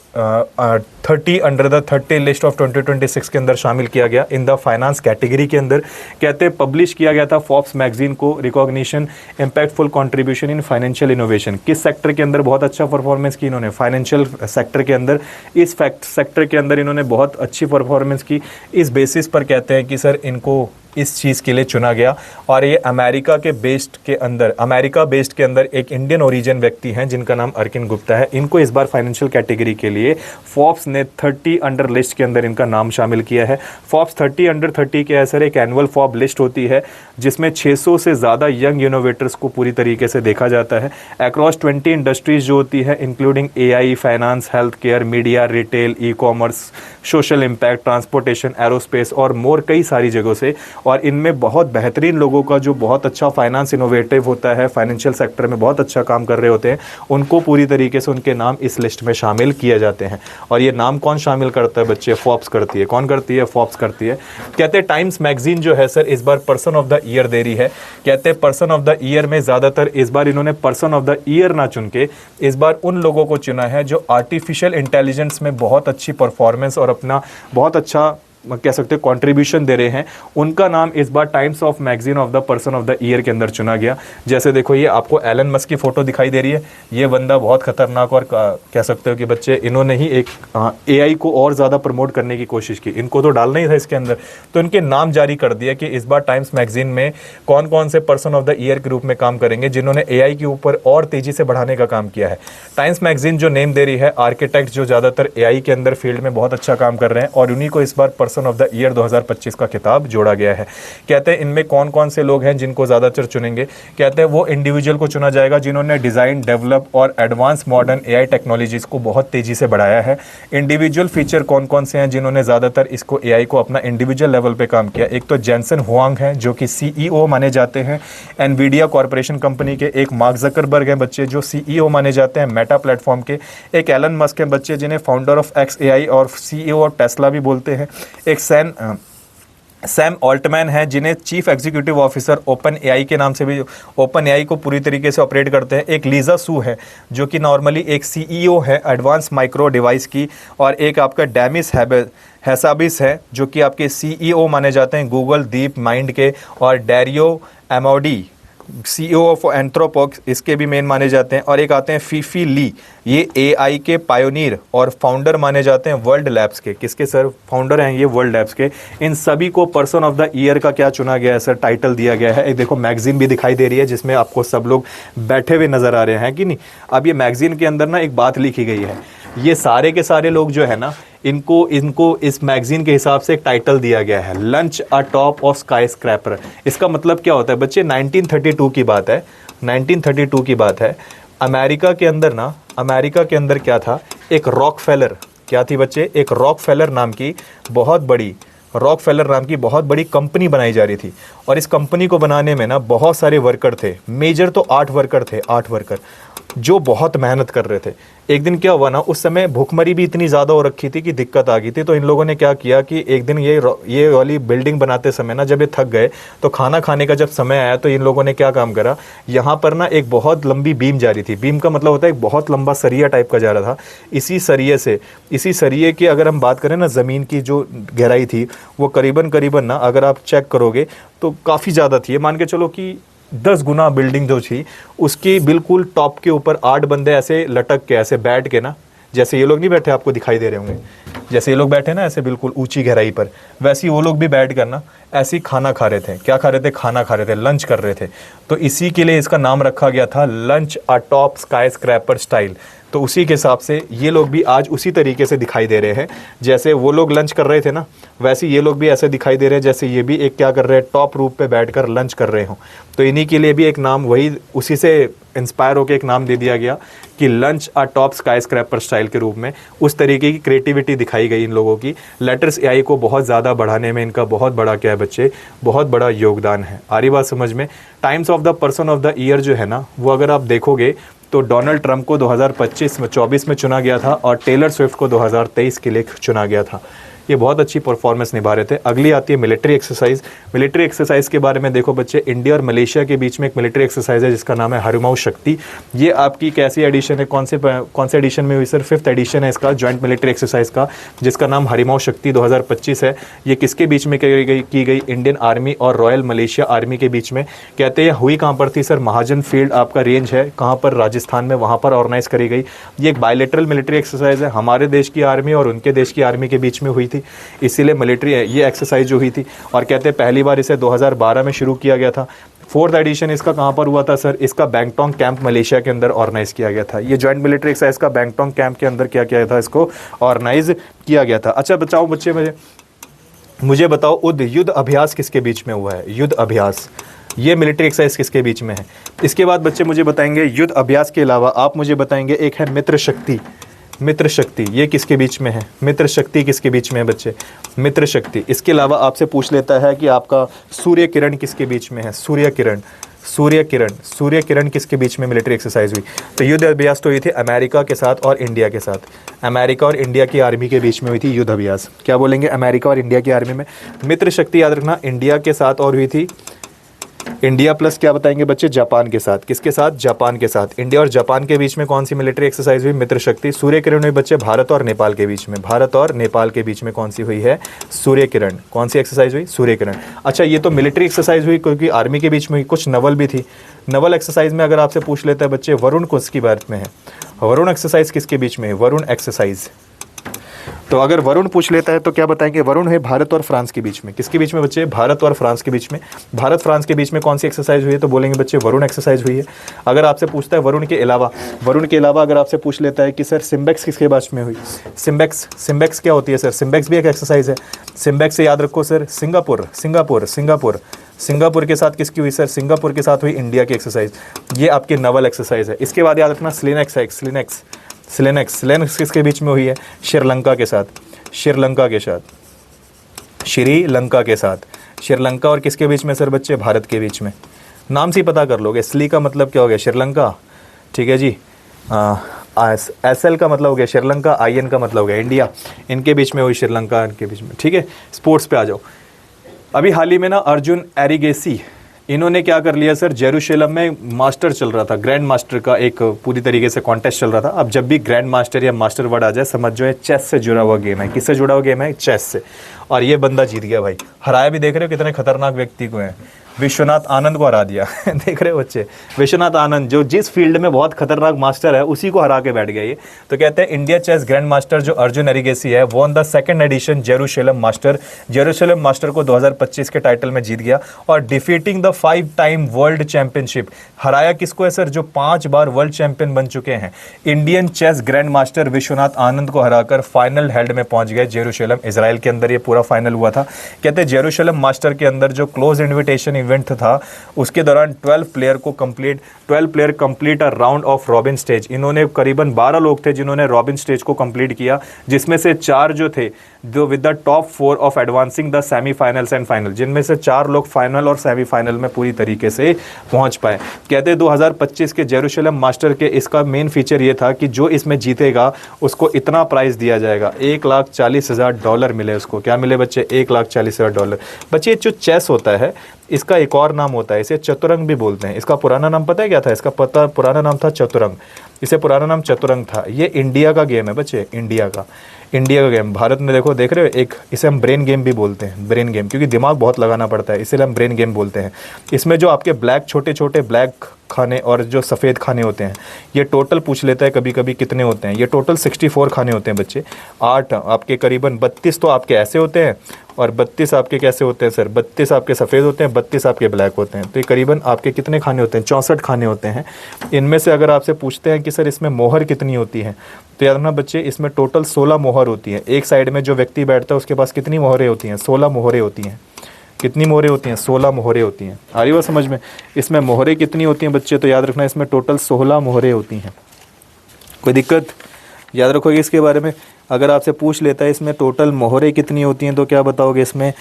30 under the 30 list of 2026 के अंदर शामिल किया गया इन द फाइनेंस कैटेगरी के अंदर। कहते हैं पब्लिश किया गया था फोर्ब्स मैगजीन को। Recognition impactful contribution in financial innovation. किस सेक्टर के अंदर बहुत अच्छा परफॉर्मेंस की इन्होंने? फाइनेंशियल सेक्टर के अंदर। इस सेक्टर के अंदर इन्होंने बहुत अच्छी परफॉर्मेंस की। इस बेसिस पर कहते हैं कि सर इनको इस चीज़ के लिए चुना गया। और ये अमेरिका बेस्ड के अंदर एक इंडियन ओरिजिन व्यक्ति हैं जिनका नाम अर्किन गुप्ता है। इनको इस बार फाइनेंशियल कैटेगरी के लिए फोर्ब्स ने 30 अंडर लिस्ट के अंदर इनका नाम शामिल किया है। फोर्ब्स 30 अंडर 30 के सर एक एनुअल फोर्ब लिस्ट होती है, जिसमें 600 से ज़्यादा यंग इनोवेटर्स को पूरी तरीके से देखा जाता है अक्रॉस 20 इंडस्ट्रीज जो होती है, including AI, finance, health care, media, retail, e-commerce, social impact, transportation, aerospace और मोर, कई सारी जगहों से। और इनमें बहुत बेहतरीन लोगों का जो बहुत अच्छा फाइनेंस इनोवेटिव होता है, फाइनेंशियल सेक्टर में बहुत अच्छा काम कर रहे होते हैं, उनको पूरी तरीके से उनके नाम इस लिस्ट में शामिल किए जाते हैं। और ये नाम कौन शामिल करता है बच्चे? फोर्ब्स करती है। कौन करती है? फोर्ब्स करती है। कहते हैं टाइम्स मैगजीन जो है सर इस बार पर्सन ऑफ द ईयर दे रही है। कहते हैं पर्सन ऑफ द ईयर में ज़्यादातर इस बार इन्होंने पर्सन ऑफ द ईयर ना चुन के इस बार उन लोगों को चुना है जो आर्टिफिशियल इंटेलिजेंस में बहुत अच्छी परफॉर्मेंस और अपना बहुत अच्छा कह सकते हैं कंट्रीब्यूशन दे रहे हैं। उनका नाम इस बार Times of magazine of the person of the year के अंदर चुना गया। जैसे देखो ये आपको एलन मस्क की फ़ोटो दिखाई दे रही है। ये बंदा बहुत ख़तरनाक और कह सकते हो कि बच्चे इन्होंने ही एक एआई को और ज़्यादा प्रमोट करने की कोशिश की। इनको तो डालना ही था इसके अंदर, तो इनके नाम जारी कर दिया कि इस बार टाइम्स मैगजीन में कौन कौन से पर्सन ऑफ द ईयर के रूप में काम करेंगे जिन्होंने एआई के ऊपर और तेज़ी से बढ़ाने का काम किया है। टाइम्स मैगजीन जो नेम दे रही है आर्किटेक्ट जो ज़्यादातर एआई के अंदर फील्ड में बहुत अच्छा काम कर रहे हैं, और उन्हीं को इस बार पर्सन ऑफ द ईयर 2025 का खिताब जोड़ा गया है। कहते हैं इनमें कौन कौन से लोग हैं जिनको ज़्यादातर चुनेंगे? कहते हैं वो इंडिविजुअल को चुना जाएगा जिन्होंने डिज़ाइन, डेवलप और एडवांस मॉडर्न एआई टेक्नोलॉजीज़ को बहुत तेज़ी से बढ़ाया है। इंडिविजुअल फीचर कौन कौन से हैं जिन्होंने ज़्यादातर इसको एआई को अपना इंडिविजुअल लेवल पे काम किया? एक तो जेंसन हुआंग हैं जो कि सीईओ माने जाते हैं एनवीडिया कॉर्पोरेशन कंपनी के। एक मार्क जकरबर्ग हैं बच्चे जो सीईओ माने जाते हैं मेटा प्लेटफॉर्म के। एक एलन मस्क हैं बच्चे जिन्हें फाउंडर ऑफ एक्स एआई और सीईओ ऑफ टेस्ला भी बोलते हैं। एक सैम ऑल्टमैन है जिन्हें chief executive officer open AI के नाम से भी ओपन एआई को पूरी तरीके से ऑपरेट करते हैं। एक लीजा सू है जो कि नॉर्मली एक सीईओ है एडवांस माइक्रो डिवाइस की। और एक आपका डेमिस हैसाबिस है जो कि आपके सीईओ माने जाते हैं गूगल डीप माइंड के। और डैरियो एमोडी सीईओ ऑफ एंथ्रोपॉक्स इसके भी मेन माने जाते हैं। और एक आते हैं फीफी ली, ये एआई के पायोनियर और फाउंडर माने जाते हैं वर्ल्ड लैब्स के। किसके सर? फाउंडर हैं ये वर्ल्ड लैब्स के। इन सभी को पर्सन ऑफ द ईयर का क्या चुना गया है सर? टाइटल दिया गया है। एक देखो मैगजीन भी दिखाई दे रही है जिसमें आपको सब लोग बैठे हुए नजर आ रहे हैं कि नहीं। अब ये मैगजीन के अंदर ना एक बात लिखी गई है, ये सारे के सारे लोग जो है ना इनको इस मैगजीन के हिसाब से एक टाइटल दिया गया है, lunch a top of sky scraper. इसका मतलब क्या होता है बच्चे? 1932 की बात है, 1932 की बात है। अमेरिका के अंदर क्या था? एक रॉकफेलर, क्या थी बच्चे? एक रॉकफेलर नाम की बहुत बड़ी कंपनी बनाई जा रही थी। और इस कंपनी को बनाने में ना बहुत सारे वर्कर थे। मेजर तो 8 वर्कर थे, 8 वर्कर जो बहुत मेहनत कर रहे थे। एक दिन क्या हुआ ना, उस समय भूखमरी भी इतनी ज़्यादा हो रखी थी कि दिक्कत आ गई थी। तो इन लोगों ने क्या किया कि एक दिन ये वाली बिल्डिंग बनाते समय ना जब ये थक गए तो खाना खाने का जब समय आया तो इन लोगों ने क्या काम करा, यहाँ पर ना एक बहुत लंबी बीम जा रही थी। बीम का मतलब होता है एक बहुत लंबा सरिया टाइप का जा रहा था। इसी सरिये की अगर हम बात करें ना, ज़मीन की जो गहराई थी वो करीबन ना अगर आप चेक करोगे तो काफ़ी ज़्यादा थी। मान के चलो कि 10 गुना बिल्डिंग जो थी उसकी बिल्कुल टॉप के ऊपर 8 बंदे ऐसे लटक के ऐसे बैठ के ना, जैसे ये लोग नहीं बैठे आपको दिखाई दे रहे होंगे, जैसे ये लोग बैठे ना ऐसे बिल्कुल ऊंची गहराई पर, वैसे ही वो लोग भी बैठ कर ना ऐसे ही खाना खा रहे थे। क्या खा रहे थे? खाना खा रहे थे, लंच कर रहे थे। तो इसी के लिए इसका नाम रखा गया था लंच अ टॉप स्काई स्क्रैपर स्टाइल। तो उसी के हिसाब से ये लोग भी आज उसी तरीके से दिखाई दे रहे हैं। जैसे वो लोग लंच कर रहे थे ना, वैसे ये लोग भी ऐसे दिखाई दे रहे हैं जैसे ये भी एक क्या कर रहे हैं, टॉप रूप पे बैठकर लंच कर रहे हों। तो इन्हीं के लिए भी एक नाम वही उसी से इंस्पायर होकर एक नाम दे दिया गया कि लंच अ टॉप स्काई स्क्रैपर स्टाइल के रूप में। उस तरीके की क्रिएटिविटी दिखाई गई इन लोगों की। लेटर्स एआई को बहुत ज़्यादा बढ़ाने में इनका बहुत बड़ा क्या है बच्चे, बहुत बड़ा योगदान है। आ रही बात समझ में? Times of the person of the year जो है ना, वो अगर आप देखोगे तो डोनाल्ड ट्रंप को 2024 में चुना गया था और टेलर स्विफ्ट को 2023 के लिए चुना गया था। ये बहुत अच्छी परफॉर्मेंस निभा रहे थे। अगली आती है मिलिट्री एक्सरसाइज। मिलिट्री एक्सरसाइज के बारे में देखो बच्चे, इंडिया और मलेशिया के बीच में एक मिलिट्री एक्सरसाइज है जिसका नाम है हरिमाऊ शक्ति। ये आपकी कैसी एडिशन है, कौन से एडिशन में हुई सर? 5th एडिशन है इसका जॉइंट मिलिट्री एक्सरसाइज का, जिसका नाम हरिमाऊ शक्ति 2025 है। ये किसके बीच में की गई? इंडियन आर्मी और रॉयल मलेशिया आर्मी के बीच में। कहते हैं हुई कहाँ पर थी सर? महाजन फील्ड आपका रेंज है कहाँ पर? राजस्थान में, वहाँ पर ऑर्गेनाइज करी गई। ये एक बायलेटरल मिलिट्री एक्सरसाइज है, हमारे देश की आर्मी और उनके देश की आर्मी के बीच में हुई थी, इसीलिए मिलिट्री ये एक्सरसाइज जो हुई थी। और कहते हैं पहली बार इसे 2012 में शुरू किया गया था। 4th एडिशन इसका कहाँ पर हुआ था सर? इसका बैंगटोंग कैंप मलेशिया के अंदर ऑर्गेनाइज किया गया था। ये जॉइंट मिलिट्री एक्सरसाइज का बैंगटोंग कैंप के अंदर क्या किया था, इसको ऑर्गेनाइज किया गया था। अच्छा बचाओ बच्चे, मुझे बताओ युद्ध अभ्यास किसके बीच में हुआ है? युद्ध अभ्यास, ये मिलिट्री एक्सरसाइज किसके बीच में है? इसके बाद बच्चे मुझे बताएंगे युद्ध अभ्यास के अलावा आप मुझे बताएंगे एक है मित्र शक्ति। मित्र शक्ति, ये किसके बीच में है? मित्र शक्ति किसके बीच में है बच्चे? मित्र शक्ति। इसके अलावा आपसे पूछ लेता है कि आपका सूर्य किरण किसके बीच में है? सूर्य किरण, सूर्य किरण, सूर्य किरण किसके बीच में मिलिट्री एक्सरसाइज हुई? तो युद्ध अभ्यास तो हुई थी अमेरिका के साथ और इंडिया के साथ, अमेरिका और इंडिया की आर्मी के बीच में हुई थी युद्ध अभ्यास। क्या बोलेंगे? अमेरिका और इंडिया की आर्मी में। मित्र शक्ति याद रखना इंडिया के साथ और हुई थी, इंडिया प्लस क्या बताएंगे बच्चे? जापान के साथ। किसके साथ? जापान के साथ। इंडिया और जापान के बीच में कौन सी मिलिट्री एक्सरसाइज हुई? मित्र शक्ति। सूर्य किरण हुई बच्चे भारत और नेपाल के बीच में, भारत और नेपाल के बीच में कौन सी हुई है? सूर्य किरण। कौन सी एक्सरसाइज हुई? सूर्य किरण। अच्छा, ये तो मिलिट्री एक्सरसाइज हुई क्योंकि आर्मी के बीच में हुई, कुछ नवल भी थी। नवल एक्सरसाइज में अगर आपसे पूछ लेता है बच्चे वरुण किसकी बात में है? वरुण एक्सरसाइज किसके बीच में है? वरुण एक्सरसाइज। तो अगर वरुण पूछ लेता है तो क्या बताएंगे? वरुण है भारत और फ्रांस के बीच में। किसके बीच में बच्चे? भारत और फ्रांस के बीच में। भारत फ्रांस के बीच में कौन सी एक्सरसाइज हुई है? तो बोलेंगे बच्चे वरुण एक्सरसाइज हुई है। अगर आपसे पूछता है वरुण के अलावा अगर आपसे पूछ लेता है कि सर सिम्बेक्स किसके बीच में हुई? सिम्बेक्स, सिम्बेक्स क्या होती है सर? सिम्बेक्स भी एक एक्सरसाइज है। सिम्बेक्स से याद रखो sir Singapore, Singapore, Singapore, Singapore के साथ किसकी हुई सर? सिंगापुर के साथ हुई इंडिया की एक्सरसाइज। ये आपकी नवल एक्सरसाइज है। इसके बाद याद रखना स्लिनेक्स है, स्लिनेक्स, स्लिनेक्स, स्लिनेक्स किसके बीच में हुई है? श्रीलंका के साथ, श्रीलंका के साथ, श्रीलंका के साथ। श्रीलंका और किसके बीच में सर बच्चे? भारत के बीच में। नाम से ही पता कर लोगे, स्ली का मतलब क्या हो गया? श्रीलंका, ठीक है जी। SL का मतलब हो गया श्रीलंका, IN का मतलब हो गया इंडिया। इनके बीच में हुई श्रीलंका, इनके बीच में, ठीक है। स्पोर्ट्स पे आ जाओ। अभी हाल ही में ना अर्जुन एरिगेसी, इन्होंने क्या कर लिया सर? जेरूशलम में मास्टर चल रहा था, ग्रैंड मास्टर का एक पूरी तरीके से कॉन्टेस्ट चल रहा था। अब जब भी ग्रैंड मास्टर या मास्टर वर्ड आ जाए समझ जो है चेस से जुड़ा हुआ गेम है। किससे जुड़ा हुआ गेम है? चेस से। और ये बंदा जीत गया भाई, हराया भी। देख रहे हो कितने खतरनाक व्यक्ति को है? विश्वनाथ आनंद को हरा दिया देख रहे हो बच्चे? विश्वनाथ आनंद जो जिस फील्ड में बहुत खतरनाक मास्टर है उसी को हरा के बैठ गया ये। तो कहते हैं इंडिया चेस ग्रैंड मास्टर जो अर्जुन एरिगेसी है won the second edition Jerusalem master. Jerusalem master को 2025 के टाइटल में जीत गया और defeating the 5 time world championship. हराया किसको है सर? जो 5 बार वर्ल्ड चैंपियन बन चुके हैं। Indian chess grandmaster Vishwanath Anand को हराकर फाइनल हेल्ड में पहुंच गए जेरूशलम, इजराइल के अंदर ये पूरा फाइनल हुआ था। कहते हैं जेरूशलम मास्टर के अंदर जो क्लोज इन्विटेशन इवेंट था उसके दौरान 12 player complete a round of robin stage. इन्होंने करीबन 12 लोग थे जिन्होंने रॉबिन स्टेज को कंप्लीट किया, जिसमें से 4 जो थे जो with the top 4 of advancing the semifinals and final, जिनमें से 4 लोग फाइनल और सेमीफाइनल में पूरी तरीके से पहुंच पाए। कहते हैं 2025 के जेरूशलम मास्टर के इसका मेन फीचर ये था कि जो इसमें जीतेगा उसको इतना प्राइज दिया जाएगा, $1,40,000 मिले उसको। क्या मिले बच्चे? $1,40,000। बच्चे जो चेस होता है इसका एक और नाम होता है, इसे चतुरंग भी बोलते हैं। इसका पुराना नाम पता है क्या था? इसका पुराना नाम था चतुरंग। इसे पुराना नाम चतुरंग था। ये इंडिया का गेम है बच्चे, इंडिया का गेम। भारत में देखो, देख रहे हो, एक इसे हम ब्रेन गेम भी बोलते हैं, ब्रेन गेम, क्योंकि दिमाग बहुत लगाना पड़ता है, इसलिए हम ब्रेन गेम बोलते हैं। इसमें जो आपके ब्लैक छोटे छोटे ब्लैक खाने और जो सफ़ेद खाने होते हैं, ये टोटल पूछ लेता है कभी कभी कितने होते हैं। ये टोटल 64 खाने होते हैं बच्चे। 8 आपके करीबन 32 तो आपके ऐसे होते हैं और 32 आपके कैसे होते हैं सर? 32 आपके सफ़ेद होते हैं, 32 आपके ब्लैक होते हैं। तो ये करीबन आपके कितने खाने होते हैं? 64 खाने होते हैं। इनमें से अगर आपसे पूछते हैं कि सर इसमें मोहर कितनी होती है, तो याद रखना बच्चे इसमें टोटल 16 मोहर होती है। एक साइड में जो व्यक्ति बैठता है उसके पास कितनी मोहरें होती हैं? 16 मोहरें होती हैं। कितनी मोहरें होती हैं? 16 मोहरें होती हैं। आ रही बात समझ में? इसमें मोहरें कितनी होती हैं बच्चे? तो याद रखना इसमें टोटल 16 मोहरें होती हैं। कोई दिक्कत? याद रखोगे इसके बारे में। अगर आपसे पूछ लेता है इसमें टोटल मोहरें कितनी होती हैं, तो क्या बताओगे? इसमें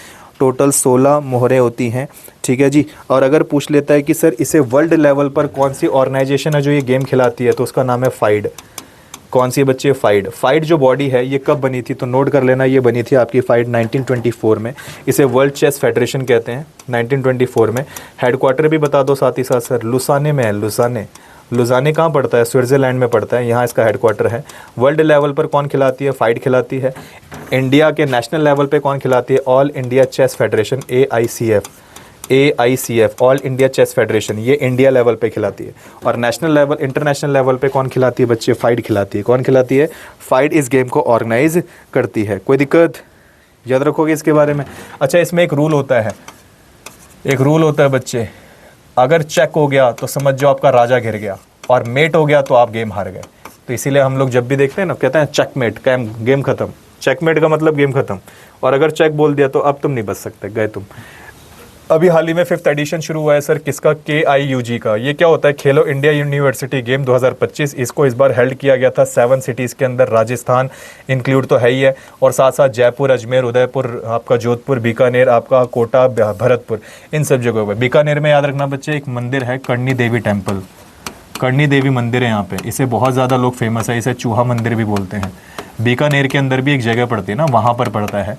टोटल 16 मोहरें होती हैं, ठीक है जी। और अगर पूछ लेता है कि सर इसे वर्ल्ड लेवल पर कौन सी ऑर्गेनाइजेशन है जो ये गेम खिलाती है, तो उसका नाम है फाइड। कौन सी बच्चे? फाइड। फाइड जो बॉडी है ये कब बनी थी? तो नोट कर लेना, ये बनी थी आपकी फाइड 1924 में। इसे वर्ल्ड चेस फेडरेशन कहते हैं, 1924 में। हेडक्वार्टर भी बता दो साथ ही साथ सर, लुसाने में है। लुसाने कहाँ पड़ता है? स्विट्ज़रलैंड में पड़ता है, यहाँ इसका हेडक्वार्टर है। वर्ल्ड लेवल पर कौन खिलाती है? फाइड खिलाती है। इंडिया के नेशनल लेवल पे कौन खिलाती है? All India Chess Federation, AICF, All India Chess Federation, ये इंडिया लेवल पे खिलाती है। और नेशनल लेवल, इंटरनेशनल लेवल पे कौन खिलाती है बच्चे? फाइड खिलाती है। कौन खिलाती है? फाइड इस गेम को ऑर्गेनाइज करती है। कोई दिक्कत? याद रखोगे इसके बारे में। अच्छा, इसमें एक रूल होता है बच्चे, अगर चेक हो गया तो समझ जाओ आपका राजा घिर गया, और मेट हो गया तो आप गेम हार गए। तो इसीलिए हम लोग जब भी देखते हैं ना कहते हैं चेकमेट, गेम खत्म। चेकमेट का मतलब गेम खत्म। और अगर चेक बोल दिया तो अब तुम नहीं बच सकते, गए तुम। अभी हाल ही में 5th एडिशन शुरू हुआ है सर, किसका? KIUG का। ये क्या होता है? खेलो इंडिया यूनिवर्सिटी गेम 2025। इसको इस बार हेल्ड किया गया था 7 सिटीज़ के अंदर, राजस्थान इंक्लूड तो है ही है, और साथ साथ जयपुर, अजमेर, उदयपुर, आपका जोधपुर, बीकानेर, आपका कोटा, भरतपुर, इन सब जगहों पर। बीकानेर में याद रखना बच्चे, एक मंदिर है करणी देवी टेम्पल, करणी देवी मंदिर है यहाँ पे, इसे बहुत ज़्यादा लोग फेमस है, इसे चूहा मंदिर भी बोलते हैं। बीकानेर के अंदर भी एक जगह पड़ती है ना, वहाँ पर पड़ता है,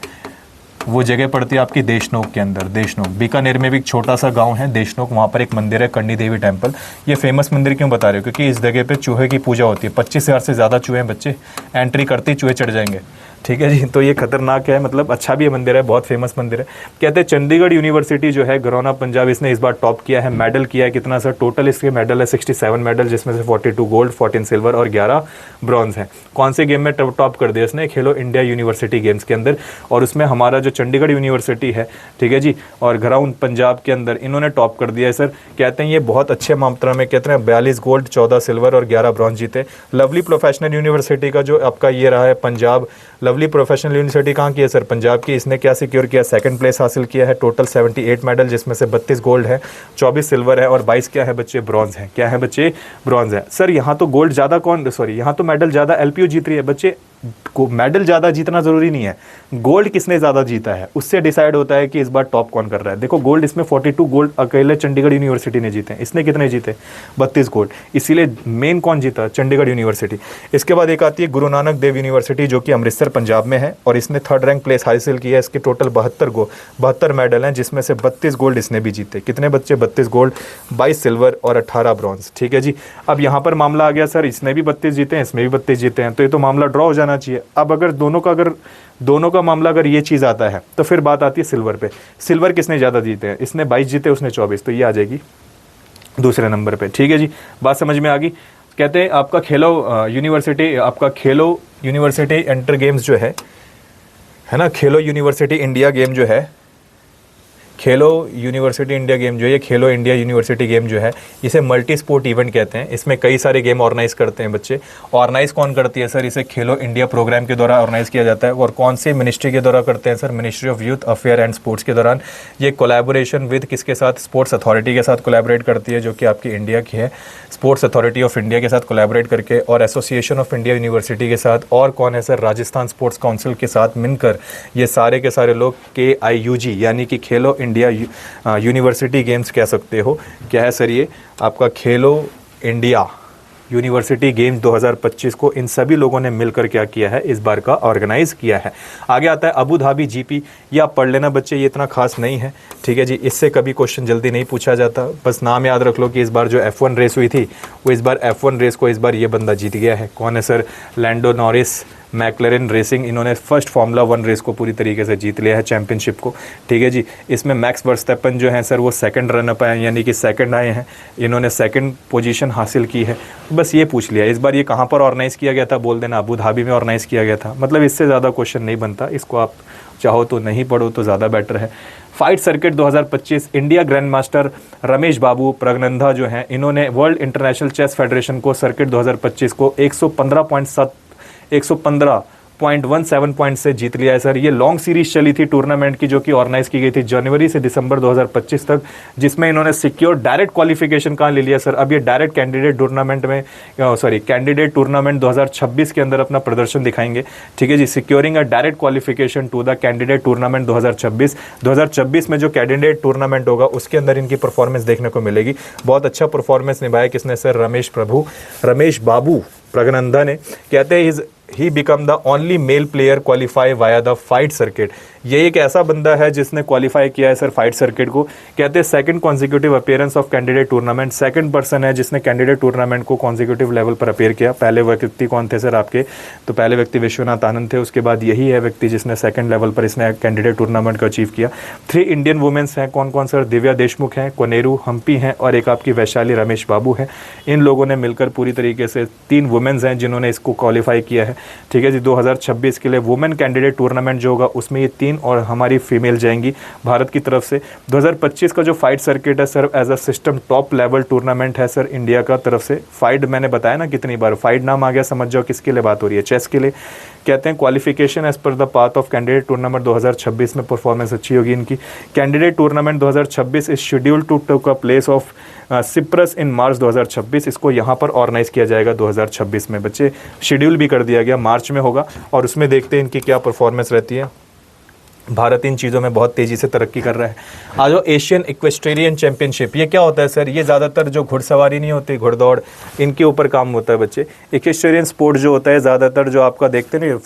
वो जगह पड़ती है आपकी देशनोक के अंदर। देशनोक, बीकानेर में भी एक छोटा सा गांव है देशनोक, वहाँ पर एक मंदिर है करणी देवी टेम्पल। ये फेमस मंदिर क्यों बता रहे हो? क्योंकि इस जगह पे चूहे की पूजा होती है। 25,000 से ज़्यादा चूहे हैं बच्चे, एंट्री करते ही चूहे चढ़ जाएंगे, ठीक है जी। तो ये खतरनाक है, मतलब अच्छा भी है मंदिर है, बहुत फेमस मंदिर है। कहते हैं चंडीगढ़ यूनिवर्सिटी जो है, गरौना पंजाब, इसने इस बार टॉप किया है। मेडल किया है कितना सर? टोटल इसके मेडल है 67 मेडल, जिसमें से 42 गोल्ड, 14 सिल्वर और 11 ब्रॉन्ज हैं। कौन से गेम में टॉप कर दिया इसने? खेलो इंडिया यूनिवर्सिटी गेम्स के अंदर, और उसमें हमारा जो चंडीगढ़ यूनिवर्सिटी है, ठीक है जी, और गराउंड पंजाब के अंदर इन्होंने टॉप कर दिया है सर। कहते हैं ये बहुत अच्छे मात्रा में, कहते हैं 42 गोल्ड, 14 सिल्वर और 11 ब्रॉन्ज जीते। लवली प्रोफेशनल यूनिवर्सिटी का जो आपका ये रहा है पंजाब, लवली प्रोफेशनल यूनिवर्सिटी कहाँ की है सर? पंजाब की। इसने क्या सिक्योर किया? सेकंड प्लेस हासिल किया है। टोटल 78 मेडल, जिसमें से 32 गोल्ड है, 24 सिल्वर है और 22 क्या है बच्चे? ब्रॉन्ज है। क्या है बच्चे? ब्रॉन्ज है। सर यहाँ तो गोल्ड ज़्यादा यहाँ तो मेडल ज़्यादा LPU जीत रही है बच्चे। मेडल ज़्यादा जीतना ज़रूरी नहीं है, गोल्ड किसने ज़्यादा जीता है उससे डिसाइड होता है कि इस बार टॉप कौन कर रहा है। देखो गोल्ड इसमें 42 गोल्ड अकेले चंडीगढ़ यूनिवर्सिटी ने जीते हैं। इसने कितने जीते? 32 गोल्ड। इसीलिए मेन कौन जीता? चंडीगढ़ यूनिवर्सिटी। इसके बाद एक आती है गुरु नानक देव यूनिवर्सिटी, जो कि अमृतसर पंजाब में है, और इसने 3rd रैंक प्लेस हासिल किया है। इसके टोटल 72 मेडल हैं, जिसमें से 32 गोल्ड इसने भी जीते। कितने बच्चे? 32 गोल्ड, 22 सिल्वर और 18 ब्रॉन्ज, ठीक है जी। अब यहाँ पर मामला आ गया सर, इसने भी 32 जीते हैं, इसमें भी 32 जीते हैं, तो ये तो मामला ड्रॉ हो जाना चाहिए। अब अगर दोनों का मामला अगर ये चीज़ आता है, तो फिर बात आती है सिल्वर पे। सिल्वर किसने ज़्यादा जीते हैं? इसने 22 जीते, उसने 24, तो ये आ जाएगी दूसरे नंबर पे, ठीक है जी। बात समझ में आ गई? कहते हैं आपका खेलो यूनिवर्सिटी इंटर गेम्स जो है ना, खेलो यूनिवर्सिटी इंडिया गेम जो है, खेलो यूनिवर्सिटी इंडिया गेम जो है, ये खेलो इंडिया यूनिवर्सिटी गेम जो है, इसे मल्टी स्पोर्ट इवेंट कहते हैं। इसमें कई सारे गेम ऑर्गेनाइज करते हैं बच्चे। ऑर्गेनाइज कौन करती है सर? इसे खेलो इंडिया प्रोग्राम के द्वारा ऑर्गेनाइज किया जाता है। और कौन से मिनिस्ट्री के द्वारा करते हैं sir? Ministry of youth affair and sports के दौरान। ये कोलैबोरेशन विद किसके साथ? स्पोर्ट्स अथॉरिटी के साथ कोलैबोरेट करती है, जो कि आपकी इंडिया की है। स्पोर्ट्स अथॉरिटी ऑफ इंडिया के साथ कोलैबोरेट करके, और एसोसिएशन ऑफ इंडिया यूनिवर्सिटी के साथ, और कौन है सर? राजस्थान स्पोर्ट्स काउंसिल के साथ मिलकर ये सारे के सारे लोग KIUG यानी कि खेलो इंडिया यूनिवर्सिटी गेम्स कह सकते हो। क्या है सर? ये आपका खेलो इंडिया यूनिवर्सिटी गेम्स 2025 को इन सभी लोगों ने मिलकर क्या किया है? इस बार का ऑर्गेनाइज किया है। आगे आता है अबू धाबी GP, ये आप पढ़ लेना बच्चे, ये इतना खास नहीं है, ठीक है जी। इससे कभी क्वेश्चन जल्दी नहीं पूछा जाता, बस नाम याद रख लो कि इस बार जो F1 रेस हुई थी, वो इस बार F1 रेस को इस बार ये बंदा जीत गया है। कौन है sir? Lando Norris, McLaren racing, इन्होंने फर्स्ट फार्मूला 1 रेस को पूरी तरीके से जीत लिया है, चैंपियनशिप को, ठीक है जी। इसमें मैक्स वर्स्टेपन जो है सर, वो सेकंड रनअप आए, यानी कि सेकंड आए हैं, इन्होंने सेकंड पोजीशन हासिल की है। बस ये पूछ लिया। इस बार ये कहाँ पर ऑर्गेनाइज किया गया था? बोल देना अबू धाबी में ऑर्गेनाइज किया गया था। मतलब इससे ज़्यादा क्वेश्चन नहीं बनता, इसको आप चाहो तो नहीं पढ़ो तो ज़्यादा बेटर है। Fight circuit 2025, India grandmaster Ramesh Babu Praggnanandhaa जो हैं, इन्होंने वर्ल्ड इंटरनेशनल चेस फेडरेशन को सर्किट 2025 को 115.17 पॉइंट से जीत लिया है सर। ये लॉन्ग सीरीज चली थी टूर्नामेंट की, जो कि ऑर्गेनाइज की गई थी जनवरी से दिसंबर 2025 तक, जिसमें इन्होंने सिक्योर डायरेक्ट क्वालिफिकेशन कहाँ ले लिया सर? अब ये डायरेक्ट कैंडिडेट टूर्नामेंट 2026 के अंदर अपना प्रदर्शन दिखाएंगे, ठीक है जी। Securing a direct qualification to the candidate tournament 2026 में जो कैंडिडेट टूर्नामेंट होगा, उसके अंदर इनकी परफॉर्मेंस देखने को मिलेगी। बहुत अच्छा परफॉर्मेंस निभाया किसने सर? रमेश बाबू प्रगनंदा ने। कहते हैं he become the only mail player qualify via the fight circuit. ये एक ऐसा बंदा है जिसने क्वालिफाई किया है सर फाइट सर्किट को। कहते हैं second consecutive appearance of candidate tournament, second person है जिसने कैंडिडेट टूर्नामेंट को कॉन्जिक्यूटिव लेवल पर अपीयर किया। पहले व्यक्ति कौन थे सर आपके? तो पहले व्यक्ति विश्वनाथ आनंद थे, उसके बाद यही है व्यक्ति जिसने सेकंड लेवल पर इसने कैंडिडेट टूर्नामेंट को अचीव किया। 3 इंडियन वुमेन्स हैं, कौन कौन सर? दिव्या देशमुख हैं, कोनेरू हम्पी हैं, और एक आपकी वैशाली रमेश बाबू है। इन लोगों ने मिलकर पूरी तरीके से 3 वुमेन्स हैं जिन्होंने इसको क्वालिफाई किया है। ठीक है जी। 2026 के लिए वुमेन कैंडिडेट टूर्नामेंट जो होगा उसमें ये 3 और हमारी फीमेल जाएंगी भारत की तरफ से। 2025 का जो फाइट सर्किट है sir as a system top level tournament है सर इंडिया का तरफ से। फाइट मैंने बताया ना कितनी बार, फाइट नाम आ गया समझ जाओ किसके लिए बात हो रही है, चेस के लिए। कहते हैं qualification as per the path of candidate tournament 2026 में परफॉर्मेंस अच्छी होगी इनकी। Candidate tournament 2026 is schedule to take a place of Cyprus in March 2026। इसको यहाँ पर ऑर्गेनाइज किया जाएगा 2026 में बच्चे, शेड्यूल भी कर दिया गया, मार्च में होगा। और उसमें देखते हैं इनकी क्या परफॉर्मेंस रहती है। भारत इन चीज़ों में बहुत तेज़ी से तरक्की कर रहा है। आज एशियन इक्वेस्ट्रियन चैंपियनशिप, ये क्या होता है सर? ये ज़्यादातर जो घुड़सवारी नहीं होती, घुड़दौड़, इनके ऊपर काम होता है बच्चे। इक्वेस्ट्रियन स्पोर्ट जो होता है ज़्यादातर जो आपका देखते हैं ना,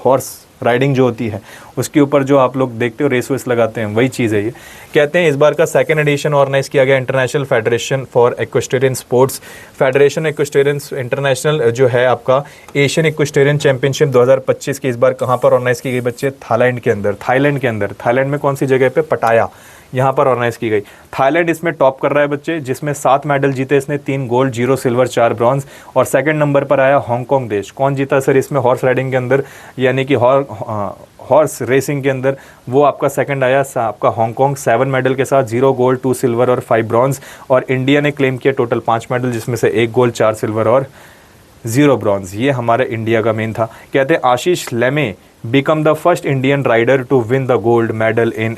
हॉर्स राइडिंग जो होती है उसके ऊपर जो आप लोग देखते हो रेस वेस लगाते हैं, वही चीज़ है ये। कहते हैं इस बार का सेकंड एडिशन ऑर्गेनाइज किया गया international federation for equestrian sports. Federation equestrian international जो है आपका एशियन इक्वेस्ट्रियन चैंपियनशिप 2025 की इस बार कहाँ पर ऑर्गेनाइज की गई बच्चे? थाईलैंड के अंदर। थाईलैंड में कौन सी जगह पे? पटाया, यहाँ पर ऑर्गेनाइज की गई। थाईलैंड इसमें टॉप कर रहा है बच्चे, जिसमें 7 मेडल जीते इसने, 3 गोल्ड, 0 सिल्वर, 4 ब्रॉन्ज। और सेकंड नंबर पर आया हांगकांग देश। कौन जीता सर इसमें? हॉर्स राइडिंग के अंदर, यानी कि हॉर्स रेसिंग के अंदर वो आपका सेकंड आया आपका हांगकांग 7 मेडल के साथ, 0 गोल्ड, 2 सिल्वर और 5 ब्रॉन्ज। और इंडिया ने क्लेम किया टोटल 5 मेडल, जिसमें से 1 गोल्ड, 4 सिल्वर और 0 ब्रॉन्ज। ये हमारे इंडिया का मेन था। कहते हैं आशीष लेमे become the first Indian rider to win the gold medal in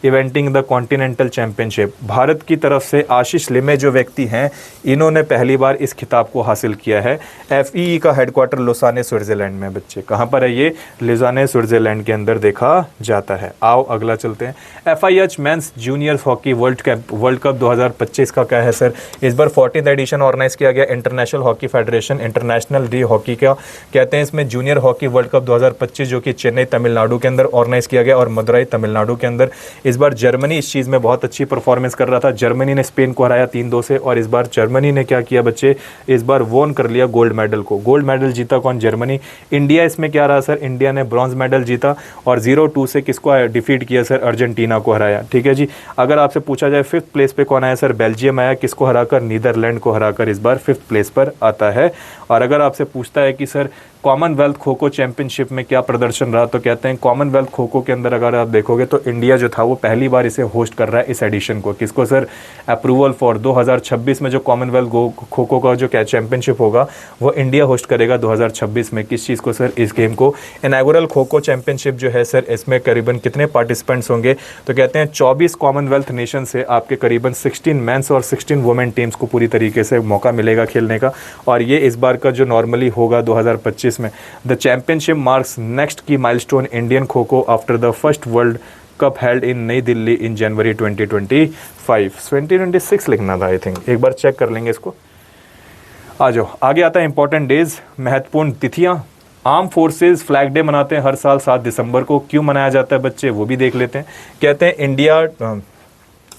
eventing the continental championship. Bharat की तरफ से आशीष लिमे जो व्यक्ति हैं, इन्होंने पहली बार इस खिताब को हासिल किया है। एफईई का हेडक्वार्टर लोसाने स्विट्जरलैंड में बच्चे। कहाँ पर है ये? लोसाने स्विट्जरलैंड के अंदर देखा जाता है। आओ अगला चलते हैं। FIH mains junior hockey world cup 2025 का क्या है सर? इस बार 14th एडिशन ऑर्गेनाइज किया गया international hockey federation international day hockey का। कहते हैं इसमें जूनियर हॉकी वर्ल्ड कप 2025 जो कि चेन्नई तमिलनाडु के अंदर ऑर्गेनाइज किया गया और मदुरई तमिलनाडु के अंदर। इस बार जर्मनी इस चीज़ में बहुत अच्छी परफॉर्मेंस कर रहा था। जर्मनी ने स्पेन को हराया 3-2 से। और इस बार जर्मनी ने क्या किया बच्चे? इस बार वोन कर लिया गोल्ड मेडल को। गोल्ड मेडल जीता कौन? जर्मनी। इंडिया इसमें क्या रहा सर? इंडिया ने ब्रॉन्ज मेडल जीता और 0-2 से किसको डिफीट किया सर? अर्जेंटीना को हराया। ठीक है जी। अगर आपसे पूछा जाए 5th प्लेस पे कौन आया सर? बेल्जियम आया। किसको हराकर? नीदरलैंड को हराकर इस बार 5th प्लेस पर आता है। और अगर आपसे पूछता है कि sir Commonwealth kho kho championship में क्या प्रदर्शन रहा, तो कहते हैं कॉमनवेल्थ खो खो के अंदर अगर आप देखोगे तो इंडिया जो था वो पहली बार इसे होस्ट कर रहा है इस एडिशन को। किसको सर? अप्रूवल फॉर 2026 में जो कॉमनवेल्थ खो खो का जो चैंपियनशिप होगा वो इंडिया होस्ट करेगा 2026 में। किस चीज़ को सर? इस गेम को। इनॉग्रेल खो खो चैंपियनशिप जो है सर, इसमें करीबन कितने पार्टिसिपेंट्स होंगे? तो कहते हैं 24 कॉमनवेल्थ नेशन से आपके करीबन 16 मेंस और 16 वुमेन टीम्स को पूरी तरीके से मौका मिलेगा खेलने का। और ये इस बार का जो नॉर्मली होगा 2025 में। द चैंपियनशिप मार्क्स नेक्स्ट की milestone Indian kho kho after the first world cup held in नई दिल्ली इन जनवरी 2026 लिखना था आई थिंक, एक बार चेक कर लेंगे इसको। आ जाओ आगे आता है इंपॉर्टेंट डेज, महत्वपूर्ण तिथियां। आर्म फोर्सेस फ्लैग डे मनाते हैं हर साल 7 दिसंबर को। क्यों मनाया जाता है बच्चे? वो भी देख लेते हैं। कहते हैं India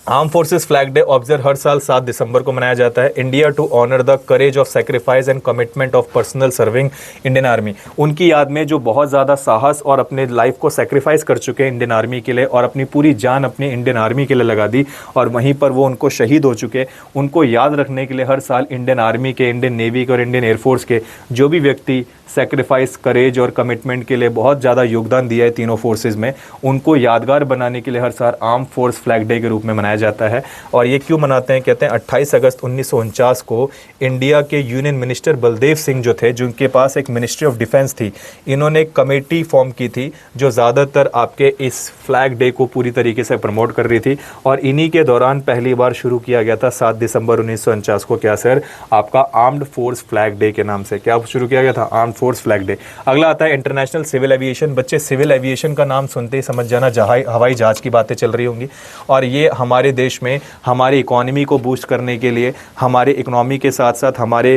arm forces flag day observe हर साल 7 दिसंबर को मनाया जाता है। India to honour the courage of sacrifice and commitment of personal serving Indian army. उनकी याद में जो बहुत ज़्यादा साहस और अपने लाइफ को सेक्रीफाइस कर चुके हैं इंडियन आर्मी के लिए और अपनी पूरी जान अपनी इंडियन आर्मी के लिए लगा दी और वहीं पर वो उनको शहीद हो चुके, उनको याद रखने के लिए हर साल इंडियन आर्मी के, इंडियन नेवी के और इंडियन एयरफोर्स के जो भी व्यक्ति सेक्रीफाइस, करेज और कमिटमेंट के लिए बहुत ज़्यादा योगदान दिया है तीनों फोर्सेज में, उनको यादगार बनाने के लिए हर साल आर्म फोर्स फ्लैग डे के रूप में मनाया जाता है। और ये क्यों मनाते हैं? कहते हैं 28 अगस्त 1949 को इंडिया के यूनियन मिनिस्टर बलदेव सिंह जो थे, जिनके पास एक मिनिस्ट्री ऑफ डिफेंस थी, इन्होंने एक कमेटी फॉर्म की थी जो ज़्यादातर आपके इस फ्लैग डे को पूरी तरीके से प्रमोट कर रही थी। और इन्हीं के दौरान पहली बार शुरू किया गया था 7 दिसंबर 1949 को। क्या सर? आपका आर्म्ड फोर्स फ्लैग डे के नाम से क्या शुरू किया गया था? Armed force flag day. अगला आता है इंटरनेशनल सिविल एविएशन। बच्चे सिविल एविएशन का नाम सुनते ही समझ जाना हवाई जहाज की बातें चल रही होंगी। और ये हमारे देश में हमारी इकोनॉमी को बूस्ट करने के लिए, हमारे इकोनॉमी के साथ साथ हमारे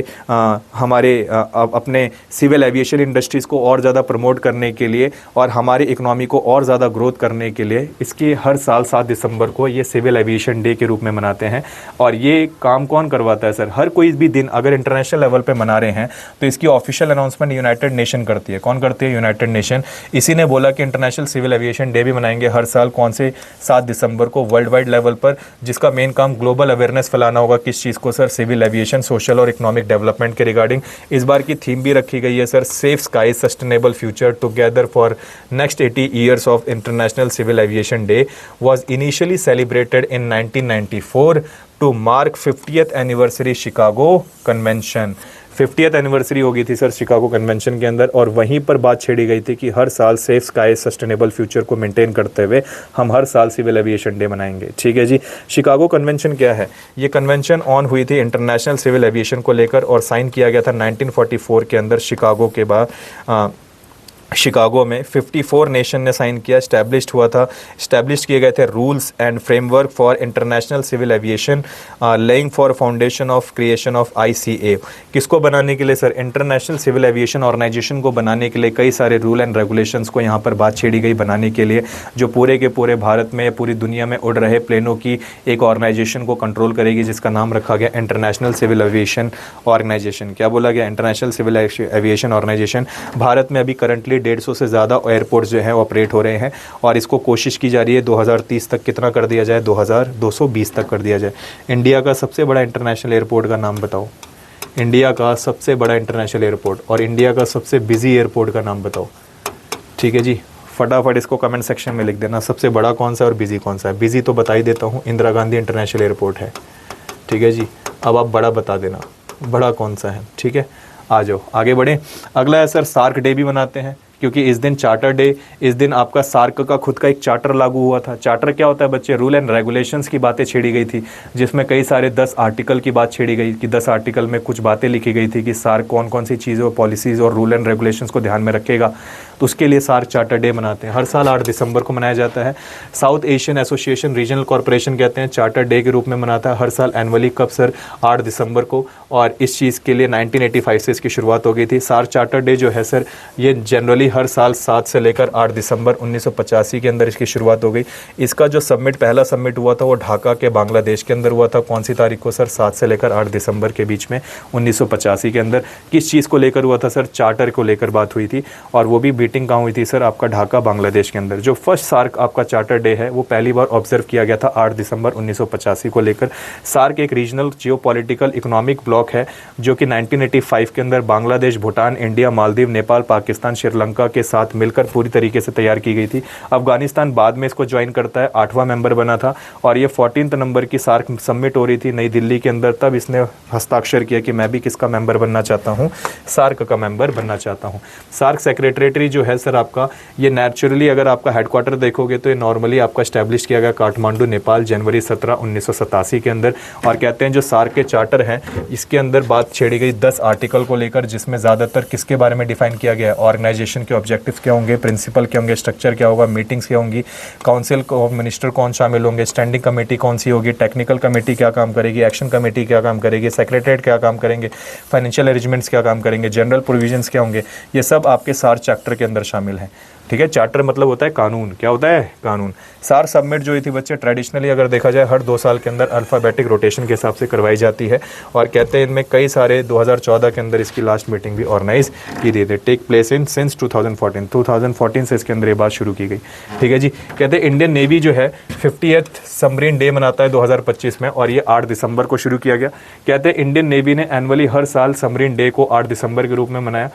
अपने सिविल एविएशन इंडस्ट्रीज़ को और ज़्यादा प्रमोट करने के लिए और हमारी इकोनॉमी को और ज़्यादा ग्रोथ करने के लिए इसकी हर साल 7 दिसंबर को ये सिविल एविएशन डे के रूप में मनाते हैं। और ये काम कौन करवाता है सर? हर कोई भी दिन अगर इंटरनेशनल लेवल पे मना रहे हैं तो इसकी ऑफिशियल अनाउंसमेंट यूनाइटेड नेशन करती है। कौन करती है? United nation. इसी ने बोला कि इंटरनेशनल सिविल एविएशन डे भी मनाएंगे हर साल। कौन से? 7 दिसंबर को वर्ल्ड वाइड लेवल पर, जिसका मेन काम ग्लोबल अवेयरनेस फैलाना होगा। किस चीज़ को सर? सिविल एविएशन, सोशल और इकोनॉमिक डेवलपमेंट के रिगार्डिंग। इस बार की थीम भी रखी गई है sir, safe sky sustainable future together for next 80 years of international civil aviation day was initially celebrated in 1994 to mark 50th anniversary Chicago convention. 50th anniversary हो गई थी सर शिकागो कन्वेंशन के अंदर, और वहीं पर बात छेड़ी गई थी कि हर साल सेफ स्काई सस्टेनेबल फ्यूचर को मेंटेन करते हुए हम हर साल सिविल एविएशन डे मनाएंगे। ठीक है जी। शिकागो कन्वेंशन क्या है? ये कन्वेंशन ऑन हुई थी इंटरनेशनल सिविल एविएशन को लेकर और साइन किया गया था 1944 के अंदर शिकागो के बाद। शिकागो में 54 नेशन ने साइन किया, स्टैब्लिश्ड हुआ था। स्टैब्लिश किए गए थे rules and framework for international civil aviation, laying for foundation of creation of ICA। किसको बनाने के लिए sir? International civil Aviation Organisation को बनाने के लिए कई सारे रूल एंड रेगुलेशंस को यहाँ पर बात छेड़ी गई बनाने के लिए, जो पूरे के पूरे भारत में, पूरी दुनिया में उड़ रहे प्लेनों की एक ऑर्गेनाइजेशन को कंट्रोल करेगी, जिसका नाम रखा गया इंटरनेशनल सिविल एविएशन ऑर्गेनाइजेशन। क्या बोला गया? International civil Aviation Organisation. Bharat में अभी करंटली 150 से ज़्यादा एयरपोर्ट जो हैं ऑपरेट हो रहे हैं, और इसको कोशिश की जा रही है 2030 तक कितना कर दिया जाए? 2220 तक कर दिया जाए। इंडिया का सबसे बड़ा इंटरनेशनल एयरपोर्ट का नाम बताओ। इंडिया का सबसे बड़ा इंटरनेशनल एयरपोर्ट और इंडिया का सबसे बिजी एयरपोर्ट का नाम बताओ। ठीक है जी, फटाफट इसको कमेंट सेक्शन में लिख देना, सबसे बड़ा कौन सा है और बिजी कौन सा है। बिजी तो बता ही देता हूँ, इंदिरा गांधी इंटरनेशनल एयरपोर्ट है। ठीक है जी, अब आप बड़ा बता देना, बड़ा कौन सा है। ठीक है, आ जाओ आगे बढ़ें। अगला है सर, सार्क डे भी मनाते हैं, क्योंकि इस दिन चार्टर डे, इस दिन आपका सार्क का खुद का एक चार्टर लागू हुआ था। चार्टर क्या होता है बच्चे? रूल एंड रेगुलेशंस की बातें छेड़ी गई थी, जिसमें कई सारे 10 आर्टिकल की बात छेड़ी गई कि 10 आर्टिकल में कुछ बातें लिखी गई थी कि सार्क कौन कौन सी चीज़ें और पॉलिसीज़ और रूल एंड रेगुलेशंस को ध्यान में रखेगा। तो उसके लिए सार्क चार्टर डे मनाते हैं, हर साल 8 दिसंबर को मनाया जाता है। South Asian association regional corporation कहते हैं चार्टर डे के रूप में मनाता है हर साल एनुअली। कब सर? 8 दिसंबर को। और इस चीज़ के लिए 1985 से इसकी शुरुआत हो गई थी। सार्क चार्टर डे जो है सर, ये जनरली हर साल 7 से लेकर 8 दिसंबर 1985 के अंदर इसकी शुरुआत हो गई। इसका जो समिट, पहला समिट हुआ था वो ढाका के बांग्लादेश के अंदर हुआ था। कौन सी तारीख को सर? 7 से लेकर 8 दिसंबर के बीच में 1985 के अंदर। किस चीज़ को लेकर हुआ था सर? चार्टर को लेकर बात हुई थी, और वो भी मीटिंग कहाँ हुई थी सर? आपका ढाका बांग्लादेश के अंदर। जो फर्स्ट सार्क आपका चार्टर डे है वो पहली बार ऑब्जर्व किया गया था 8 दिसंबर 1985 को लेकर। सार्क एक रीजनल जियोपॉलिटिकल इकोनॉमिक ब्लॉक है जो कि 1985 के अंदर बांग्लादेश, भूटान, इंडिया, मालदीव, नेपाल, पाकिस्तान, श्रीलंका के साथ मिलकर पूरी तरीके से तैयार की गई थी। अफगानिस्तान बाद में इसको ज्वाइन करता है, 8वां मेंबर बना था, और ये 14 नंबर की सार्क समिट हो रही थी नई दिल्ली के अंदर। तब इसने हस्ताक्षर किया कि मैं भी किसका मेंबर बनना चाहता हूँ? सार्क का मेंबर बनना चाहता हूँ। सार्क सेक्रेटरी जो है सर आपका, ये नेचुरली अगर आपका हेडक्वार्टर देखोगे तो ये नॉर्मली आपका स्टैब्लिश किया गया काठमांडू, नेपाल, जनवरी 17, 1987 के अंदर। और कहते हैं जो सार्क के चार्टर हैं इसके अंदर बात छेड़ी गई 10 आर्टिकल को लेकर, जिसमें ज़्यादातर किसके बारे में डिफाइन किया गया है? ऑर्गेनाइजेशन के ऑब्जेक्टिव्स क्या होंगे, प्रिंसिपल क्या होंगे, स्ट्रक्चर क्या होगा, मीटिंग्स क्या होंगी, काउंसिल ऑफ मिनिस्टर कौन शामिल होंगे, स्टैंडिंग कमेटी कौन सी होगी, टेक्निकल कमेटी क्या काम करेगी, एक्शन कमेटी क्या काम करेगी, सेक्रेटरीट क्या काम करेंगे, फाइनेंशियल अरेंजमेंट्स क्या काम करेंगे, जनरल प्रोविजंस क्या होंगे, ये सब आपके सार्क चार्टर के अंदर शामिल हैं। ठीक है, चार्टर मतलब होता है कानून। क्या होता है? कानून। सार्क समिट जो थी बच्चे ट्रेडिशनली अगर देखा जाए हर 2 साल के अंदर अल्फ़ाबेटिक रोटेशन के हिसाब से करवाई जाती है, और कहते हैं इनमें कई सारे 2014 के अंदर इसकी लास्ट मीटिंग भी ऑर्गेनाइज की गई थी। टेक प्लेस इन सिंस 2014 से इसके अंदर ये बात शुरू की गई। ठीक है जी। कहते हैं इंडियन नेवी जो है 50th सबमरीन डे मनाता है 2025 में, और ये 8 दिसंबर को शुरू किया गया। कहते हैं इंडियन नेवी ने एनुअली हर साल सबमरीन डे को 8 दिसंबर के रूप में मनाया।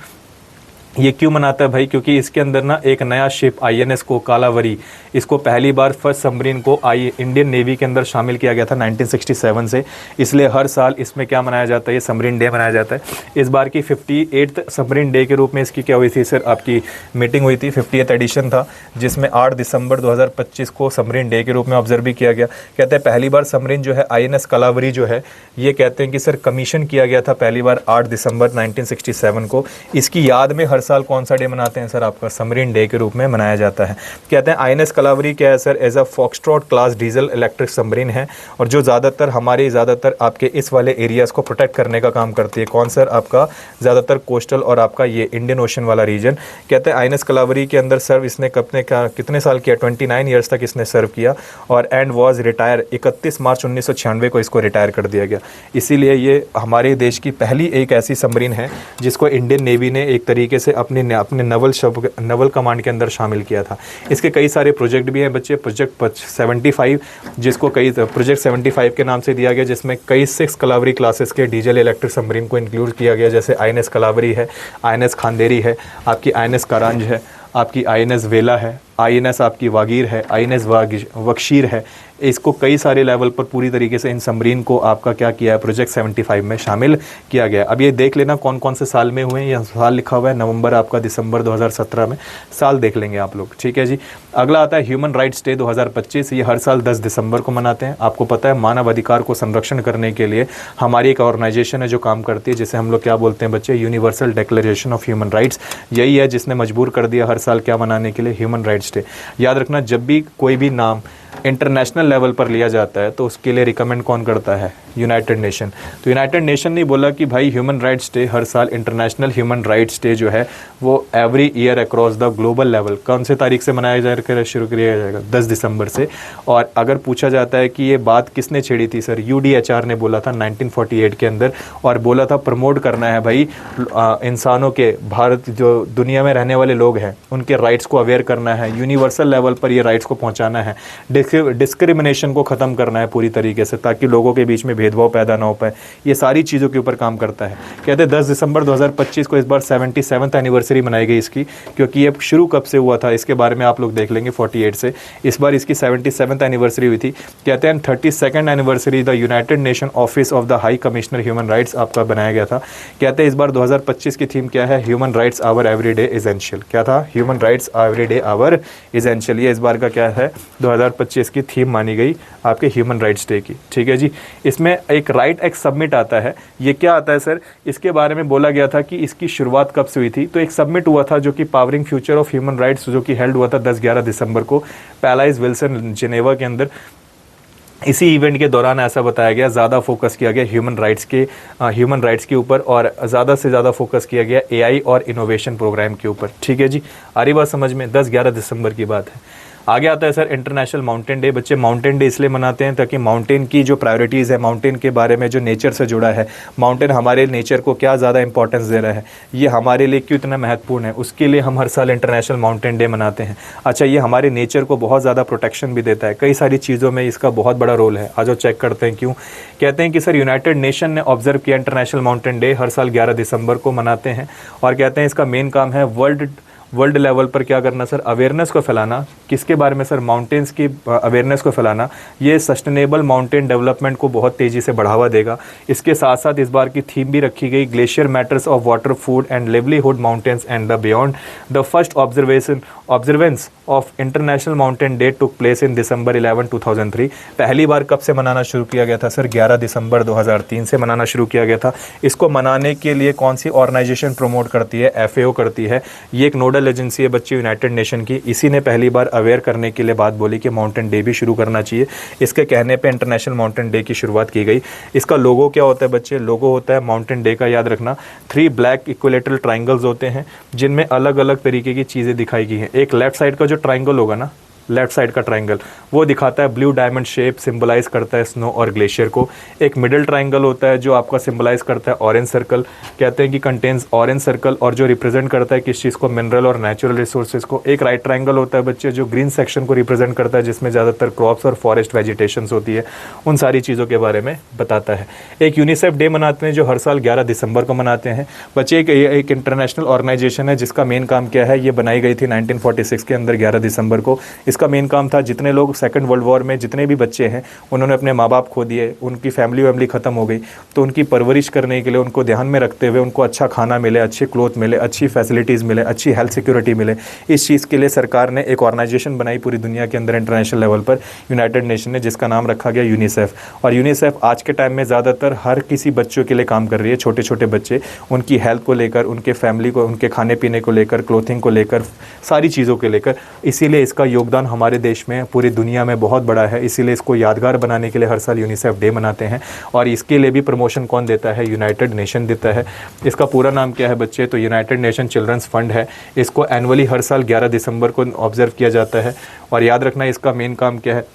ये क्यों मनाता है भाई? क्योंकि इसके अंदर ना एक नया शिप INS को कालावरी, इसको पहली बार फर्स्ट सबमरीन को इंडियन नेवी के अंदर शामिल किया गया था 1967 से, इसलिए हर साल इसमें क्या मनाया जाता है? ये सबमरीन डे मनाया जाता है। इस बार की 58th सबमरीन डे के रूप में इसकी क्या हुई थी सर? आपकी मीटिंग हुई थी, 50th एडिशन था, जिसमें 8 दिसंबर 2025 को सबमरीन डे के रूप में ऑब्जर्व भी किया गया। कहते हैं पहली बार सबमरीन जो है INS कालावरी जो है, ये कहते हैं कि सर कमीशन किया गया था पहली बार 8 दिसंबर 1967 को। इसकी याद में हर साल कौन सा डे मनाते हैं सर? आपका सबमरीन डे के रूप में मनाया जाता है। कहते हैं INS कालावरी क्या है sir? As a foxtrot class diesel electric submarine है, और जो ज़्यादातर आपके इस वाले एरियाज़ को प्रोटेक्ट करने का काम करती है। कौन सर? आपका ज़्यादातर कोस्टल और आपका ये इंडियन ओशन वाला रीजन। कहते हैं INS कालावरी के अंदर सर्व इसने कितने साल किया? 29 ईयर्स तक इसने सर्व किया, और एंड वॉज रिटायर 31 मार्च 1996 को इसको रिटायर कर दिया गया। इसीलिए ये हमारे देश की पहली एक ऐसी सबमरीन है जिसको इंडियन नेवी ने एक तरीके से अपने नवल कमांड के अंदर शामिल किया था। इसके कई सारे प्रोजेक्ट भी हैं बच्चे। प्रोजेक्ट 75 जिसको कई प्रोजेक्ट 75 के नाम से दिया गया, जिसमें कई 6 कलावरी क्लासेस के डीजल इलेक्ट्रिक सबमरीन को इंक्लूड किया गया, जैसे INS कलावरी है, INS खांदेरी है, आपकी INS कारांज है, आपकी INS वेला है, INS आपकी वागीर है, INS वक्शीर है। इसको कई सारे लेवल पर पूरी तरीके से इन सबमरीन को आपका क्या किया है, प्रोजेक्ट 75 में शामिल किया गया। अब ये देख लेना कौन कौन से साल में हुए हैं। यह साल लिखा हुआ है नवंबर आपका दिसंबर 2017 में, साल देख लेंगे आप लोग, ठीक है जी। अगला आता है ह्यूमन राइट्स डे 2025। ये हर साल 10 दिसंबर को मनाते हैं। आपको पता है मानव अधिकार को संरक्षण करने के लिए हमारी एक ऑर्गेनाइजेशन है जो काम करती है, जिसे हम लोग क्या बोलते हैं बच्चे, universal declaration of human rights. यही है जिसने मजबूर कर दिया हर साल क्या मनाने के लिए, ह्यूमन राइट्स डे। याद रखना, जब भी कोई भी नाम इंटरनेशनल लेवल पर लिया जाता है तो उसके लिए रिकमेंड कौन करता है, यूनाइटेड नेशन। तो यूनाइटेड नेशन ने बोला कि भाई ह्यूमन राइट्स डे हर साल, इंटरनेशनल ह्यूमन राइट्स डे जो है वो every year across the global level कौन से तारीख से मनाया जाएगा, शुरू किया जाएगा 10 दिसंबर से। और अगर पूछा जाता है कि ये बात किसने छेड़ी थी सर, UDHR ने बोला था 1948 के अंदर, और बोला था प्रमोट करना है भाई इंसानों के, भारत जो दुनिया में रहने वाले लोग हैं उनके राइट्स को अवेयर करना है, यूनिवर्सल लेवल पर ये राइट्स को पहुंचाना है, डिस्क्रिमिनेशन को ख़त्म करना है पूरी तरीके से, ताकि लोगों के बीच में भेदभाव पैदा ना हो पाए। ये सारी चीज़ों के ऊपर काम करता है। कहते हैं 10 दिसंबर 2025 को इस बार 77th एनिवर्सरी मनाई गई इसकी, क्योंकि ये शुरू कब से हुआ था इसके बारे में आप लोग देख लेंगे 48 से। इस बार इसकी 77th एनिवर्सरी हुई थी। कहते हैं 32nd anniversary the United nation office of the high commissioner human rights आपका बनाया गया था। कहते हैं इस बार 2025 की थीम क्या है, human rights our everyday essential. क्या था, human rights everyday our essential. ये इस बार का क्या है, 2025 की थीम मानी गई आपके ह्यूमन राइट्स डे की, ठीक है जी। इसमें एक राइट एक्ट सबमिट आता है। ये क्या आता है सर, इसके बारे में बोला गया था कि इसकी शुरुआत कब से हुई थी। तो एक सबमिट हुआ था जो कि powering future of human rights, जो कि हेल्ड हुआ था 10-11 दिसंबर को पैलाइस विल्सन जिनेवा के अंदर। इसी इवेंट के दौरान ऐसा बताया गया, ज़्यादा फोकस किया गया ह्यूमन राइट्स के ऊपर, और ज़्यादा से ज़्यादा फोकस किया गया AI और इनोवेशन प्रोग्राम के ऊपर, ठीक है जी। आ रही बात समझ में, 10-11 दिसंबर की बात है। आगे आता है सर इंटरनेशनल माउंटेन डे। बच्चे माउंटेन डे इसलिए मनाते हैं ताकि माउंटेन की जो प्रायोरिटीज़ है, माउंटेन के बारे में जो नेचर से जुड़ा है, माउंटेन हमारे नेचर को क्या ज़्यादा इंपॉर्टेंस दे रहा है, ये हमारे लिए क्यों इतना महत्वपूर्ण है, उसके लिए हम हर साल इंटरनेशनल माउंटेन डे मनाते हैं। अच्छा, ये हमारे नेचर को बहुत ज़्यादा प्रोटेक्शन भी देता है, कई सारी चीज़ों में इसका बहुत बड़ा रोल है। आज चेक करते हैं क्यों। कहते हैं कि सर यूनाइटेड नेशन ने ऑब्जर्व किया इंटरनेशनल माउंटेन डे हर साल 11 दिसंबर को मनाते हैं, और कहते हैं इसका मेन काम है वर्ल्ड लेवल पर क्या करना सर, अवेयरनेस को फैलाना। किसके बारे में सर, माउंटेन्स की अवेयरनेस को फैलाना। ये सस्टेनेबल माउंटेन डेवलपमेंट को बहुत तेज़ी से बढ़ावा देगा। इसके साथ साथ इस बार की थीम भी रखी गई, glacier matters of water, food and livelihood mountains and the beyond. The first observance of international mountain day took place in December 11, 2003। पहली बार कब से मनाना शुरू किया गया था सर, 11 दिसंबर 2003 से मनाना शुरू किया गया था। इसको मनाने के लिए कौन सी ऑर्गेनाइजेशन प्रमोट करती है, FAO करती है। ये एक नोडल एजेंसी है बच्चे यूनाइटेड नेशन की। इसी ने पहली बार अवेयर करने के लिए बात बोली कि माउंटेन डे भी शुरू करना चाहिए। इसके कहने पे इंटरनेशनल माउंटेन डे की शुरुआत की गई। इसका लोगो क्या होता है बच्चे, लोगो होता है माउंटेन डे का, याद रखना 3 ब्लैक इक्विलेटरल ट्राइंगल्स होते हैं जिनमें अलग अलग तरीके की चीज़ें दिखाई गई हैं। एक लेफ्ट साइड का जो ट्राइंगल होगा ना, लेफ्ट साइड का ट्राइंगल, वो दिखाता है ब्लू डायमंड शेप, सिंबलाइज करता है स्नो और ग्लेशियर को। एक मिडिल ट्राइंगल होता है जो आपका सिंबलाइज करता है ऑरेंज सर्कल, कहते हैं कि कंटेन्स ऑरेंज सर्कल, और जो रिप्रेजेंट करता है किस चीज़ को, मिनरल और नेचुरल रिसोर्सेज को। एक राइट ट्राइंगल होता है बच्चे जो ग्रीन सेक्शन को रिप्रेजेंट करता है, जिसमें ज़्यादातर क्रॉप्स और फॉरेस्ट वेजिटेशंस होती है। उन सारी चीज़ों के बारे में बताता है। एक यूनिसेफ डे मनाते हैं जो हर साल 11 दिसंबर को मनाते हैं बच्चे। एक इंटरनेशनल ऑर्गेनाइजेशन है जिसका मेन काम क्या है, ये बनाई गई थी 1946 के अंदर 11 दिसंबर को। इसका मेन काम था, जितने लोग सेकंड वर्ल्ड वॉर में जितने भी बच्चे हैं उन्होंने अपने माँ बाप खो दिए, उनकी फैमिली ख़त्म हो गई, तो उनकी परवरिश करने के लिए, उनको ध्यान में रखते हुए उनको अच्छा खाना मिले, अच्छे क्लोथ मिले, अच्छी फैसिलिटीज़ मिले, अच्छी हेल्थ सिक्योरिटी मिले, इस चीज़ के लिए सरकार ने एक ऑर्गेनाइजेशन बनाई पूरी दुनिया के अंदर इंटरनेशनल लेवल पर, यूनाइटेड नेशन ने, जिसका नाम रखा गया यूनिसेफ। और यूनिसेफ आज के टाइम में ज़्यादातर हर किसी बच्चों के लिए काम कर रही है, छोटे छोटे बच्चे, उनकी हेल्थ को लेकर, उनके फैमिली को, उनके खाने पीने को लेकर, क्लोथिंग को लेकर, सारी चीज़ों के लेकर। इसीलिए इसका योगदान हमारे देश में, पूरी दुनिया में बहुत बड़ा है। इसीलिए इसको यादगार बनाने के लिए हर साल यूनिसेफ डे मनाते हैं। और इसके लिए भी प्रमोशन कौन देता है, यूनाइटेड नेशन देता है। इसका पूरा नाम क्या है बच्चे, तो यूनाइटेड नेशन चिल्ड्रंस फंड है। इसको एनुअली हर साल 11 दिसंबर को ऑब्जर्व किया जाता है। और याद रखना इसका मेन काम क्या है,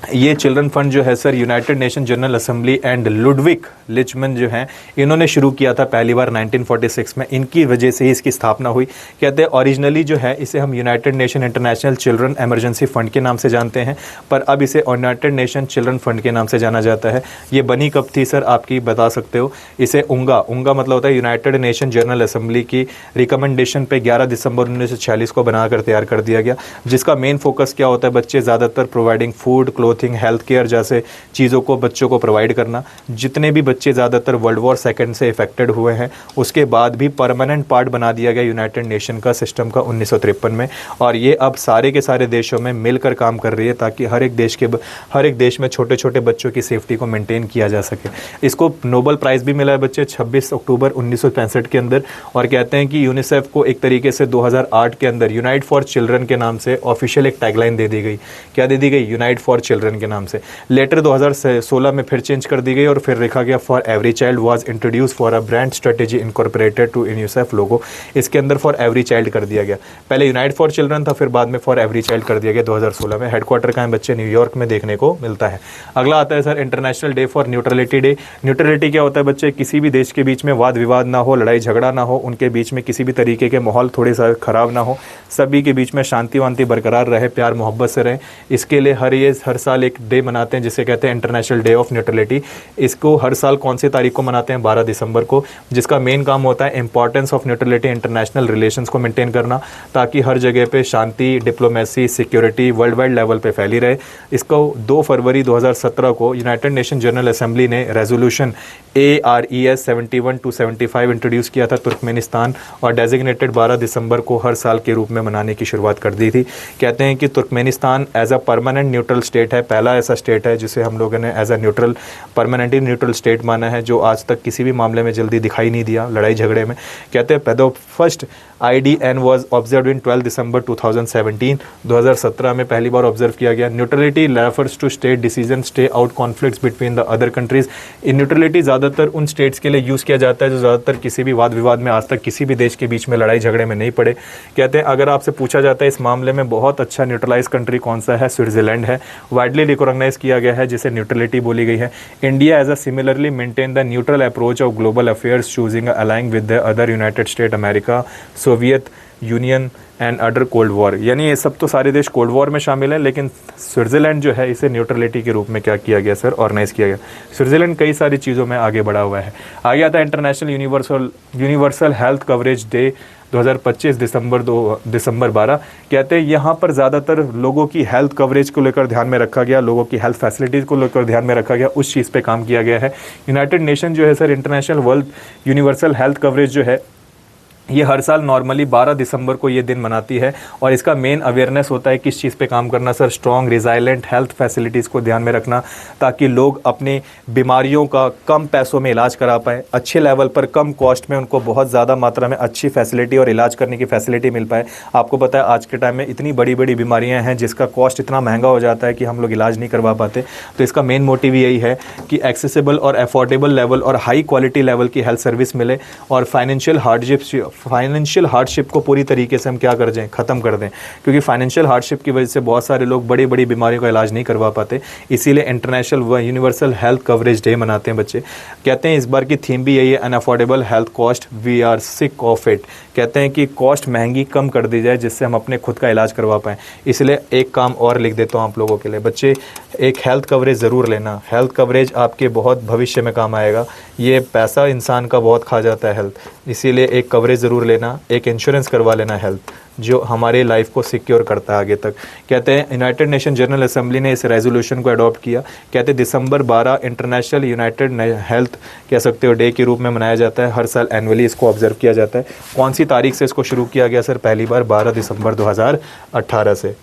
ये चिल्ड्रन फंड जो है sir United Nation General Assembly and Ludwig Lichtman जो हैं इन्होंने शुरू किया था पहली बार 1946 में। इनकी वजह से ही इसकी स्थापना हुई। कहते हैं ओरिजिनली जो है इसे हम United nation international children emergency fund के नाम से जानते हैं, पर अब इसे यूनाइटेड नेशन चिल्ड्रन फंड के नाम से जाना जाता है। ये बनी कब थी सर, आपकी बता सकते हो? इसे उंगा मतलब होता है यूनाइटेड नेशन जनरल असेंबली की रिकमेंडेशन पे 11 दिसंबर 1946 को बनाकर तैयार कर दिया गया, जिसका मेन फोकस क्या होता है? बच्चे ज़्यादातर providing food, clothing, health care जैसे चीज़ों को बच्चों को प्रोवाइड करना। जितने भी बच्चे ज़्यादातर वर्ल्ड वॉर सेकेंड से इफेक्टेड हुए हैं उसके बाद भी परमानेंट पार्ट बना दिया गया यूनाइटेड नेशन का सिस्टम का 1953 में, और ये अब सारे के सारे देशों में मिलकर काम कर रही है ताकि हर एक देश में छोटे छोटे बच्चों की सेफ्टी को मेंटेन किया जा सके। इसको नोबेल प्राइज़ भी मिला है बच्चे 26 अक्टूबर 1965 के अंदर, और कहते हैं कि यूनिसेफ को एक तरीके से 2008 के अंदर यूनाइट फॉर चिल्ड्रन के नाम से ऑफिशियल एक टैगलाइन दे दी गई। क्या दे दी गई? यूनाइट फॉर चिल्ड्रन के नाम से। लेटर 2016 में फिर चेंज कर दी गई और फिर लिखा गया for every child was introduce for a brand strategy incorporated to UNICEF logo. इसके अंदर फॉर एवरी चाइल्ड कर दिया गया। पहले यूनाइट फॉर चिल्ड्रन था, फिर बाद में फॉर एवरी चाइल्ड कर दिया गया 2016 में। हेडक्वार्टर कहाँ है बच्चे? न्यूयॉर्क में देखने को मिलता है। अगला आता है sir international day for neutrality day. Neutrality क्या होता है बच्चे? किसी भी देश के बीच में वाद विवाद ना हो, लड़ाई झगड़ा ना हो, उनके बीच में किसी भी तरीके के माहौल थोड़े सा खराब ना हो, सभी के बीच में शांति वांति बरकरार रहे, प्यार मोहब्बत से रहे। इसके लिए हर साल एक डे मनाते हैं जिसे कहते हैं इंटरनेशनल डे ऑफ न्यूट्रलिटी। इसको हर साल कौन सी तारीख को मनाते हैं? 12 दिसंबर को, जिसका मेन काम होता है importance of neutrality, international relations को मेंटेन करना ताकि हर जगह पे शांति, diplomacy, security worldwide level पे फैली रहे। इसको 2 फरवरी 2017 को यूनाइटेड नेशन जनरल असेंबली ने रेजोल्यूशन ARES 71-75 इंट्रोड्यूस किया था तुर्कमेनिस्तान, और डेजिग्नेटेड 12 दिसंबर को हर साल के रूप में मनाने की शुरुआत कर दी थी। कहते हैं कि Turkmenistan as a permanent neutral state है, पहला ऐसा स्टेट है जिसे हम लोगों ने as a neutral permanently neutral state माना है, जो आज तक किसी भी मामले में जल्दी दिखाई नहीं दिया लड़ाई झगड़े में। कहते हैं the first IDN was observed in 12 दिसंबर 2017। 2017 में पहली बार ऑब्जर्व किया गया। Neutrality refers to state decision stay out conflicts between the other countries. In neutrality ज़्यादातर उन स्टेट्स के लिए यूज़ किया जाता है जो ज़्यादातर किसी भी वाद विवाद में आज तक किसी भी देश के बीच में लड़ाई झगड़े में नहीं पड़े। कहते हैं अगर आपसे पूछा जाता है इस मामले में बहुत अच्छा न्यूट्रलाइज कंट्री कौन सा है, स्विट्जरलैंड है, वाइडली रिकॉग्नाइज किया गया है जिसे न्यूट्रलिटी बोली गई है। India as a similarly maintain the neutral approach of global affairs choosing aligning with the other United State America, Soviet Union and other cold war. यानी ये सब तो सारे देश कोल्ड वॉर में शामिल हैं, लेकिन स्विट्ज़रलैंड जो है इसे न्यूट्रलिटी के रूप में क्या किया गया सर? ऑर्गेनाइज किया गया। स्विट्ज़रलैंड कई सारी चीज़ों में आगे बढ़ा हुआ है। आगे आता है international universal health coverage day 2025 दिसंबर 12। कहते हैं यहाँ पर ज़्यादातर लोगों की हेल्थ कवरेज को लेकर ध्यान में रखा गया, लोगों की हेल्थ फैसिलिटीज़ को लेकर ध्यान में रखा गया, उस चीज़ पे काम किया गया है। यूनाइटेड नेशन जो है sir international world universal health coverage जो है ये हर साल नॉर्मली 12 दिसंबर को ये दिन मनाती है, और इसका मेन अवेयरनेस होता है किस चीज़ पे काम करना sir? Strong resilient health facilities को ध्यान में रखना ताकि लोग अपनी बीमारियों का कम पैसों में इलाज करा पाए, अच्छे लेवल पर कम कॉस्ट में उनको बहुत ज़्यादा मात्रा में अच्छी फैसिलिटी और इलाज करने की फैसिलिटी मिल पाए। आपको पता है आज के टाइम में इतनी बड़ी बड़ी बीमारियाँ हैं जिसका कॉस्ट इतना महंगा हो जाता है कि हम लोग इलाज नहीं करवा पाते। तो इसका मेन मोटिव यही है कि एक्सेसिबल और अफोर्डेबल लेवल और हाई क्वालिटी लेवल की हेल्थ सर्विस मिले, और फाइनेंशियल हार्डशिप को पूरी तरीके से हम क्या कर दें? ख़त्म कर दें, क्योंकि फाइनेंशियल हार्डशिप की वजह से बहुत सारे लोग बड़ी बड़ी बीमारियों का इलाज नहीं करवा पाते। इसीलिए international universal health coverage day मनाते हैं बच्चे। कहते हैं इस बार की थीम भी यही है, unaffordable health cost we are sick of it. कहते हैं कि कॉस्ट महंगी कम कर दी जाए जिससे हम अपने खुद का इलाज करवा पाएँ। इसलिए एक काम और लिख देता हूँ आप लोगों के लिए बच्चे, एक हेल्थ कवरेज ज़रूर लेना। हेल्थ कवरेज आपके बहुत भविष्य में काम आएगा। ये पैसा इंसान का बहुत खा जाता है हेल्थ, इसीलिए एक कवरेज ज़रूर लेना, एक इंश्योरेंस करवा लेना हेल्थ, जो हमारे लाइफ को सिक्योर करता है आगे तक। कहते हैं यूनाइटेड नेशन जनरल असेंबली ने इस रेजोल्यूशन को अडॉप्ट किया। कहते हैं दिसंबर 12 इंटरनेशनल यूनाइटेड हेल्थ कह सकते हो डे के रूप में मनाया जाता है। हर साल एनुअली इसको ऑब्जर्व किया जाता है। कौन सी तारीख से इसको शुरू किया गया सर? पहली बार 12 दिसंबर 2018 से।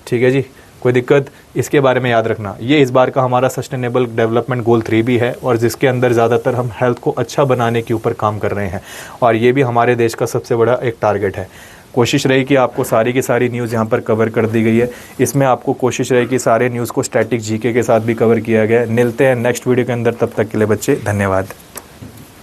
ठीक है जी, कोई दिक्कत? इसके बारे में याद रखना, ये इस बार का हमारा सस्टेनेबल डेवलपमेंट गोल 3 भी है, और जिसके अंदर ज़्यादातर हम हेल्थ को अच्छा बनाने के ऊपर काम कर रहे हैं, और ये भी हमारे देश का सबसे बड़ा एक टारगेट है। कोशिश रही कि आपको सारी की सारी न्यूज़ यहाँ पर कवर कर दी गई है। इसमें आपको कोशिश रही कि सारे न्यूज़ को स्टैटिक जीके के साथ भी कवर किया गया है। मिलते हैं नेक्स्ट वीडियो के अंदर, तब तक के लिए बच्चे धन्यवाद।